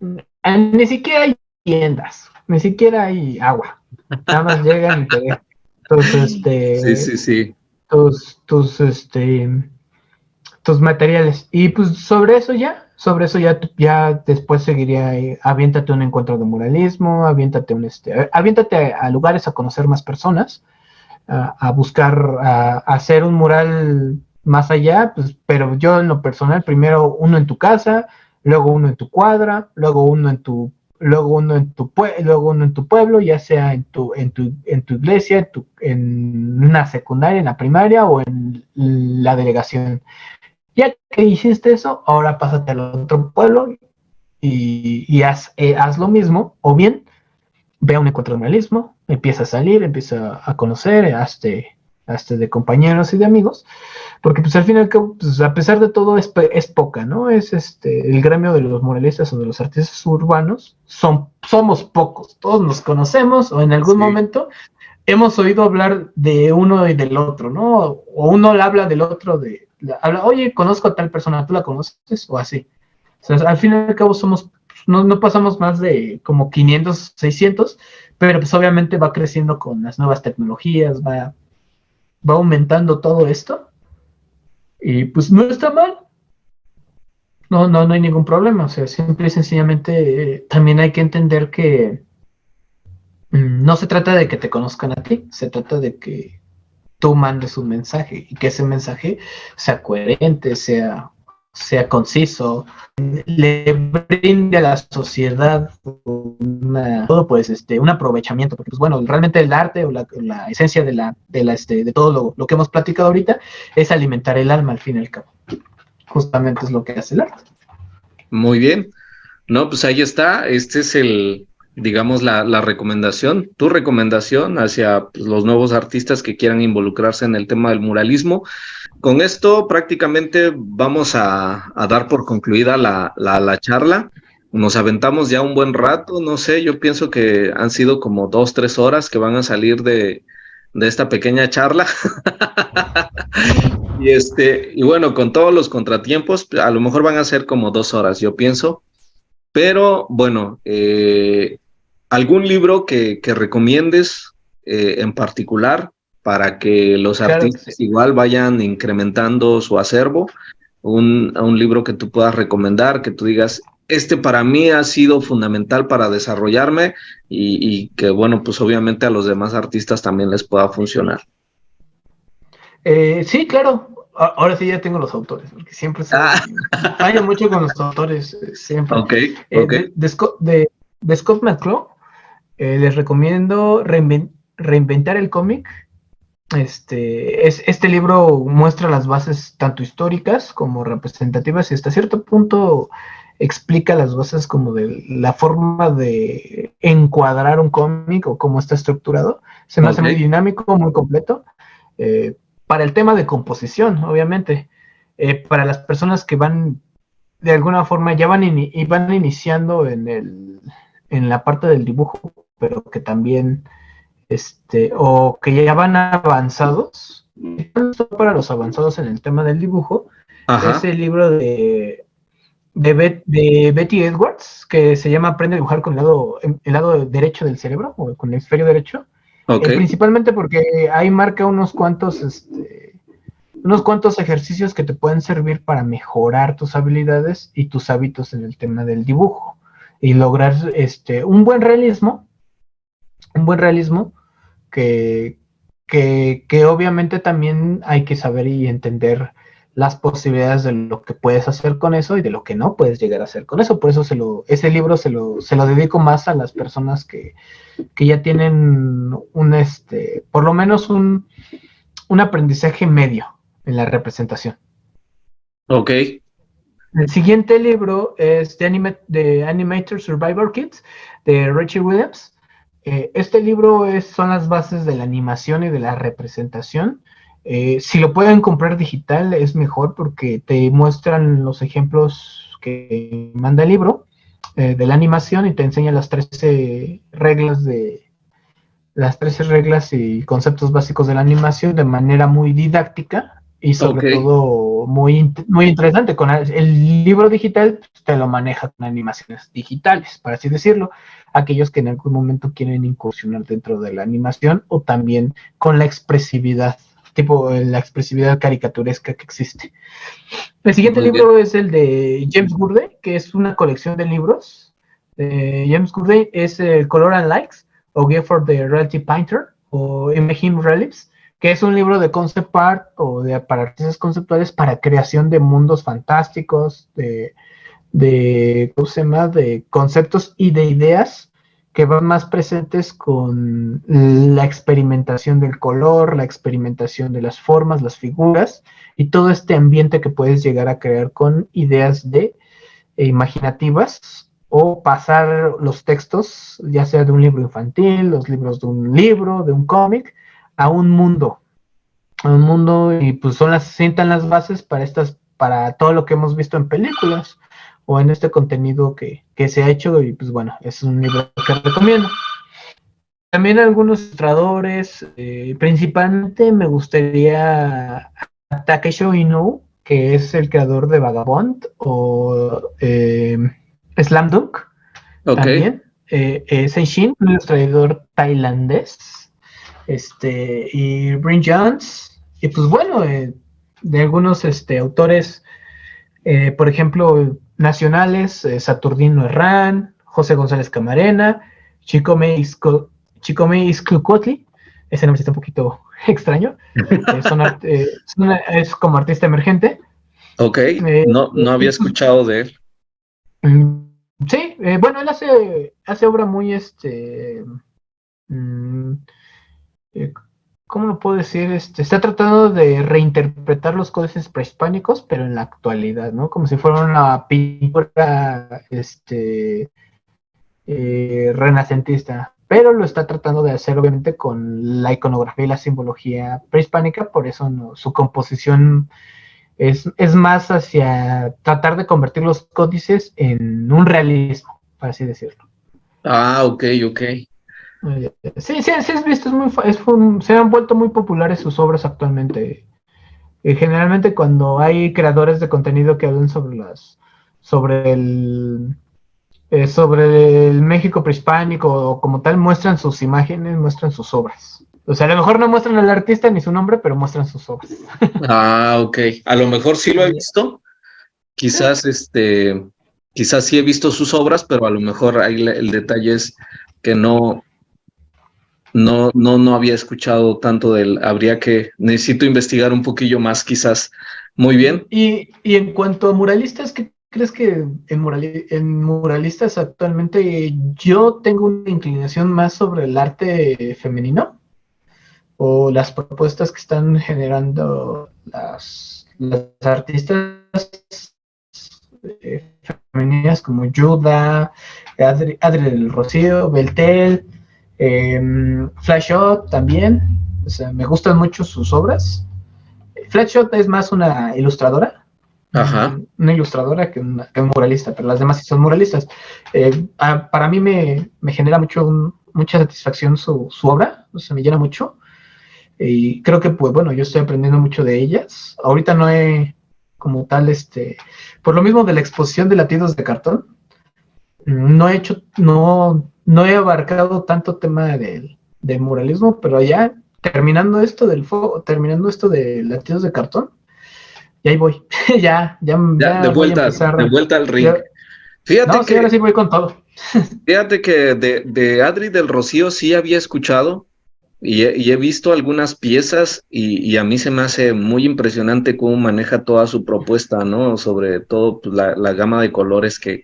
[SPEAKER 3] ni siquiera hay tiendas, ni siquiera hay agua, nada más llegan y te dejan
[SPEAKER 1] Sí, sí, sí.
[SPEAKER 3] tus, tus, tus materiales. Y pues sobre eso ya después seguiría, aviéntate un encuentro de muralismo, aviéntate a lugares a conocer más personas, a buscar, a hacer un mural más allá, pues, pero yo en lo personal, primero uno en tu casa, luego uno en tu cuadra, luego uno en tu pueblo, ya sea en tu iglesia, en una secundaria, en la primaria o en la delegación. Ya que hiciste eso, ahora pásate al otro pueblo y haz lo mismo, o bien ve a un encuentro de muralismo, empieza a salir, empieza a conocer, hazte de compañeros y de amigos, porque pues al final, pues, a pesar de todo es poca, ¿no? El gremio de los muralistas o de los artistas urbanos, somos pocos, todos nos conocemos o en algún momento hemos oído hablar de uno y del otro, ¿no? O uno le habla del otro, oye, conozco a tal persona, ¿tú la conoces? O así. O sea, al fin y al cabo no pasamos más de como 500, 600, pero pues obviamente va creciendo con las nuevas tecnologías, va aumentando todo esto, y pues no está mal, no hay ningún problema, o sea, simple y sencillamente también hay que entender que no se trata de que te conozcan a ti, se trata de que tú mandes un mensaje y que ese mensaje sea coherente, sea conciso, le brinde a la sociedad un aprovechamiento, porque pues bueno, realmente el arte o la esencia de todo lo que hemos platicado ahorita es alimentar el alma al fin y al cabo. Justamente es lo que hace el arte.
[SPEAKER 1] Muy bien. No, pues ahí está. Este es digamos, la recomendación, tu recomendación hacia pues, los nuevos artistas que quieran involucrarse en el tema del muralismo. Con esto prácticamente vamos a dar por concluida la charla. Nos aventamos ya un buen rato, no sé, yo pienso que han sido como 2, 3 horas que van a salir de esta pequeña charla. Y bueno, con todos los contratiempos, a lo mejor van a ser como 2 horas, yo pienso. Pero bueno, ¿algún libro que recomiendes en particular para que los
[SPEAKER 3] Claro que
[SPEAKER 1] artistas
[SPEAKER 3] sí.
[SPEAKER 1] igual vayan incrementando su acervo? Un libro que tú puedas recomendar, que tú digas, este para mí ha sido fundamental para desarrollarme y que bueno, pues obviamente a los demás artistas también les pueda funcionar.
[SPEAKER 3] Sí, claro. Ahora sí ya tengo los autores, porque siempre
[SPEAKER 1] Ah,
[SPEAKER 3] fallo mucho con los autores, siempre.
[SPEAKER 1] ok, ok.
[SPEAKER 3] De Scott McClough, les recomiendo Reinventar el cómic. Este libro muestra las bases tanto históricas como representativas y hasta cierto punto explica las bases como de la forma de encuadrar un cómic o cómo está estructurado. Se me hace muy dinámico, muy completo. Para el tema de composición, obviamente. Para las personas que van, de alguna forma, ya van iniciando en la parte del dibujo, pero que también o que ya van avanzados, para los avanzados en el tema del dibujo,
[SPEAKER 1] Ajá.
[SPEAKER 3] es el libro de de Betty Edwards, que se llama Aprende a dibujar con el lado derecho del cerebro, o con el hemisferio derecho.
[SPEAKER 1] Ok.
[SPEAKER 3] Principalmente porque ahí marca unos cuantos ejercicios que te pueden servir para mejorar tus habilidades y tus hábitos en el tema del dibujo y lograr un buen realismo que, que obviamente también hay que saber y entender las posibilidades de lo que puedes hacer con eso y de lo que no puedes llegar a hacer con eso. Por eso ese libro se lo dedico más a las personas que ya tienen por lo menos un aprendizaje medio en la representación.
[SPEAKER 1] Ok.
[SPEAKER 3] El siguiente libro es The Animator Survivor Kit de Richie Williams. Este libro son las bases de la animación y de la representación. Si lo pueden comprar digital es mejor porque te muestran los ejemplos que manda el libro de la animación y te enseña las 13 reglas y conceptos básicos de la animación de manera muy didáctica y sobre todo muy, muy interesante. Con el libro digital te lo maneja con animaciones digitales, para así decirlo, aquellos que en algún momento quieren incursionar dentro de la animación o también con la expresividad, tipo la expresividad caricaturesca que existe. El siguiente libro es el de James Gurley, que es una colección de libros. James Gurley es Color and Likes, o Gifford the Reality Painter, o Imagine Reliefs, que es un libro de concept art o para artistas conceptuales para creación de mundos fantásticos, ¿cómo se llama? De conceptos y de ideas que van más presentes con la experimentación del color, la experimentación de las formas, las figuras y todo este ambiente que puedes llegar a crear con ideas imaginativas o pasar los textos, ya sea de un libro infantil, los libros de un libro, de un cómic, a un mundo, y pues sientan las bases para todo lo que hemos visto en películas o en este contenido que se ha hecho, y pues bueno, es un libro que recomiendo. También algunos ilustradores, principalmente me gustaría Takeshi Inoue, que es el creador de Vagabond o Slam Dunk, también. Seishin, un ilustrador tailandés, y Bryn Jones, y pues bueno, de algunos autores, por ejemplo, nacionales, Saturnino Herrán, José González Camarena, Chikome Isclucotli, ese nombre está un poquito extraño, es como artista emergente.
[SPEAKER 1] Ok, no había escuchado de él.
[SPEAKER 3] Sí, bueno, él hace obra muy, ¿cómo lo puedo decir? Está tratando de reinterpretar los códices prehispánicos, pero en la actualidad, ¿no? Como si fuera una pintura, renacentista, pero lo está tratando de hacer obviamente con la iconografía y la simbología prehispánica, por eso su composición es más hacia tratar de convertir los códices en un realismo, por así decirlo.
[SPEAKER 1] Ok.
[SPEAKER 3] Sí, has visto, se han vuelto muy populares sus obras actualmente. Generalmente cuando hay creadores de contenido que hablan sobre el México prehispánico o como tal, muestran sus imágenes, muestran sus obras. O sea, a lo mejor no muestran al artista ni su nombre, pero muestran sus obras.
[SPEAKER 1] Ok. A lo mejor sí lo he visto. Quizás sí he visto sus obras, pero a lo mejor ahí el detalle es que no había escuchado tanto de él. Necesito investigar un poquillo más, quizás. Muy bien.
[SPEAKER 3] Y en cuanto a muralistas, ¿qué crees que en muralistas actualmente yo tengo una inclinación más sobre el arte femenino? O las propuestas que están generando las artistas femeninas como Yuda, Adri del Rocío, Beltel, Flashshot también. O sea, me gustan mucho sus obras. Flashshot es más una ilustradora.
[SPEAKER 1] Ajá.
[SPEAKER 3] Una ilustradora que un muralista, pero las demás sí son muralistas. Para mí me genera mucha satisfacción su obra, o sea, me llena mucho. Y creo que, pues bueno, yo estoy aprendiendo mucho de ellas. Ahorita no he como tal, por lo mismo de la exposición de latidos de cartón, no he abarcado tanto tema del muralismo, pero ya terminando esto terminando esto de latidos de cartón, y ahí voy, ya voy a empezar.
[SPEAKER 1] De vuelta al ring.
[SPEAKER 3] Ya,
[SPEAKER 1] Fíjate
[SPEAKER 3] sí, ahora sí voy con todo.
[SPEAKER 1] Fíjate que de Adri del Rocío sí había escuchado y he visto algunas piezas y a mí se me hace muy impresionante cómo maneja toda su propuesta, ¿no? Sobre todo pues, la gama de colores que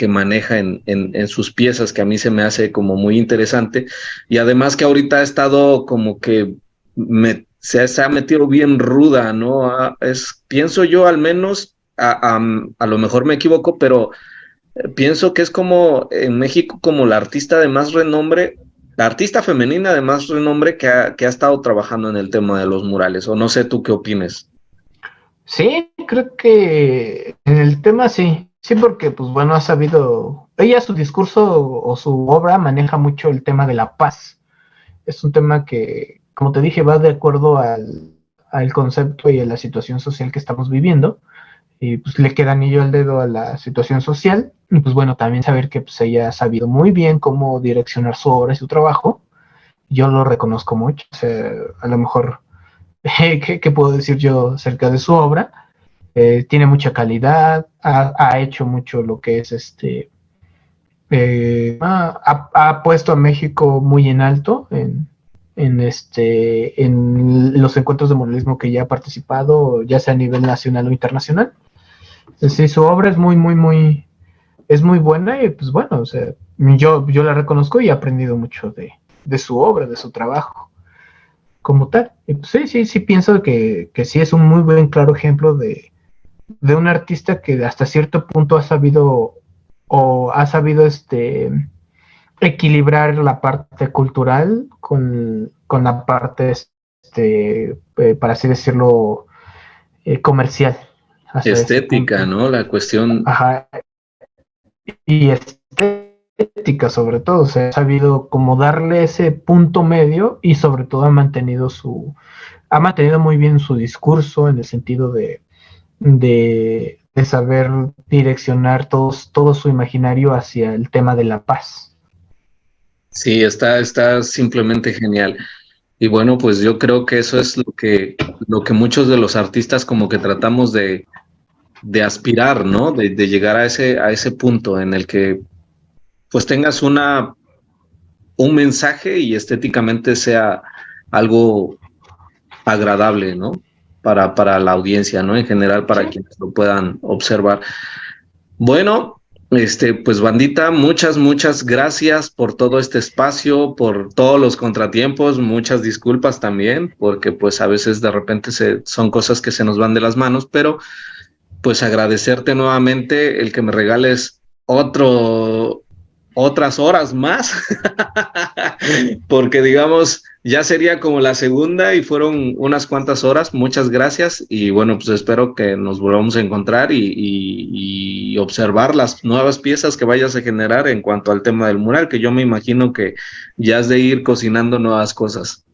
[SPEAKER 1] maneja en sus piezas, que a mí se me hace como muy interesante. Y además que ahorita ha estado como que se ha metido bien ruda, ¿no? Pienso yo al menos, a lo mejor me equivoco, pero pienso que es como en México como la artista de más renombre, la artista femenina de más renombre que ha estado trabajando en el tema de los murales, o no sé tú qué opines.
[SPEAKER 3] Sí, creo que en el tema sí, porque pues bueno, ha sabido, ella su discurso o su obra maneja mucho el tema de la paz. Es un tema que, como te dije, va de acuerdo al concepto y a la situación social que estamos viviendo. Y pues le queda anillo al dedo a la situación social. Y pues bueno, también saber que pues, ella ha sabido muy bien cómo direccionar su obra y su trabajo. Yo lo reconozco mucho. O sea, a lo mejor, ¿qué puedo decir yo acerca de su obra? Tiene mucha calidad, ha hecho mucho lo que es ha puesto a México muy en alto en los encuentros de muralismo que ya ha participado, ya sea a nivel nacional o internacional. Sí, su obra es es muy buena y pues bueno, o sea, yo la reconozco y he aprendido mucho de su obra, de su trabajo como tal. Y pues sí pienso que sí es un muy buen claro ejemplo de un artista que hasta cierto punto ha sabido equilibrar la parte cultural con la parte para así decirlo comercial hasta ese
[SPEAKER 1] Estética,
[SPEAKER 3] punto.
[SPEAKER 1] ¿no? La cuestión.
[SPEAKER 3] Ajá, y estética sobre todo, o sea, ha sabido como darle ese punto medio y sobre todo ha mantenido muy bien su discurso en el sentido de saber direccionar todo su imaginario hacia el tema de la paz.
[SPEAKER 1] Sí, está simplemente genial. Y bueno, pues yo creo que eso es lo que muchos de los artistas como que tratamos de aspirar, ¿no? De llegar a ese punto en el que pues tengas un mensaje y estéticamente sea algo agradable, ¿no? Para la audiencia, ¿no? En general, para
[SPEAKER 3] Sí.
[SPEAKER 1] quienes lo puedan observar. Bueno, pues bandita, muchas gracias por todo este espacio, por todos los contratiempos, muchas disculpas también, porque pues a veces de repente son cosas que se nos van de las manos, pero pues agradecerte nuevamente el que me regales otras horas más, porque digamos, ya sería como la segunda y fueron unas cuantas horas. Muchas gracias y bueno, pues espero que nos volvamos a encontrar y observar las nuevas piezas que vayas a generar en cuanto al tema del mural, que yo me imagino que ya has de ir cocinando nuevas cosas.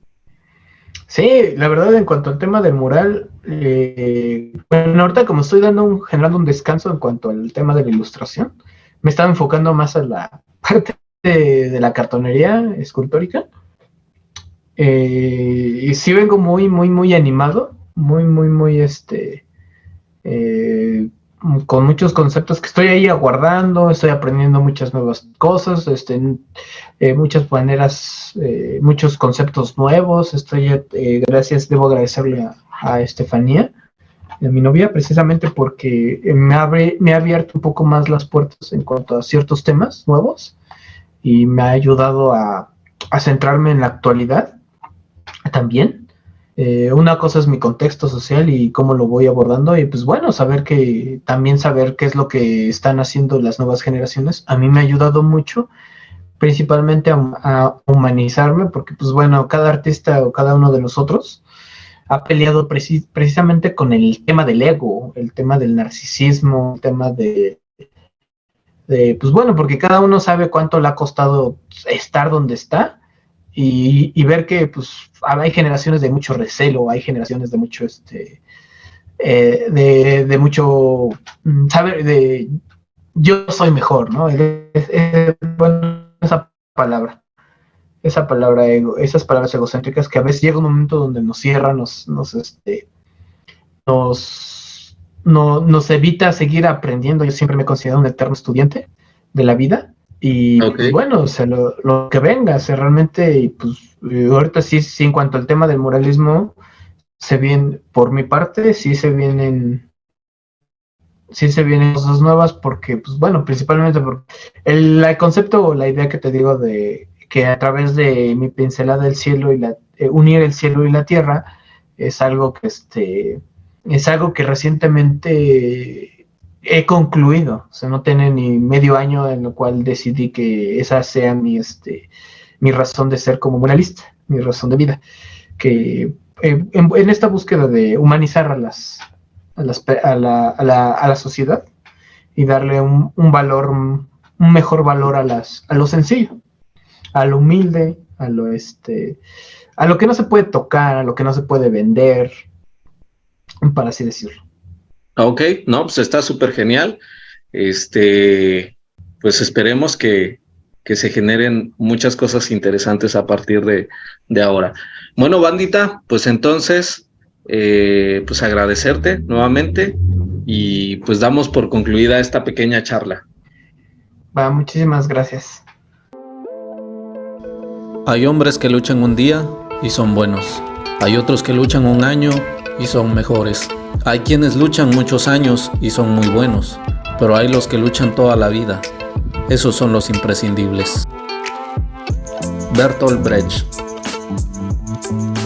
[SPEAKER 3] Sí, la verdad, en cuanto al tema del mural, bueno, ahorita como estoy generando un descanso en cuanto al tema de la ilustración, me estaba enfocando más a la parte de la cartonería escultórica. Y sí vengo muy animado, muy con muchos conceptos que estoy ahí aguardando, estoy aprendiendo muchas nuevas cosas, muchas maneras, muchos conceptos nuevos. Debo agradecerle a Estefanía, a mi novia, precisamente porque me ha abierto un poco más las puertas en cuanto a ciertos temas nuevos y me ha ayudado a centrarme en la actualidad también. Una cosa es mi contexto social y cómo lo voy abordando y pues bueno, saber qué es lo que están haciendo las nuevas generaciones, a mí me ha ayudado mucho, principalmente a humanizarme, porque pues bueno, cada artista o cada uno de nosotros ha peleado precisamente con el tema del ego, el tema del narcisismo, el tema pues bueno, porque cada uno sabe cuánto le ha costado estar donde está y ver que pues hay generaciones de mucho recelo, hay generaciones de mucho de mucho saber, de yo soy mejor, ¿no? Bueno, esa palabra ego, esas palabras egocéntricas que a veces llega un momento donde nos cierra, nos evita seguir aprendiendo. Yo siempre me he considerado un eterno estudiante de la vida y
[SPEAKER 1] Ok.
[SPEAKER 3] bueno, o sea, lo que venga, o sea, realmente, y pues ahorita sí, en cuanto al tema del moralismo, por mi parte, sí se vienen cosas nuevas porque, pues bueno, principalmente porque el concepto o la idea que te digo de que a través de mi pincelada del cielo y unir el cielo y la tierra es algo que recientemente he concluido. O sea, no tiene ni medio año en lo cual decidí que esa sea mi razón de ser como muralista, mi razón de vida. Que en esta búsqueda de humanizar a la sociedad y darle un valor, un mejor valor a lo sencillo, a lo humilde, a lo que no se puede tocar, a lo que no se puede vender, para así decirlo.
[SPEAKER 1] Ok, no, pues está súper genial. Pues esperemos que se generen muchas cosas interesantes a partir de ahora. Bueno, bandita, pues entonces, pues agradecerte nuevamente y pues damos por concluida esta pequeña charla.
[SPEAKER 3] Va, muchísimas gracias.
[SPEAKER 2] Hay hombres que luchan un día y son buenos. Hay otros que luchan un año y son mejores. Hay quienes luchan muchos años y son muy buenos, pero hay los que luchan toda la vida. Esos son los imprescindibles. Bertolt Brecht.